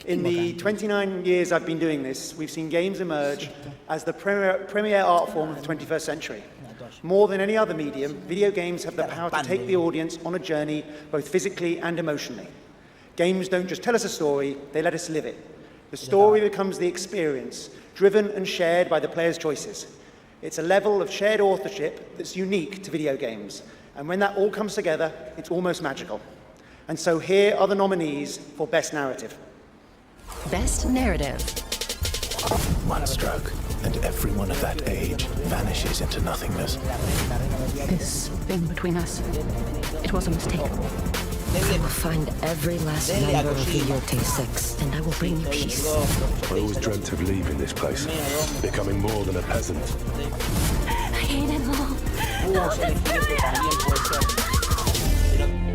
In the 29 years I've been doing this, we've seen games emerge as the premier art form of the 21st century. More than any other medium, video games have the power to take the audience on a journey, both physically and emotionally. Games don't just tell us a story, they let us live it. The story becomes the experience, driven and shared by the player's choices. It's a level of shared authorship that's unique to video games. And when that all comes together, it's almost magical. And so here are the nominees for Best Narrative. Best Narrative. One stroke, and everyone of that age vanishes into nothingness. This thing between us, it was a mistake. I will find every last member of the Yote Six, and I will bring you peace. I always dreamt of leaving this place, becoming more than a peasant. I hate it all.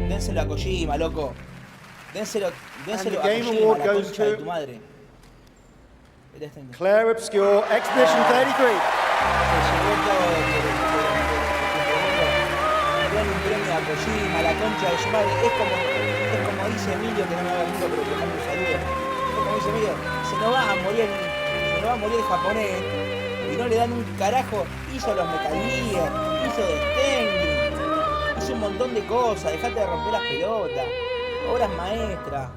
Dénselo a Kojima, loco. Dénselo And the a Game Kojima, Award la goes concha de to- tu madre. Clair Obscure, Expedition 33. Un premio a Kojima, la concha de su madre. Es como dice Emilio, que no me va a venir, pero que manda un saludo. Es como dice Emilio, se nos va a morir el japonés y no le dan un carajo. Hizo los Metal Gear, hizo de Stengi, hizo un montón de cosas. Dejate de romper las pelotas. Obras maestras.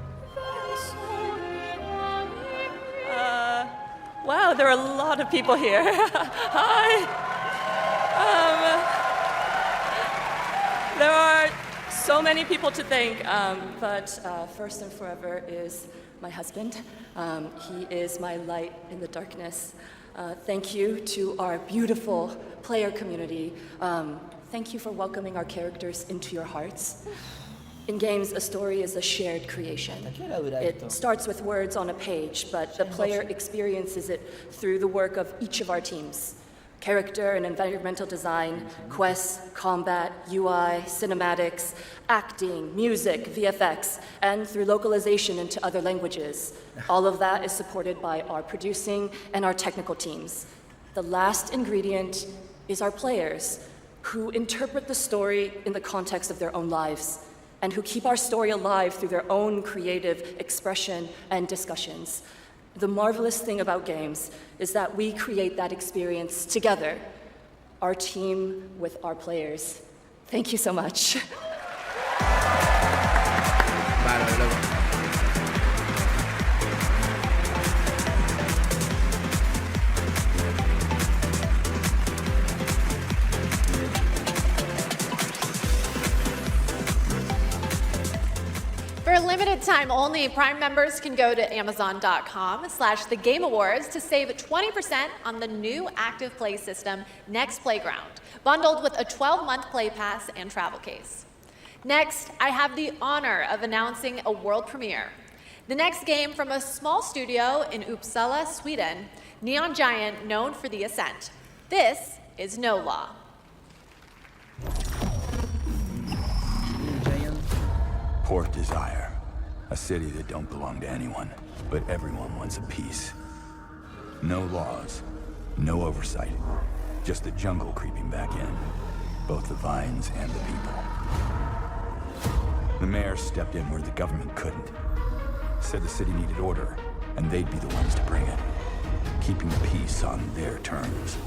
Wow, there are a lot of people here. Hi. There are so many people to thank, but first and forever is my husband. He is my light in the darkness. Thank you to our beautiful player community. Thank you for welcoming our characters into your hearts. In games, a story is a shared creation. It starts with words on a page, but the player experiences it through the work of each of our teams. Character and environmental design, quests, combat, UI, cinematics, acting, music, VFX, and through localization into other languages. All of that is supported by our producing and our technical teams. The last ingredient is our players, who interpret the story in the context of their own lives, and who keep our story alive through their own creative expression and discussions. The marvelous thing about games is that we create that experience together, our team with our players. Thank you so much. For a limited time only, Prime members can go to Amazon.com/The Game Awards to save 20% on the new active play system, Next Playground, bundled with a 12-month play pass and travel case. Next, I have the honor of announcing a world premiere. The next game from a small studio in Uppsala, Sweden, Neon Giant, known for The Ascent. This is No Law. Port Desire. A city that don't belong to anyone, but everyone wants a piece. No laws, no oversight. Just the jungle creeping back in. Both the vines and the people. The mayor stepped in where the government couldn't. Said the city needed order, and they'd be the ones to bring it. Keeping the peace on their terms.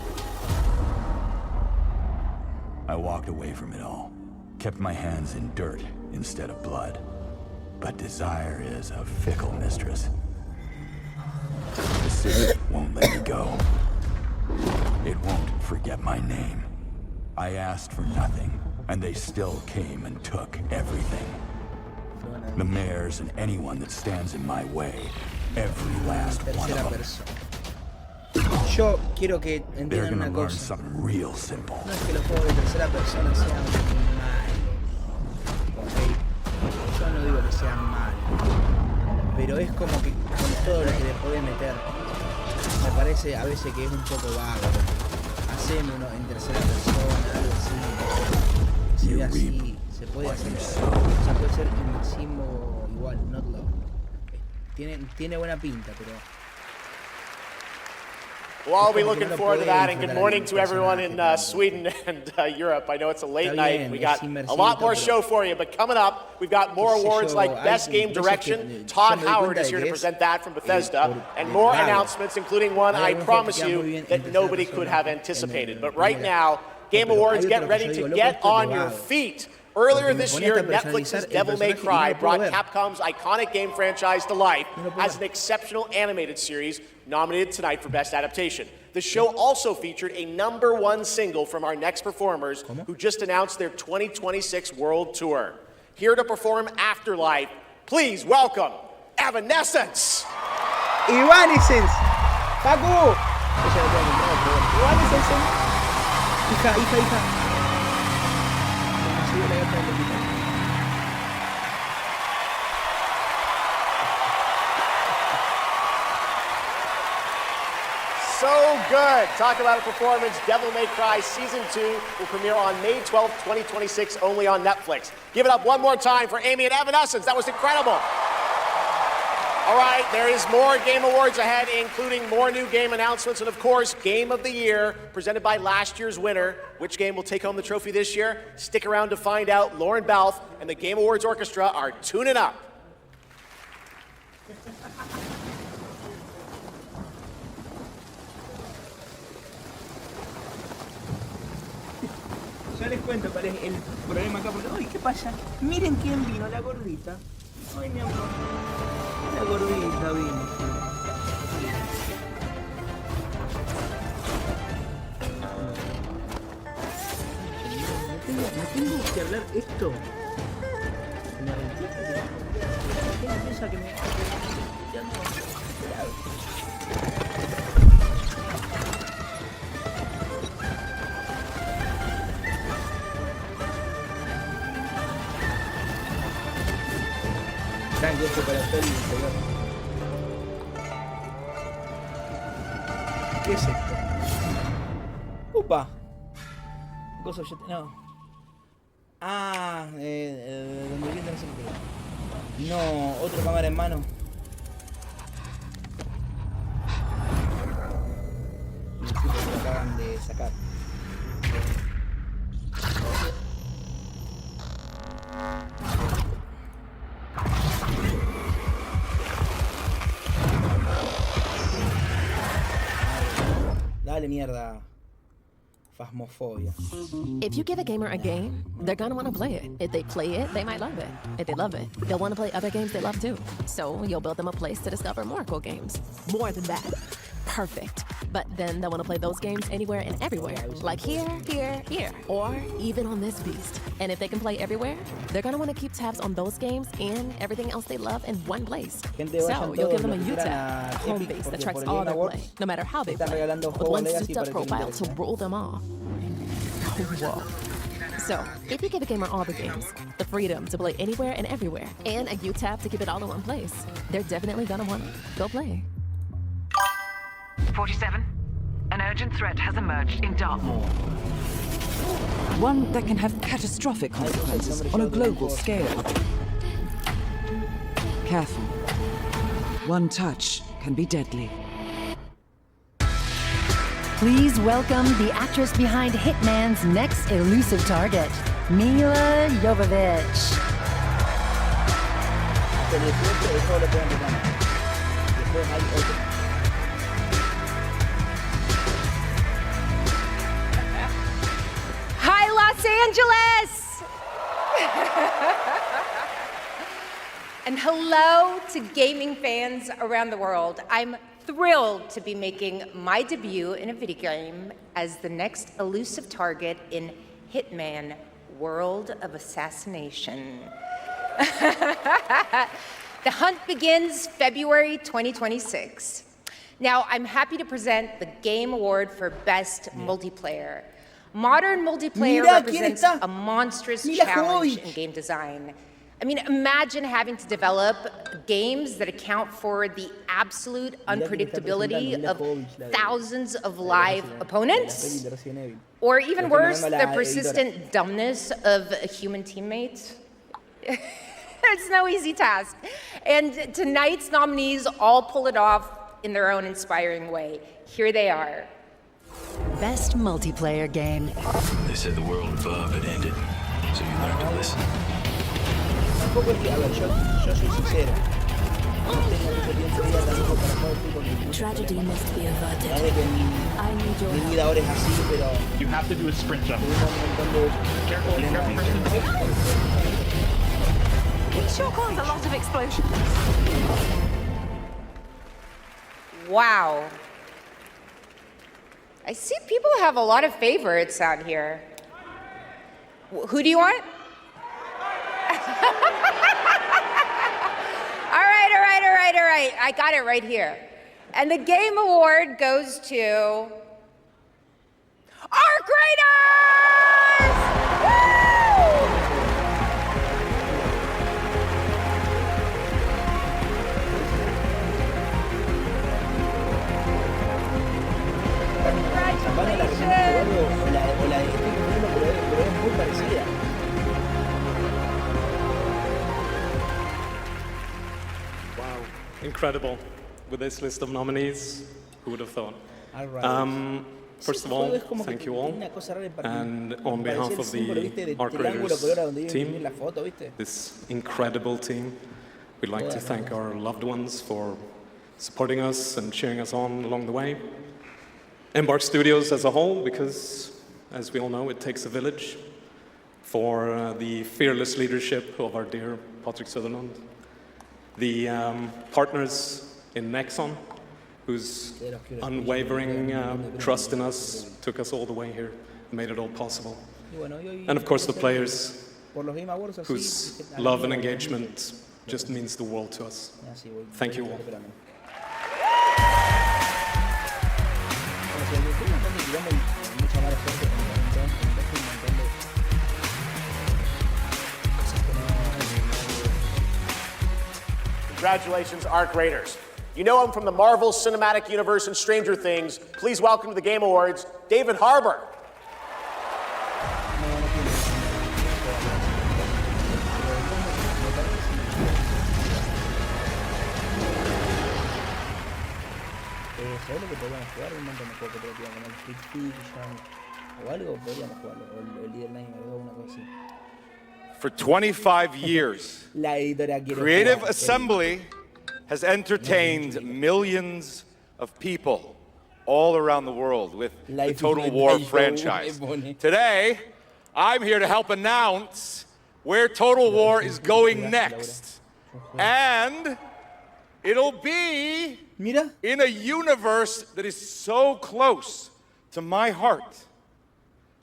I walked away from it all. Kept my hands in dirt instead of blood. But desire is a fickle mistress. The city won't let me go. It won't forget my name. I asked for nothing, and they still came and took everything. The mayors and anyone that stands in my way. Every last one of them. Yo quiero que They're entiendan gonna una learn cosa. something real simple. No es que los juegos de tercera persona sean malos, ¿ok? Yo no digo que sean malos, pero es como que con todo lo que le podés meter, me parece a veces que es un poco vago. Haceme uno en tercera persona, algo así, que se ve así, se puede hacer, o sea, puede ser el máximo igual, not low. Tiene buena pinta, pero... We'll all be looking forward to that, and good morning to everyone in Sweden and Europe. I know it's a late night. We got a lot more show for you, but coming up, we've got more awards like Best Game Direction. Todd Howard is here to present that from Bethesda, and more announcements, including one I promise you that nobody could have anticipated. But right now, Game Awards, get ready to get on your feet. Earlier this year, Netflix's Devil May Cry brought Capcom's iconic game franchise to life as an exceptional animated series nominated tonight for Best Adaptation. The show also featured a #1 single from our next performers who just announced their 2026 World Tour. Here to perform Afterlife, please welcome Evanescence! Evanescence! Paco! Evanescence. Hija. So good. Talk about a performance. Devil May Cry Season 2 will premiere on May 12th, 2026, only on Netflix. Give it up one more time for Amy and Evanescence. That was incredible. All right, there is more Game Awards ahead, including more new game announcements and, of course, Game of the Year, presented by last year's winner. Which game will take home the trophy this year? Stick around to find out. Lauren Balfe and the Game Awards Orchestra are tuning up. Ya les cuento cuál es el problema acá, porque ¡ay, qué pasa! Miren quién vino, la gordita. Ay, mi amor. La gordita vino. ¿Me tengo que hablar esto? Esa que me... Tranqui, esto para hacer el interior. ¿Qué es esto? ¡Upa! Cosa ya... No. Ah, donde viene no sé qué. No, otra cámara en mano. Y el tipo que lo acaban de sacar. Dale mierda. Phasmophobia. If you give a gamer a game, they're gonna want to play it. If they play it, they might love it. If they love it, they'll want to play other games they love too. So you'll build them a place to discover more cool games. More than that. Perfect. But then they'll want to play those games anywhere and everywhere. Like here, here, here. Or even on this beast. And if they can play everywhere, they're gonna want to keep tabs on those games and everything else they love in one place. So you'll give them a U-tab, a home base that tracks all their play, no matter how they play, with one souped-up profile to rule them all. Whoa. So, if you give a gamer all the games, the freedom to play anywhere and everywhere, and a U-tab to keep it all in one place, they're definitely gonna want to go play. 47. An urgent threat has emerged in Dartmoor. One that can have catastrophic consequences on a global scale. Careful. One touch can be deadly. Please welcome the actress behind Hitman's next elusive target, Mila Jovovich. Hi, Los Angeles! And hello to gaming fans around the world. I'm thrilled to be making my debut in a video game as the next elusive target in Hitman: World of Assassination. The hunt begins February 2026. Now, I'm happy to present the Game Award for Best Multiplayer. Modern multiplayer represents a monstrous challenge in game design. I mean, imagine having to develop games that account for the absolute unpredictability of thousands of live opponents, or even worse, the persistent dumbness of a human teammate. It's no easy task. And tonight's nominees all pull it off in their own inspiring way. Here they are. Best multiplayer game. They said the world above had ended, so you learned to listen. Tampoco es que, a ver, yo soy sincero. No tengo mucho tiempo de ir tampoco para todo el tipo de Tragedy must be averted. Es de que mi vida ahora es así, pero... You have to do a sprint jump. Careful, It sure caused a lot of explosions. Wow. I see people have a lot of favorites out here. Who do you want? All right. I got it right here. And the Game Award goes to Arc Raiders! Woo! incredible with this list of nominees. Who would have thought? All right. First of all, thank you all. And on behalf of the art creators team, this incredible team, we'd like to thank our loved ones for supporting us and cheering us on along the way. Embark Studios as a whole, because as we all know, it takes a village, for the fearless leadership of our dear Patrick Sutherland. The partners in Nexon, whose unwavering trust in us took us all the way here and made it all possible. And of course the players, whose love and engagement just means the world to us. Thank you all. Congratulations, art graders. You know him from the Marvel Cinematic Universe and Stranger Things. Please welcome to the Game Awards, David Harbour. ¿Sabes lo que podríamos jugar? Un montón de juegos que podríamos jugar, el Big Fiction o algo, podríamos jugarlo, o el Little Nightmares o una cosa así. For 25 years, Creative Assembly has entertained millions of people all around the world with the Total War franchise. Today, I'm here to help announce where Total War is going next. And it'll be in a universe that is so close to my heart.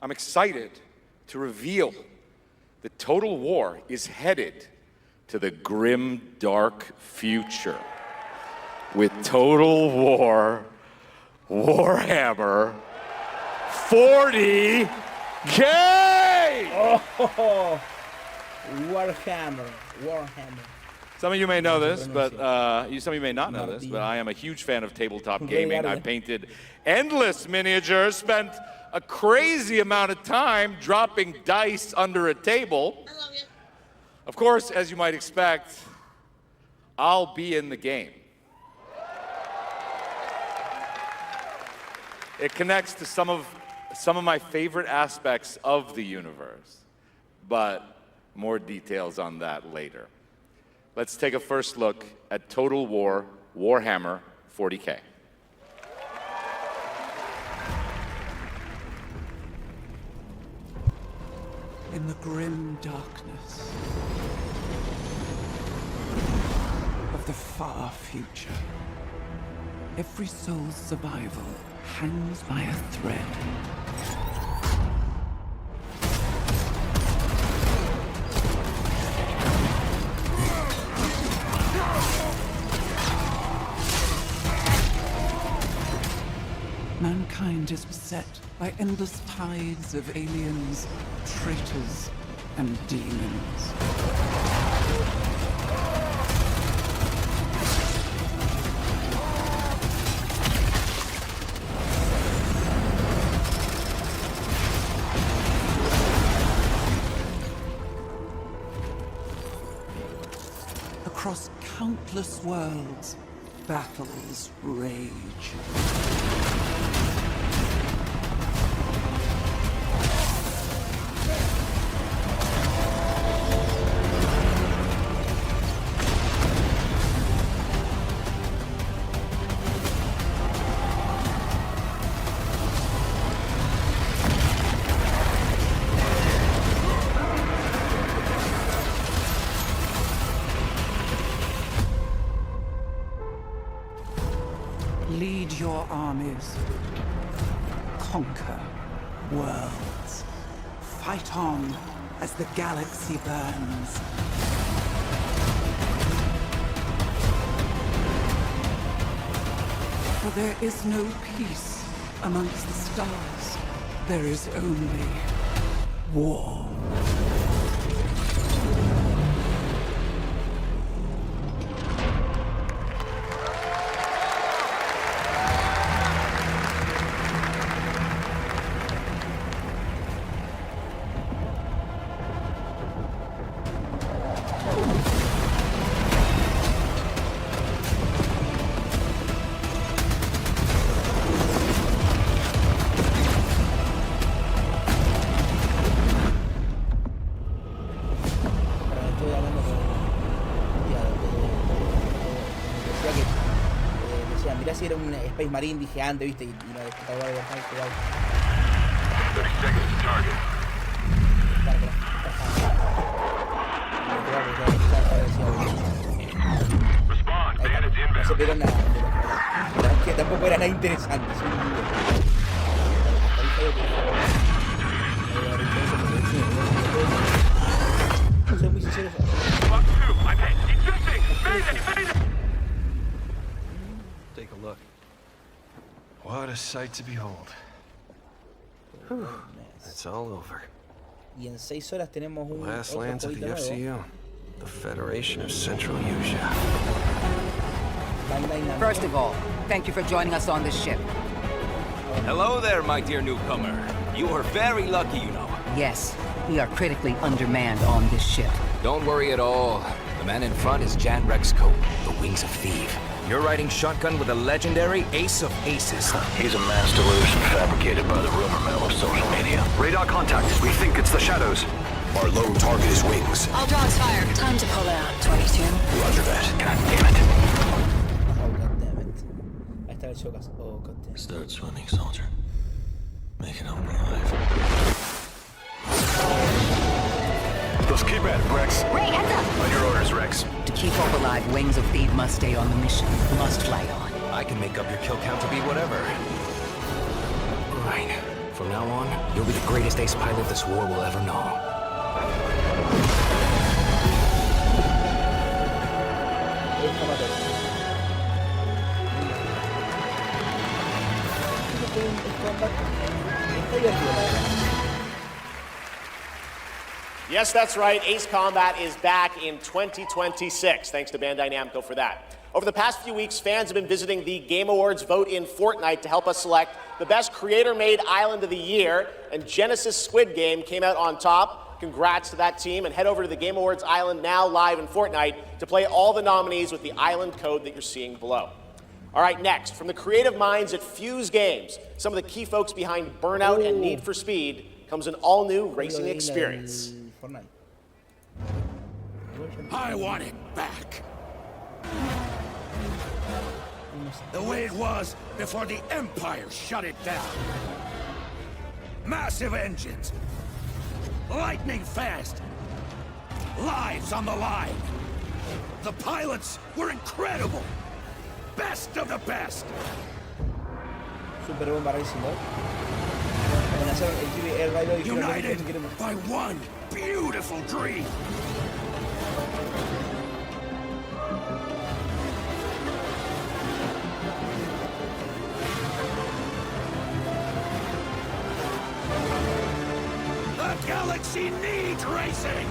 I'm excited to reveal that Total War is headed to the grim, dark future with Total War Warhammer 40K! Oh, Warhammer. Some of you may know this, but some of you may not know this, but I am a huge fan of tabletop gaming. I painted endless miniatures, spent a crazy amount of time dropping dice under a table. Of course, as you might expect, I'll be in the game. It connects to some of my favorite aspects of the universe, but more details on that later. Let's take a first look at Total War Warhammer 40K. In the grim darkness of the far future, every soul's survival hangs by a thread. Mankind is beset by endless tides of aliens, traitors, and demons. Across countless worlds, battles rage. Lead your armies. Conquer worlds. Fight on as the galaxy burns. For there is no peace amongst the stars. There is only war. decía, mirá si era un Space Marine gigante, viste, y no estaba de cuidado. 30 seconds to target. Respond, bandits No se inbound. pegó nada, la verdad es que tampoco era nada interesante. Sí, no soy muy sincero. Take a look. What a sight to behold. Whew. It's all over. Y en 6 horas tenemos un Last otro lands of the jueguito nuevo. FCU. The Federation of Central Asia. First of all, thank you for joining us on this ship. Hello there, my dear newcomer. You are very lucky, you know. Yes, we are critically undermanned on this ship. Don't worry at all. The man in front is Jan Rexco, the Wings of Thief. You're riding shotgun with a legendary Ace of Aces. He's a mass delusion fabricated by the rumor mill of social media. Radar contact. We think it's the shadows. Our lone target is Wings. All dogs fire. Time to pull out. 22. Roger that. God damn it. Oh, god damn it. Ahí está el Shokas. Oh, god damn it. Start swimming, soldier. Make it home alive. Let's keep at it, Rex. Ray, heads up! On your orders, Rex. To keep hope alive, Wings of Thief must stay on the mission. Must fly on. I can make up your kill count to be whatever. Right. From now on, you'll be the greatest ace pilot this war will ever know. Yes, that's right. Ace Combat is back in 2026. Thanks to Bandai Namco for that. Over the past few weeks, fans have been visiting the Game Awards vote in Fortnite to help us select the best creator-made island of the year, and Genesis Squid Game came out on top. Congrats to that team, and head over to the Game Awards island now live in Fortnite to play all the nominees with the island code that you're seeing below. All right, next, from the creative minds at Fuse Games, some of the key folks behind Burnout and Need for Speed, comes an all-new racing experience. I want it back. The way it was before the Empire shut it down. Massive engines. Lightning fast. Lives on the line. The pilots were incredible. Best of the best. Super bomba racing, ¿no? United by one beautiful dream. The galaxy needs racing.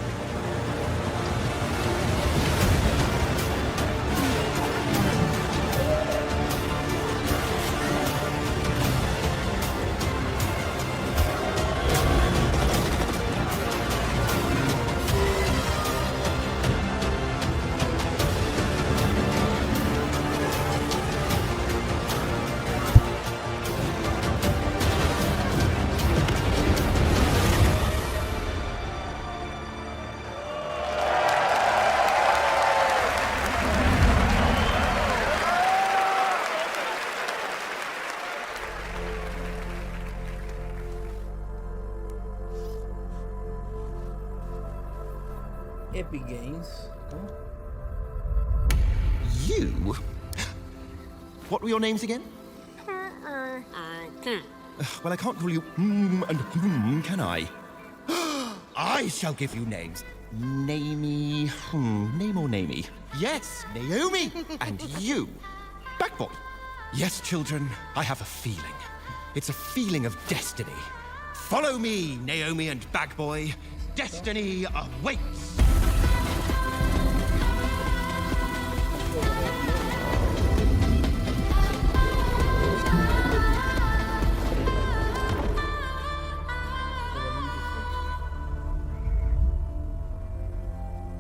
Epic Games. ¿Cómo? You? What were your names again? Well, I can't call you and can I? I shall give you names. Namey. Name or namey? Yes, Naomi. And you, Backboy. Yes, children, I have a feeling. It's a feeling of destiny. Follow me, Naomi and Bagboy. Destiny awaits.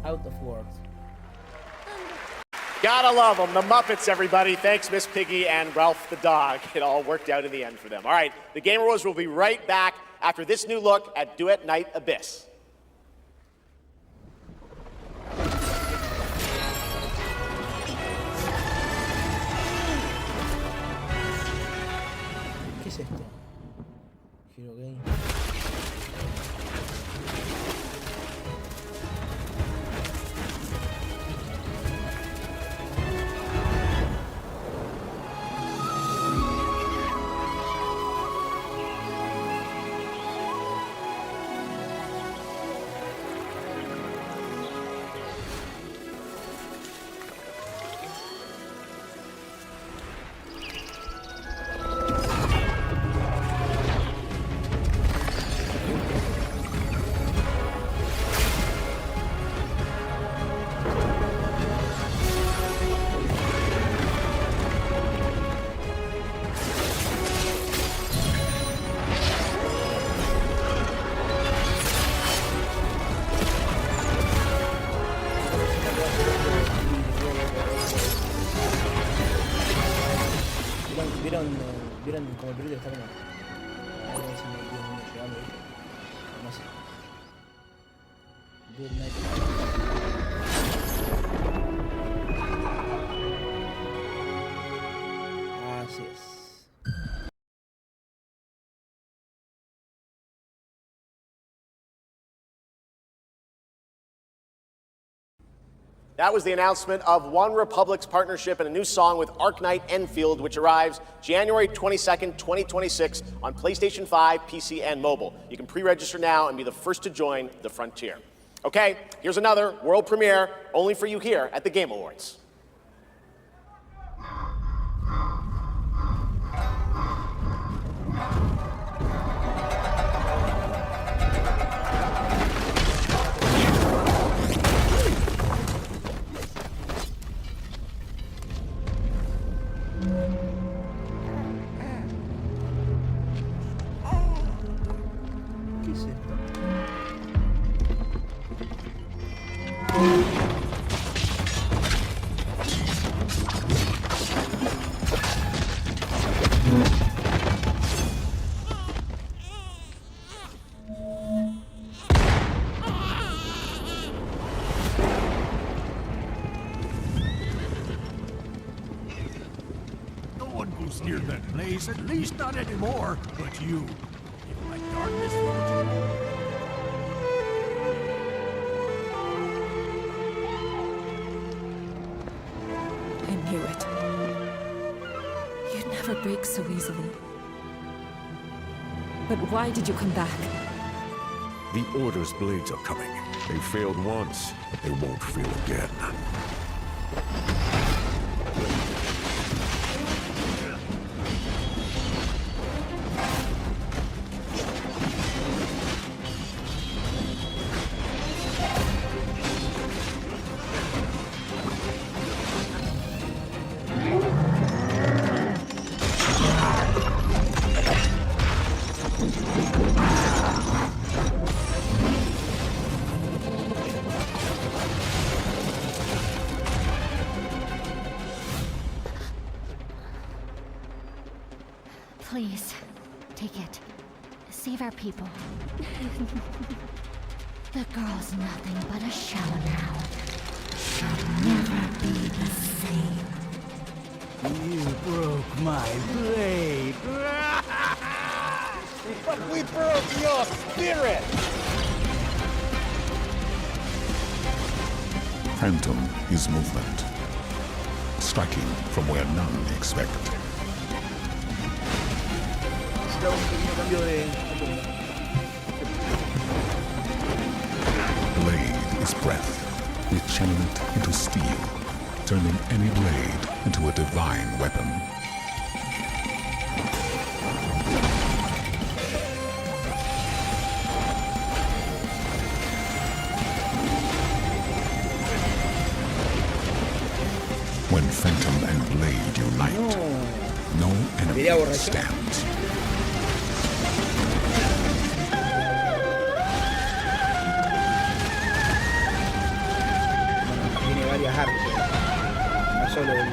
Out of words. Gotta love them. The Muppets, everybody. Thanks, Miss Piggy and Ralph the dog. It all worked out in the end for them. All right, the Game Awards will be right back after this new look at Duet Night Abyss. es esto? Hero Game. ¿Vieron como el perrito está como? A ver si me entienden llegando, ¿viste? No sé. Good night. Así es. That was the announcement of One Republic's partnership and a new song with Arknight Enfield, which arrives January 22nd, 2026 on PlayStation 5, PC, and mobile. You can pre-register now and be the first to join the frontier. Okay, here's another world premiere, only for you here at the Game Awards. Near that place, at least not anymore. But you, if my darkness followed I knew it. You'd never break so easily. But why did you come back? The Order's blades are coming. They failed once, but they won't fail again. Please, take it. Save our people. The girl's nothing but a shell now. She'll never be the same. You broke my blade. But we broke your spirit! Phantom is movement, striking from where none expect. Blade is breath. We channel it into steel, turning any blade into a divine weapon. When Phantom and Blade unite, no enemy stands. Tiene varias artes, no solo el...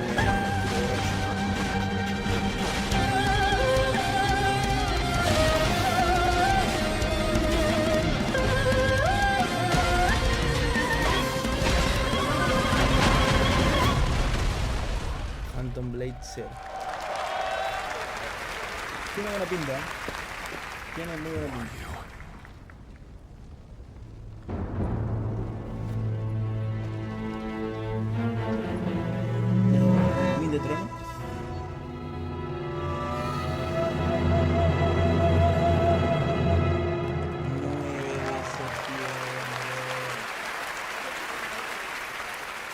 Phantom Blade 0. Tiene buena pinta. Tiene muy buena pinta. Win de trono.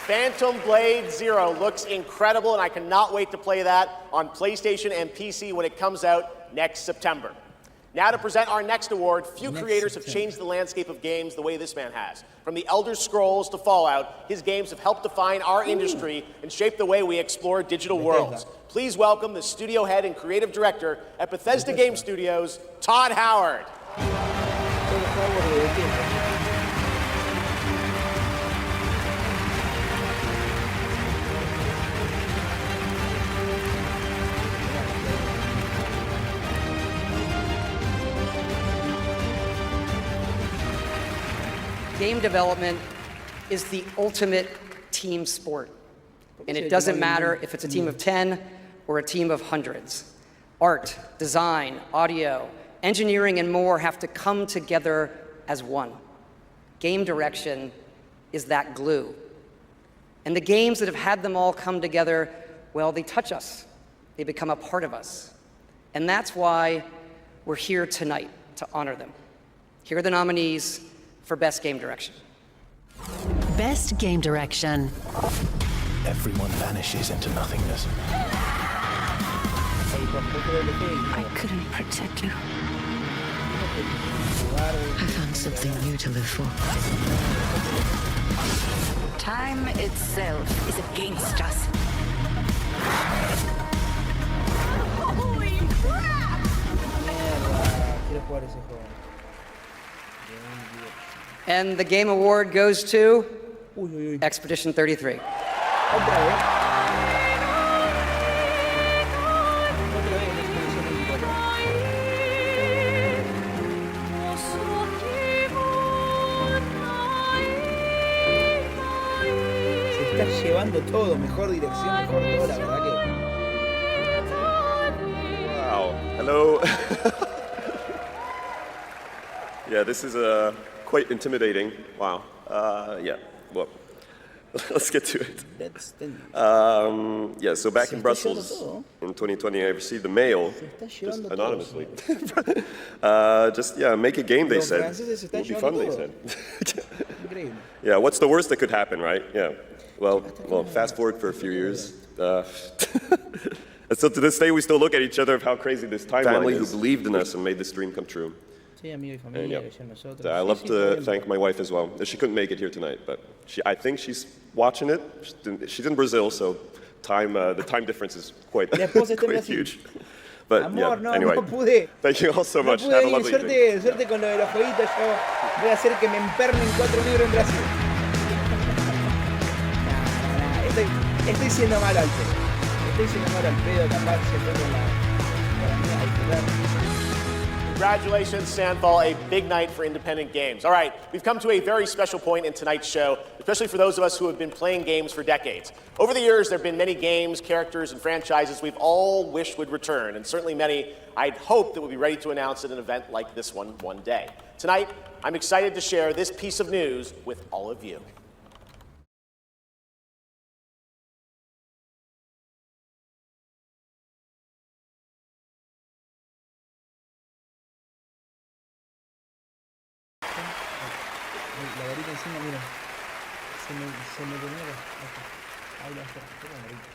Phantom Blade Zero looks incredible, and I cannot wait to play that on PlayStation and PC when it comes out next September. Now to present our next award, few creators have changed the landscape of games the way this man has. From the Elder Scrolls to Fallout, his games have helped define our industry and shape the way we explore digital worlds. Please welcome the studio head and creative director at Bethesda Game Studios, Todd Howard. Game development is the ultimate team sport. And it doesn't matter if it's a team of 10 or a team of hundreds. Art, design, audio, engineering, and more have to come together as one. Game direction is that glue. And the games that have had them all come together, well, they touch us. They become a part of us. And that's why we're here tonight, to honor them. Here are the nominees for Best Game Direction. Best Game Direction. Everyone vanishes into nothingness. I couldn't protect you. I found something new to live for. Time itself is against us. Holy crap! Quiero jugar ese juego. And the Game Award goes to Expedition 33. Se está llevando todo, mejor dirección, mejor todo, la verdad que... Wow, hello. Yeah, this is quite intimidating. Wow. Yeah, well, let's get to it. Yeah, so back in Brussels in 2020, I received a mail, just anonymously. Make a game, they said. It would be fun, they said. Yeah, what's the worst that could happen, right? Yeah. Well, fast forward for a few years. And so to this day, we still look at each other of how crazy this timeline is. Family who believed in us and made this dream come true. And, yeah. I love to thank my wife as well. She couldn't make it here tonight, but I think she's watching it. She's in Brazil, so the time difference is quite huge. But anyway, thank you all so much. Have a lovely evening. Suerte con lo de los jueguitos. Yo voy a hacer que me empernen 4 negros en Brasil. Estoy siendo malo al pedo. Estoy siendo malo al pedo, capaz se fue con la mía a disfrutar. Congratulations, Sandfall, a big night for independent games. All right, we've come to a very special point in tonight's show, especially for those of us who have been playing games for decades. Over the years, there have been many games, characters, and franchises we've all wished would return, and certainly many I'd hoped that would be ready to announce at an event like this one day. Tonight, I'm excited to share this piece of news with all of you. La varita encima, mira, se me genera. Ahí la está, la varita.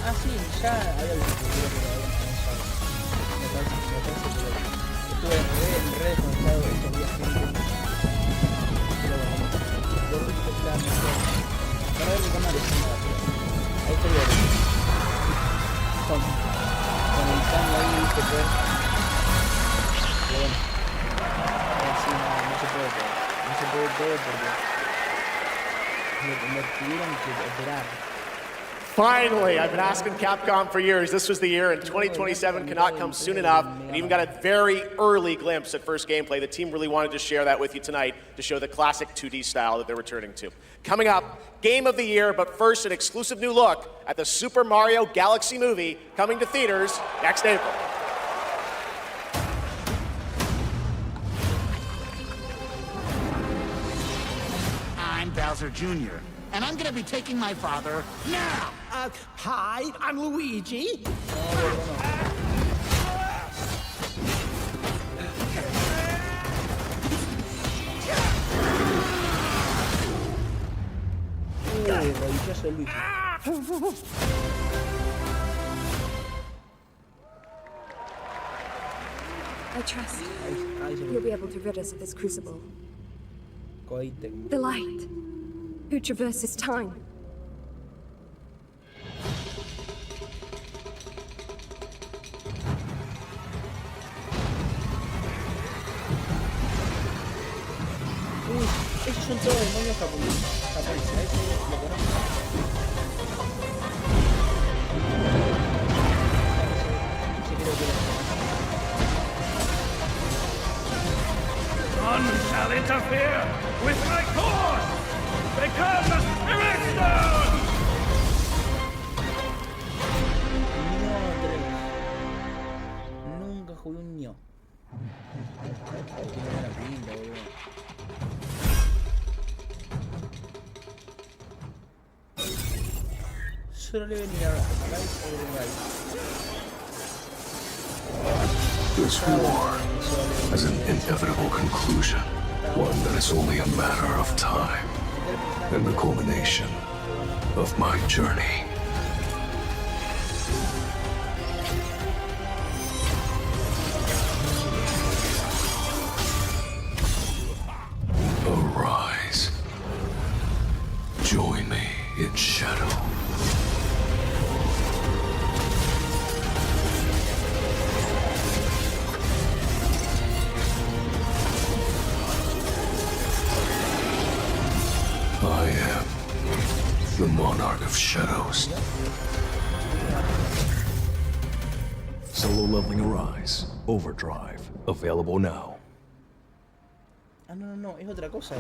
Ah, sí, ya había visto que creo que lo habían comenzado. Me parece que estuve en redes conectado estos días gente. Pero bueno, por visto está mejor. Para ver mi canal es nada, pero ahí estoy con el cambio ahí, viste, pues. Pero bueno, así no se puede todo. No se puede todo porque me tuvieron que operar. Finally, I've been asking Capcom for years. This was the year, and 2027 cannot come soon enough. And even got a very early glimpse at first gameplay. The team really wanted to share that with you tonight to show the classic 2D style that they're returning to. Coming up, Game of the Year, but first an exclusive new look at the Super Mario Galaxy movie coming to theaters next April. I'm Bowser Jr., and I'm gonna be taking my father now! Hi, I'm Luigi. I trust you'll be able to rid us of this crucible. The light, who traverses time. Esos son todos demonios japoneses, ¿eh? Lo conozco. None shall interfere with my course! Become the Spirit Stone! Nunca jugué un ño. Solo le venía a This war has an inevitable conclusion, one that is only a matter of time, and the culmination of my journey. Arise. Join me in shadow. I am the Monarch of Shadows. Solo leveling Arise. Overdrive. Available now. Ah, no, es otra cosa.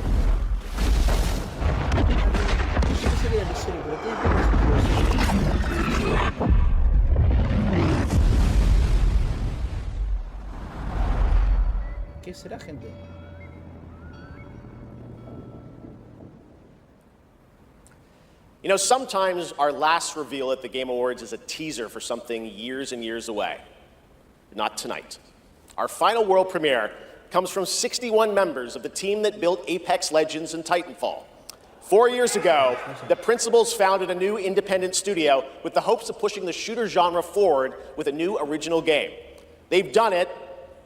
¿Qué será, gente? You know, sometimes our last reveal at the Game Awards is a teaser for something years and years away. Not tonight. Our final world premiere comes from 61 members of the team that built Apex Legends and Titanfall. 4 years ago, the principals founded a new independent studio with the hopes of pushing the shooter genre forward with a new original game. They've done it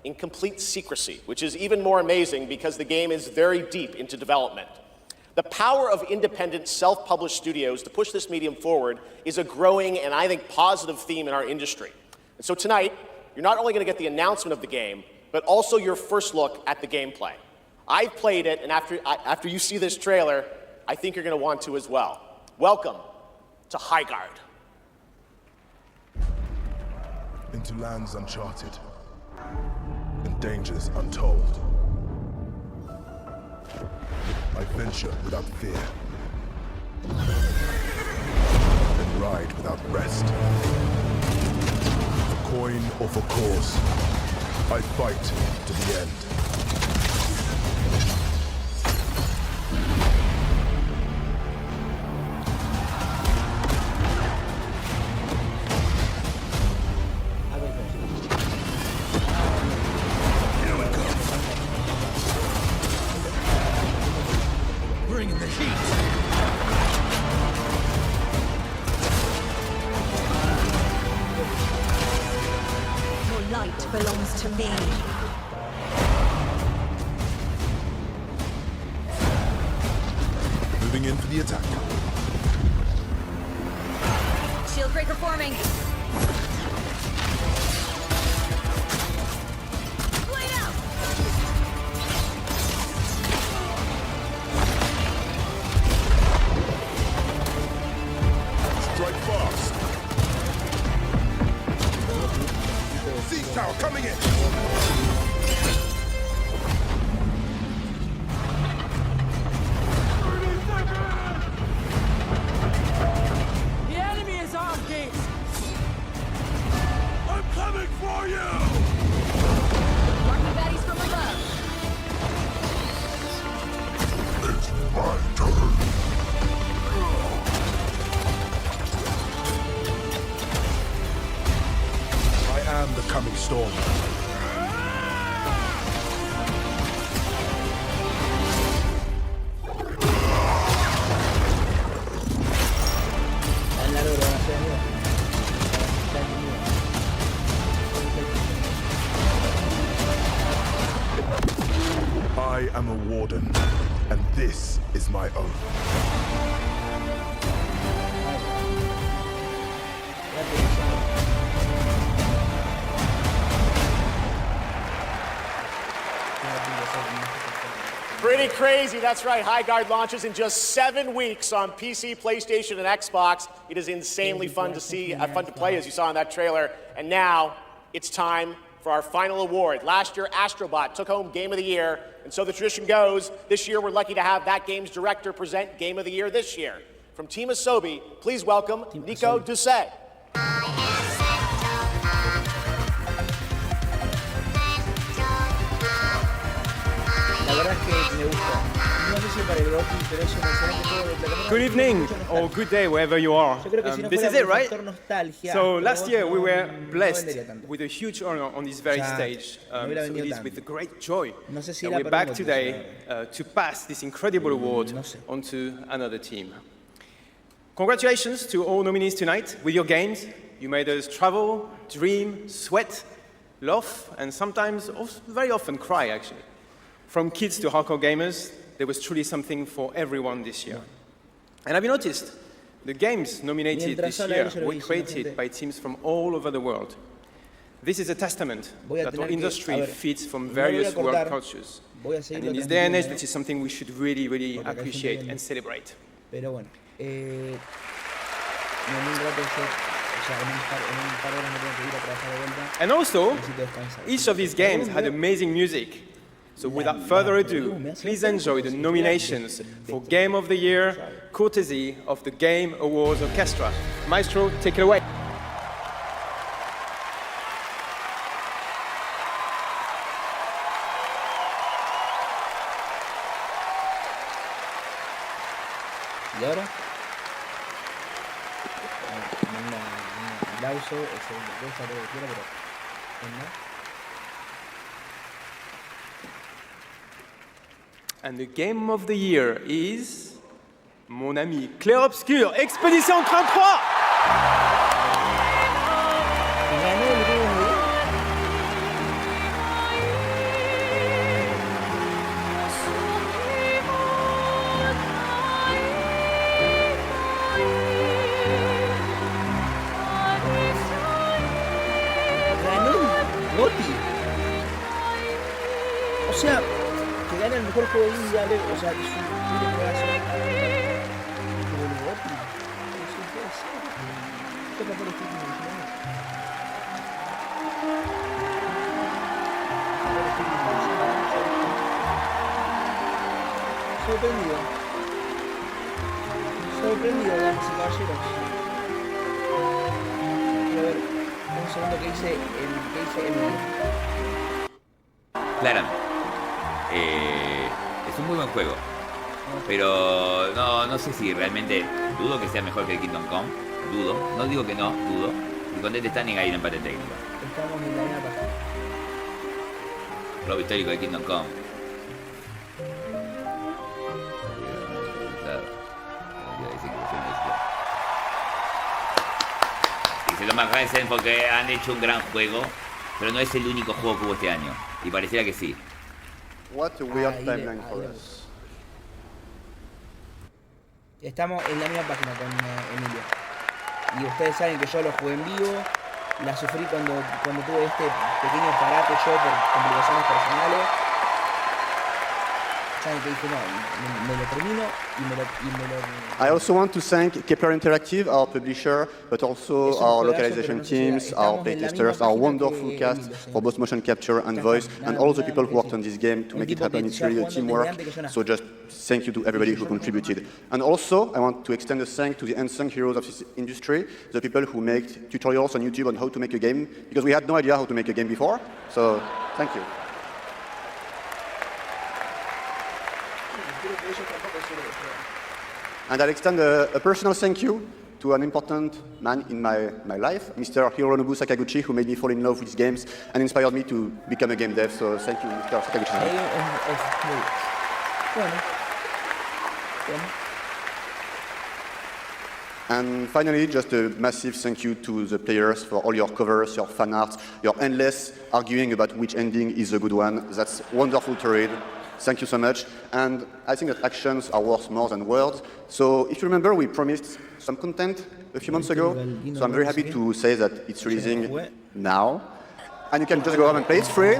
in complete secrecy, which is even more amazing because the game is very deep into development. The power of independent, self-published studios to push this medium forward is a growing and I think positive theme in our industry. And so tonight, you're not only going to get the announcement of the game, but also your first look at the gameplay. I've played it, and after you see this trailer, I think you're going to want to as well. Welcome to Highguard. Into lands uncharted and dangers untold. I venture without fear and ride without rest. For coin or for cause, I fight to the end. Bringing the heat! Your light belongs to me. Moving in for the attack. Shield breaker forming. Blade out! Strike fire. I am a warden, and this is my oath. Pretty crazy, that's right. High Guard launches in just 7 weeks on PC, PlayStation, and Xbox. It is insanely fun to see, fun to play, as you saw in that trailer. And now, it's time for our final award. Last year, Astrobot took home Game of the Year, and so the tradition goes, this year we're lucky to have that game's director present Game of the Year this year. From Team Asobi, please welcome Nico Doucet. La verdad es que me gusta. No sé si para el Gotti, pero es un excelente juego de plataforma. Good evening or good day wherever you are. This is it, right? Nostalgia, so last year we were blessed with a huge honor on this very stage. So it is with great joy that we're back today to pass this incredible award on to another team. Congratulations to all nominees tonight with your games. You made us travel, dream, sweat, laugh, and sometimes, very often, cry, actually. From kids to hardcore gamers, there was truly something for everyone this year. And have you noticed? The games nominated this year were created by teams from all over the world. This is a testament that our industry feeds from various world cultures. And in this day and age, this is something we should really, really appreciate and celebrate. Pero bueno, and also, each of these games had amazing music. So without further ado, please enjoy the nominations for Game of the Year, courtesy of the Game Awards Orchestra. Maestro, take it away. ¿Y ahora? Un aplauso, el segundo puesto, todo lo que quiera, pero no. And the Game of the Year is mon ami Clair Obscur, Expédition 33. O sea, que gana el mejor juego indie, o sea, es un juegazo. Como el Gotti. Eso puede ser. Esto es por este Sorprendido. Sorprendido, damas y caballeros. Quiero ver un segundo que dice Emily. Claro. Es un muy buen juego. Pero no sé si realmente dudo que sea mejor que el Kingdom Come. Dudo. No digo que no, dudo. Y con Death Stranding hay un empate técnico. Estamos en la misma página. Robo histórico de Kingdom Come. Y se lo agradecen porque han hecho un gran juego, pero no es el único juego que hubo este año. Y pareciera que sí. What a weird timeline for us. Estamos en la misma página con Emilio. Y ustedes saben que yo lo jugué en vivo. La sufrí cuando tuve este pequeño parate yo por complicaciones personales. Saben que dije, no, me lo termino y me lo... I also want to thank Kepler Interactive, our publisher, but also our localization teams, our playtesters, our wonderful cast for both motion capture and voice, and all the people who worked on this game to make it happen. It's really a teamwork, so just thank you to everybody who contributed. And also, I want to extend a thank to the unsung heroes of this industry, the people who make tutorials on YouTube on how to make a game, because we had no idea how to make a game before, so thank you. And I'll extend a personal thank you to an important man in my life, Mr. Hironobu Sakaguchi, who made me fall in love with games and inspired me to become a game dev. So thank you, Mr. Sakaguchi. And finally, just a massive thank you to the players for all your covers, your fan art, your endless arguing about which ending is a good one. That's wonderful to read. thank you so much. And I think that actions are worth more than words. So if you remember, we promised some content a few months ago. So I'm very happy to say that it's releasing now. And you can just go out and play. It's free.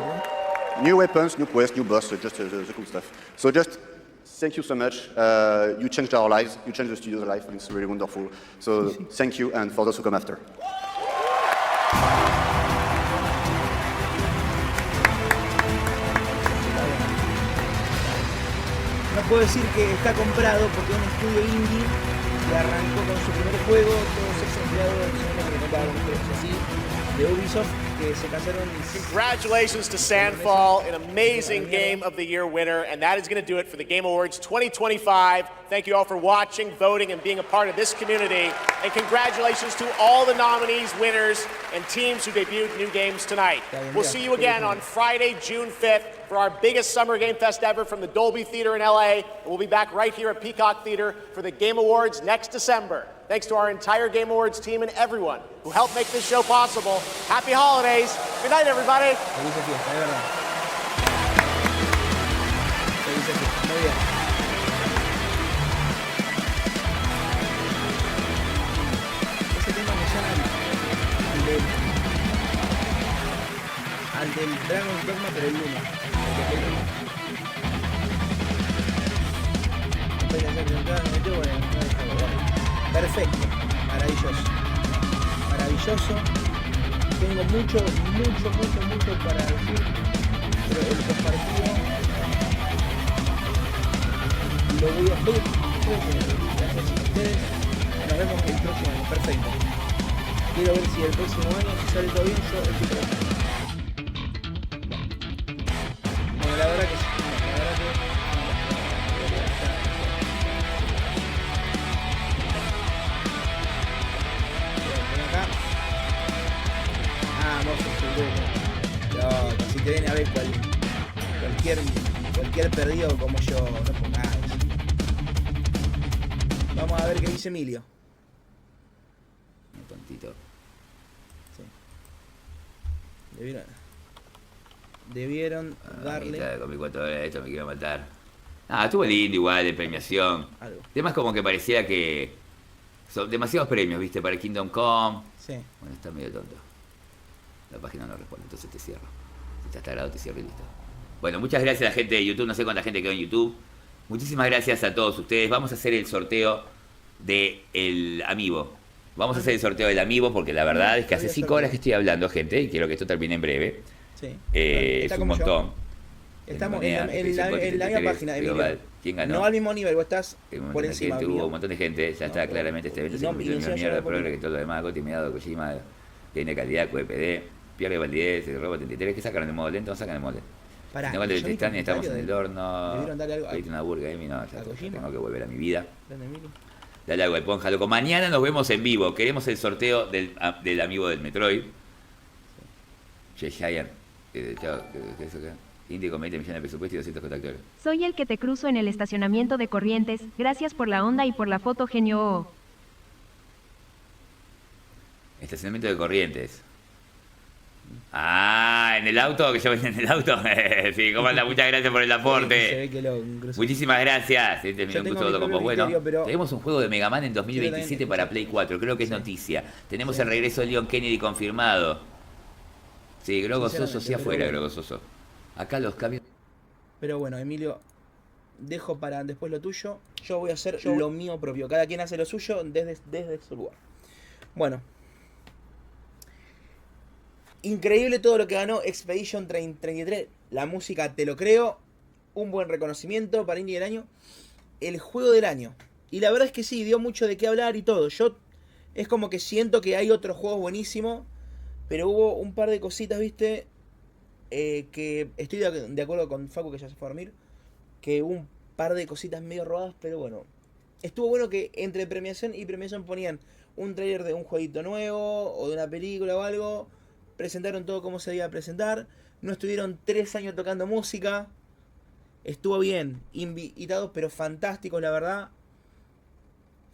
New weapons, new quests, new boss, so just the cool stuff. So just thank you so much. You changed our lives. You changed the studio's life, and it's really wonderful. So thank you, and for those who come after. No puedo decir que está comprado porque es un estudio indie que arrancó con su primer juego, todos esos empleados que compraron así de Ubisoft que se casaron. Congratulations to Sandfall, an amazing Game of the Year winner, and that is going to do it for the Game Awards 2025. Thank you all for watching, voting, and being a part of this community. And congratulations to all the nominees, winners, and teams who debuted new games tonight. We'll see you again on Friday, June 5th for our biggest Summer Game Fest ever from the Dolby Theater in LA. And we'll be back right here at Peacock Theater for the Game Awards next December. Thanks to our entire Game Awards team and everyone who helped make this show possible. Happy holidays. Good night, everybody. Al del Dragon's Dogma, pero el Lunes. Perfecto, maravilloso. Maravilloso. Tengo mucho para decir, pero el compartido lo voy a hacer. Gracias a ustedes. Nos vemos el próximo año. Perfecto. Quiero ver si el próximo año, si sale todo bien, yo estoy trabajando. Bueno, la verdad que sí. La verdad que no, si te viene a ver cualquier perdido como yo, no pongas eso. Vamos a ver qué dice Emilio. Un tontito. Sí. Debieron darle. Con mi 4 horas de esto me quiero matar. Estuvo lindo igual de premiación. Además como que parecía que son demasiados premios, viste, para Kingdom Come. Sí. Bueno, está medio tonto. La página no responde, entonces te cierro. Si está grado, te cierro y listo. Bueno, muchas gracias a la gente de YouTube. No sé cuánta gente quedó en YouTube. Muchísimas gracias a todos ustedes. Vamos a hacer el sorteo del Amiibo. Vamos a hacer el sorteo del Amiibo porque la verdad es que hace 5 horas que estoy hablando, gente, y quiero que esto termine en breve. Sí. Es un montón. Estamos en la misma página, Emilio. ¿Quién ganó? No al mismo nivel, vos estás por encima. Hubo un montón de gente, ya está claramente este evento se convirtió en una mierda, progre que todo lo demás, Gotimidado, Kojima, tiene calidad, QPD, pierde validez, Robo 33, que sacaron de modo lento, no sacan de modo lento. Pará, no vale el Titán y estamos en el horno. Debieron darle algo. Una burga, no, ya tengo que volver a mi vida. Dale algo al Ponja, loco. Mañana nos vemos en vivo. Queremos el sorteo del amigo del Metroid. Giant. ¿Qué es eso acá? Indie con 20 millones de presupuesto y 200 contactores. Soy el que te cruzo en el estacionamiento de Corrientes. Gracias por la onda y por la foto, genio. Estacionamiento de Corrientes. En el auto, que yo venía en el auto. Sí, ¿cómo anda? Muchas gracias por el aporte. Muchísimas gracias. Terminó un gusto con vos. Bueno, tenemos un juego de Mega Man en 2027 para Play 4. Creo que es noticia. Tenemos el regreso de Leon Kennedy confirmado. Sí, Grogo Soso, sí afuera, Grogo Soso. Acá los cambios. Pero bueno, Emilio, dejo para después lo tuyo. Yo voy a hacer lo mío propio. Cada quien hace lo suyo desde su lugar. Bueno. Increíble todo lo que ganó Expedition 33. La música, te lo creo. Un buen reconocimiento para Indie del Año. El juego del año. Y la verdad es que sí, dio mucho de qué hablar y todo. Yo es como que siento que hay otros juegos buenísimos. Pero hubo un par de cositas, viste, que estoy de acuerdo con Facu, que ya se fue a dormir. Que hubo un par de cositas medio robadas, pero bueno. Estuvo bueno que entre premiación y premiación ponían un trailer de un jueguito nuevo o de una película o algo. Presentaron todo como se debía presentar. No estuvieron 3 años tocando música. Estuvo bien. Invitados, pero fantásticos, la verdad.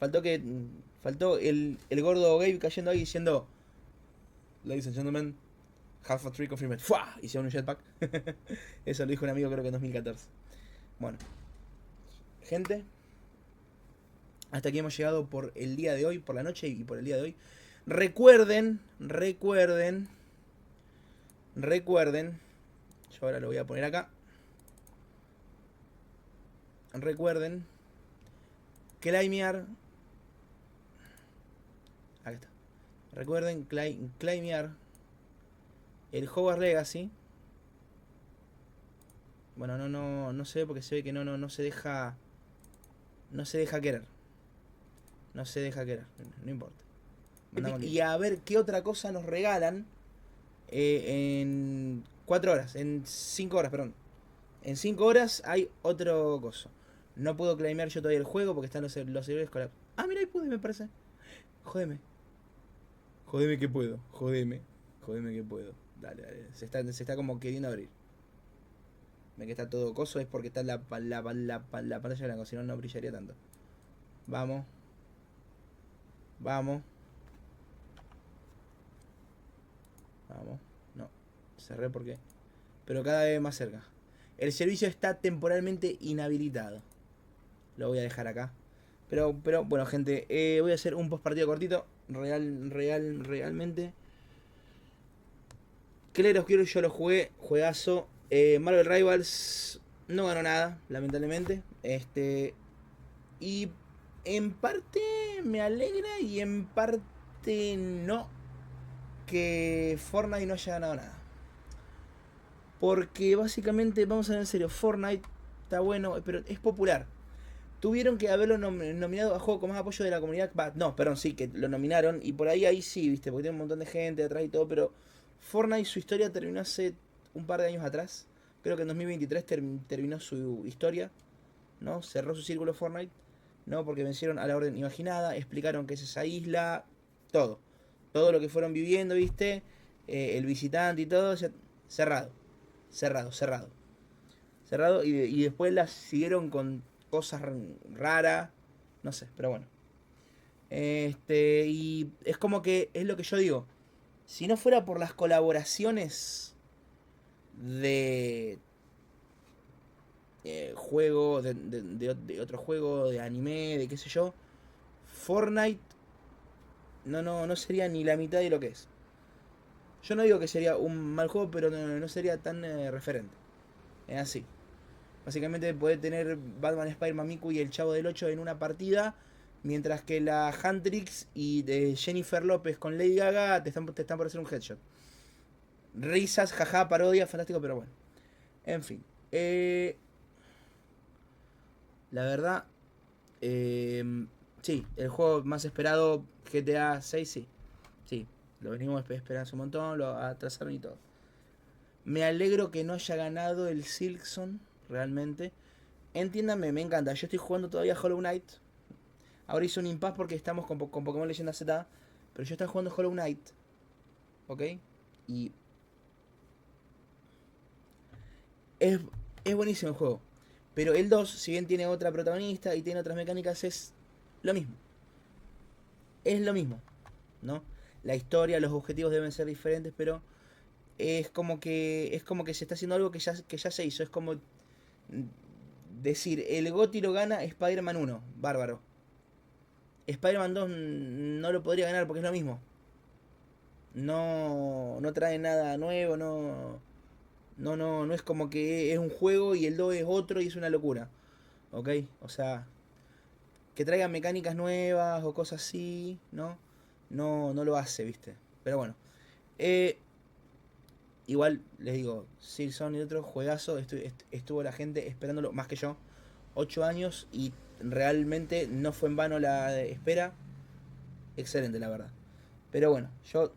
Faltó el gordo Gabe cayendo ahí diciendo: Ladies and gentlemen, half a tree confirmed. ¡Fua! Hicieron un jetpack. Eso lo dijo un amigo, creo que en 2014. Bueno, gente, hasta aquí hemos llegado por el día de hoy, por la noche y por el día de hoy. Recuerden, yo ahora lo voy a poner acá. Recuerden claimear. Acá está. Recuerden claimear el Hogwarts Legacy. Bueno, no se ve porque se ve que no se deja. No se deja querer. No se deja querer. No importa. Y a ver qué otra cosa nos regalan en 4 horas. En 5 horas, perdón. En 5 horas hay otro coso. No puedo claimear yo todavía el juego porque están los servidores colapsados. Ah, mira, ahí pude, me parece. Jódeme. Jódeme que puedo. Jódeme que puedo. Dale. Se está como queriendo abrir. Ve que está todo coso, es porque está la pantalla blanca, si no, no brillaría tanto. Vamos. No, cerré porque... Pero cada vez más cerca. El servicio está temporalmente inhabilitado. Lo voy a dejar acá. Pero bueno, gente, voy a hacer un post partido cortito. Realmente. Reacción yo lo jugué, juegazo. Marvel Rivals no ganó nada, lamentablemente. Y en parte me alegra y en parte no que Fortnite no haya ganado nada. Porque básicamente, vamos a ver en serio, Fortnite está bueno, pero es popular. Tuvieron que haberlo nominado a juego con más apoyo de la comunidad. No, perdón, sí, que lo nominaron. Y por ahí sí, viste, porque tiene un montón de gente atrás y todo. Pero Fortnite, su historia terminó hace un par de años atrás. Creo que en 2023 terminó su historia, ¿no? Cerró su círculo Fortnite, ¿no? Porque vencieron a la Orden Imaginada, explicaron qué es esa isla, todo. Todo lo que fueron viviendo, viste, el visitante y todo, cerrado. Y después las siguieron con cosas raras, no sé, pero bueno. Y es como que, es lo que yo digo, si no fuera por las colaboraciones de juego, de otro juego, de anime, de qué sé yo, Fortnite no sería ni la mitad de lo que es. Yo no digo que sería un mal juego, pero no sería tan referente. Es así. Básicamente puede tener Batman, Spider-Man, Miku y el Chavo del 8 en una partida, mientras que la Huntrix y de Jennifer López con Lady Gaga te están por hacer un headshot. Risas, jaja, parodia, fantástico, pero bueno. En fin. La verdad, sí, el juego más esperado, GTA 6, sí. Sí, lo venimos esperando hace un montón, lo atrasaron y todo. Me alegro que no haya ganado el Silksong, realmente. Entiéndanme, me encanta. Yo estoy jugando todavía Hollow Knight. Ahora hice un impasse porque estamos con Pokémon Leyenda Z. Pero yo estaba jugando Hollow Knight. ¿Ok? Y... Es buenísimo el juego. Pero el 2, si bien tiene otra protagonista y tiene otras mecánicas, es lo mismo. Es lo mismo, ¿no? La historia, los objetivos deben ser diferentes, pero es como que se está haciendo algo que ya se hizo. Es como decir, el GOTY lo gana Spider-Man 1, bárbaro. Spider-Man 2 no lo podría ganar porque es lo mismo. No trae nada nuevo, no es como que es un juego y el 2 es otro y es una locura. ¿Ok? O sea, que traigan mecánicas nuevas o cosas así, ¿no? No lo hace, ¿viste? Pero bueno. Igual, les digo, Silksong y otro juegazo, estuvo la gente esperándolo más que yo. 8 años y realmente no fue en vano la espera. Excelente, la verdad. Pero bueno, yo...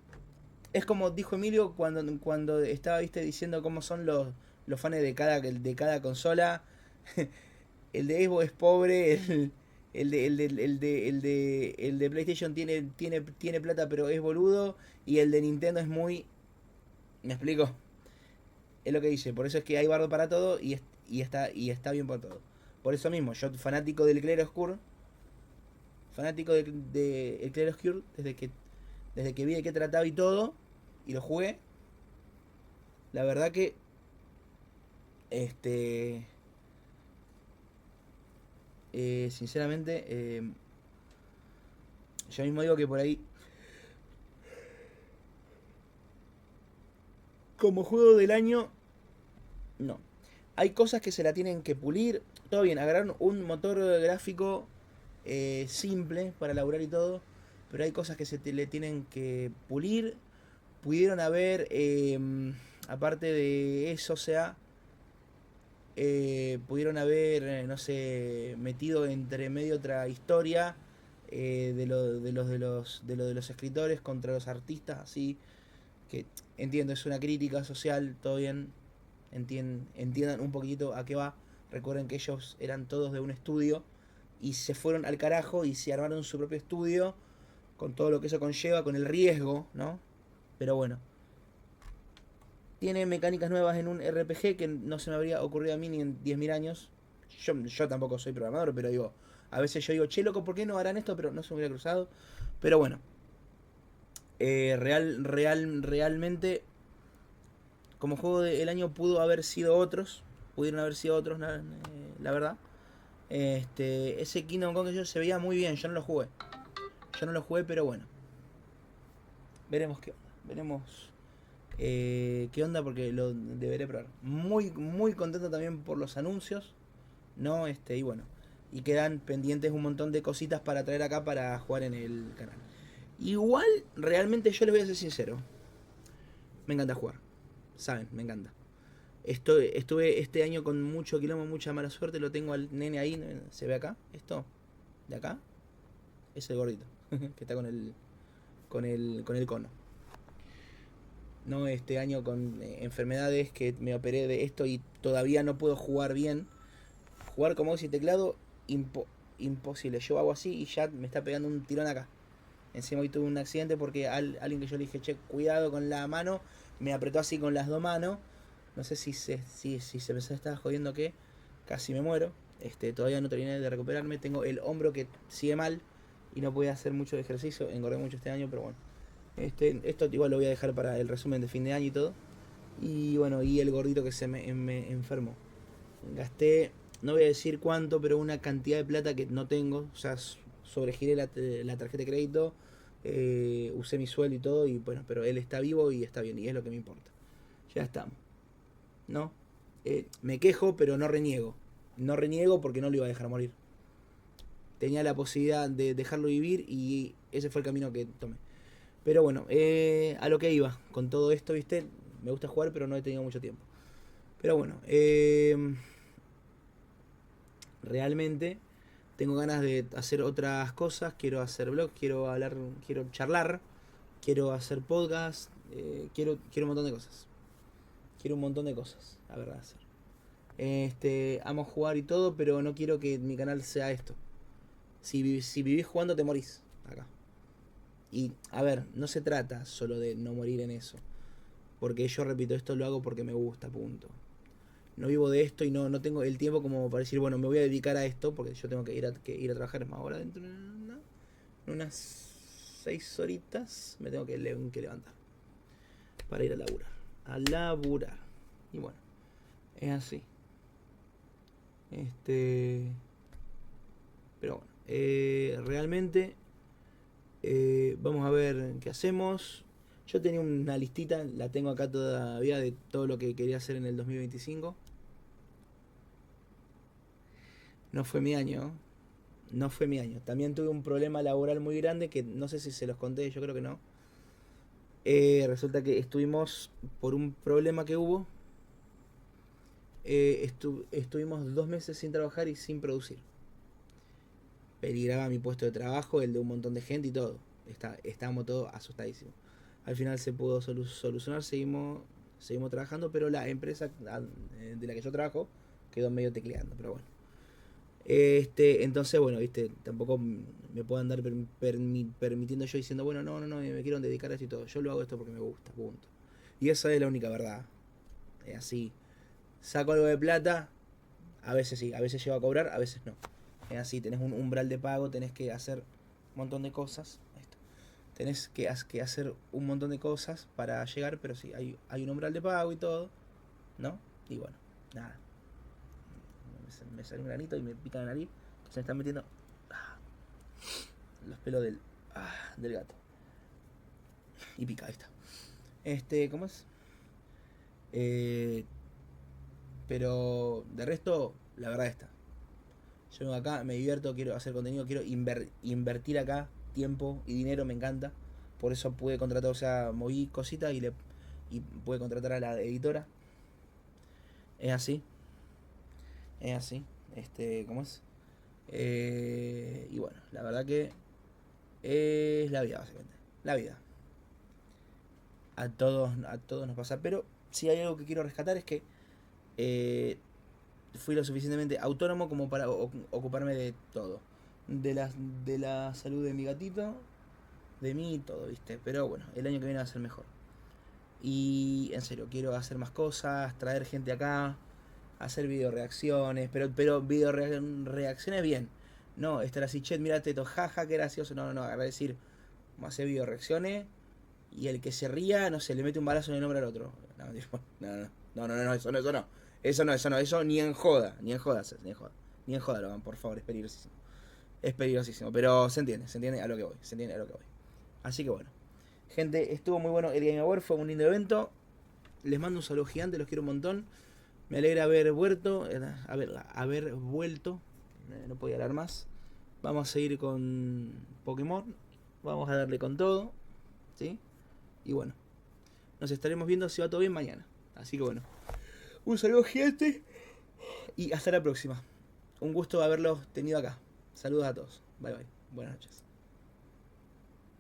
Es como dijo Emilio cuando estaba, viste, diciendo cómo son los fans de cada consola. El de Xbox es pobre, el de PlayStation tiene plata pero es boludo. Y el de Nintendo es muy... ¿Me explico? Es lo que dice, por eso es que hay bardo para todo y está bien por todo. Por eso mismo, yo fanático del Claroscuro, fanático del Claroscuro, desde que vi de qué trataba y todo, y lo jugué, la verdad que sinceramente, yo mismo digo que por ahí, como juego del año, no. Hay cosas que se la tienen que pulir. Todo bien, agarraron un motor gráfico simple para elaborar y todo, pero hay cosas que le tienen que pulir. Pudieron haber, aparte de eso, o sea, pudieron haber, no sé, metido entre medio otra historia de los escritores contra los artistas, así que entiendo, es una crítica social, todo bien, entiendan un poquitito a qué va. Recuerden que ellos eran todos de un estudio y se fueron al carajo y se armaron su propio estudio con todo lo que eso conlleva, con el riesgo, ¿no? Pero bueno, tiene mecánicas nuevas en un RPG que no se me habría ocurrido a mí ni en 10.000 años. Yo tampoco soy programador, pero digo, a veces yo digo, che, loco, ¿por qué no harán esto? Pero no se me hubiera cruzado. Pero bueno, realmente, como juego del año pudieron haber sido otros, la verdad. Ese Kingdom Come Conquer se veía muy bien, yo no lo jugué, pero bueno, veremos qué onda, qué onda, porque lo deberé probar. Muy contento también por los anuncios, ¿no? Y bueno, y quedan pendientes un montón de cositas para traer acá para jugar en el canal. Igual, realmente yo les voy a ser sincero, me encanta jugar, saben, me encanta. Estuve este año con mucho quilombo, mucha mala suerte. Lo tengo al nene ahí, ¿se ve acá? Esto de acá es el gordito que está con el cono. No, este año con enfermedades, que me operé de esto y todavía no puedo jugar bien. Jugar con mouse y teclado, imposible. Yo hago así y ya me está pegando un tirón acá. Encima hoy tuve un accidente porque alguien que yo le dije, che, cuidado con la mano, me apretó así con las dos manos. No sé si se me estaba jodiendo, que casi me muero. Todavía no terminé de recuperarme. Tengo el hombro que sigue mal y no podía hacer mucho de ejercicio. Engordé mucho este año, pero bueno. Esto igual lo voy a dejar para el resumen de fin de año y todo. Y bueno, y el gordito que se me enfermó. Gasté, no voy a decir cuánto, pero una cantidad de plata que no tengo. O sea, sobregiré la tarjeta de crédito. Usé mi sueldo y todo. Y bueno, pero él está vivo y está bien. Y es lo que me importa. Ya estamos. ¿No? Me quejo, pero no reniego. No reniego porque no lo iba a dejar morir. Tenía la posibilidad de dejarlo vivir y ese fue el camino que tomé. Pero bueno, a lo que iba con todo esto, ¿viste? Me gusta jugar, pero no he tenido mucho tiempo. Pero bueno, realmente tengo ganas de hacer otras cosas. Quiero hacer vlogs, quiero hablar, quiero charlar, quiero hacer podcast, quiero un montón de cosas. Quiero un montón de cosas, la verdad, hacer. Amo jugar y todo, pero no quiero que mi canal sea esto. Si vivís jugando, te morís acá. Y, a ver, no se trata solo de no morir en eso. Porque yo, repito, esto lo hago porque me gusta, punto. No vivo de esto y no tengo el tiempo como para decir, bueno, me voy a dedicar a esto, porque yo tengo que ir a trabajar más ahora dentro de unas 6 horitas. Me tengo que levantar para ir a laburar. Y bueno, es así. Pero bueno, realmente vamos a ver qué hacemos. Yo tenía una listita, la tengo acá todavía, de todo lo que quería hacer en el 2025. No fue mi año. También tuve un problema laboral muy grande que no sé si se los conté, yo creo que no. Resulta que estuvimos, por un problema que hubo, estuvimos 2 meses sin trabajar y sin producir. Peligraba mi puesto de trabajo, el de un montón de gente y todo. Estábamos todos asustadísimos. Al final se pudo solucionar, seguimos trabajando, pero la empresa de la que yo trabajo quedó medio tecleando, pero bueno. Entonces, bueno, viste, tampoco me puedo andar permitiendo yo diciendo, bueno, no, me quiero dedicar a esto y todo. Yo lo hago esto porque me gusta, punto. Y esa es la única verdad. Es así. Saco algo de plata, a veces sí, a veces llego a cobrar, a veces no. Es así, tenés un umbral de pago, tenés que hacer un montón de cosas. Tenés que hacer un montón de cosas para llegar, pero sí, hay un umbral de pago y todo, ¿no? Y bueno, nada. Me sale un granito y me pica la nariz. Se me están metiendo los pelos del gato. Y pica, ahí está. ¿Cómo es? Pero de resto, la verdad está. Yo vengo acá, me divierto, quiero hacer contenido, quiero invertir acá tiempo y dinero, me encanta. Por eso pude contratar, o sea, moví cositas y pude contratar a la editora. Es así. Es así. ¿Cómo es? Y bueno, la verdad que es la vida, básicamente. La vida. A todos nos pasa. Pero si hay algo que quiero rescatar es que fui lo suficientemente autónomo como para ocuparme de todo. De la salud de mi gatito, de mí y todo, ¿viste? Pero bueno, el año que viene va a ser mejor. Y en serio, quiero hacer más cosas, traer gente acá, hacer video reacciones, pero video reacciones bien. No, estar así, chet, mirate esto, jaja, qué gracioso. No, agarrar y decir, vamos a hacer video reacciones y el que se ría, no sé, le mete un balazo en el hombro al otro. No, eso ni en joda lo hagan, por favor, es peligrosísimo. Es peligrosísimo, pero se entiende a lo que voy, Así que bueno, gente, estuvo muy bueno el Game Award, fue un lindo evento. Les mando un saludo gigante, los quiero un montón. Me alegra haber vuelto, no podía hablar más. Vamos a seguir con Pokémon, vamos a darle con todo, ¿sí? Y bueno, nos estaremos viendo si va todo bien mañana. Así que bueno, un saludo gigante y hasta la próxima. Un gusto haberlos tenido acá. Saludos a todos. Bye bye. Buenas noches.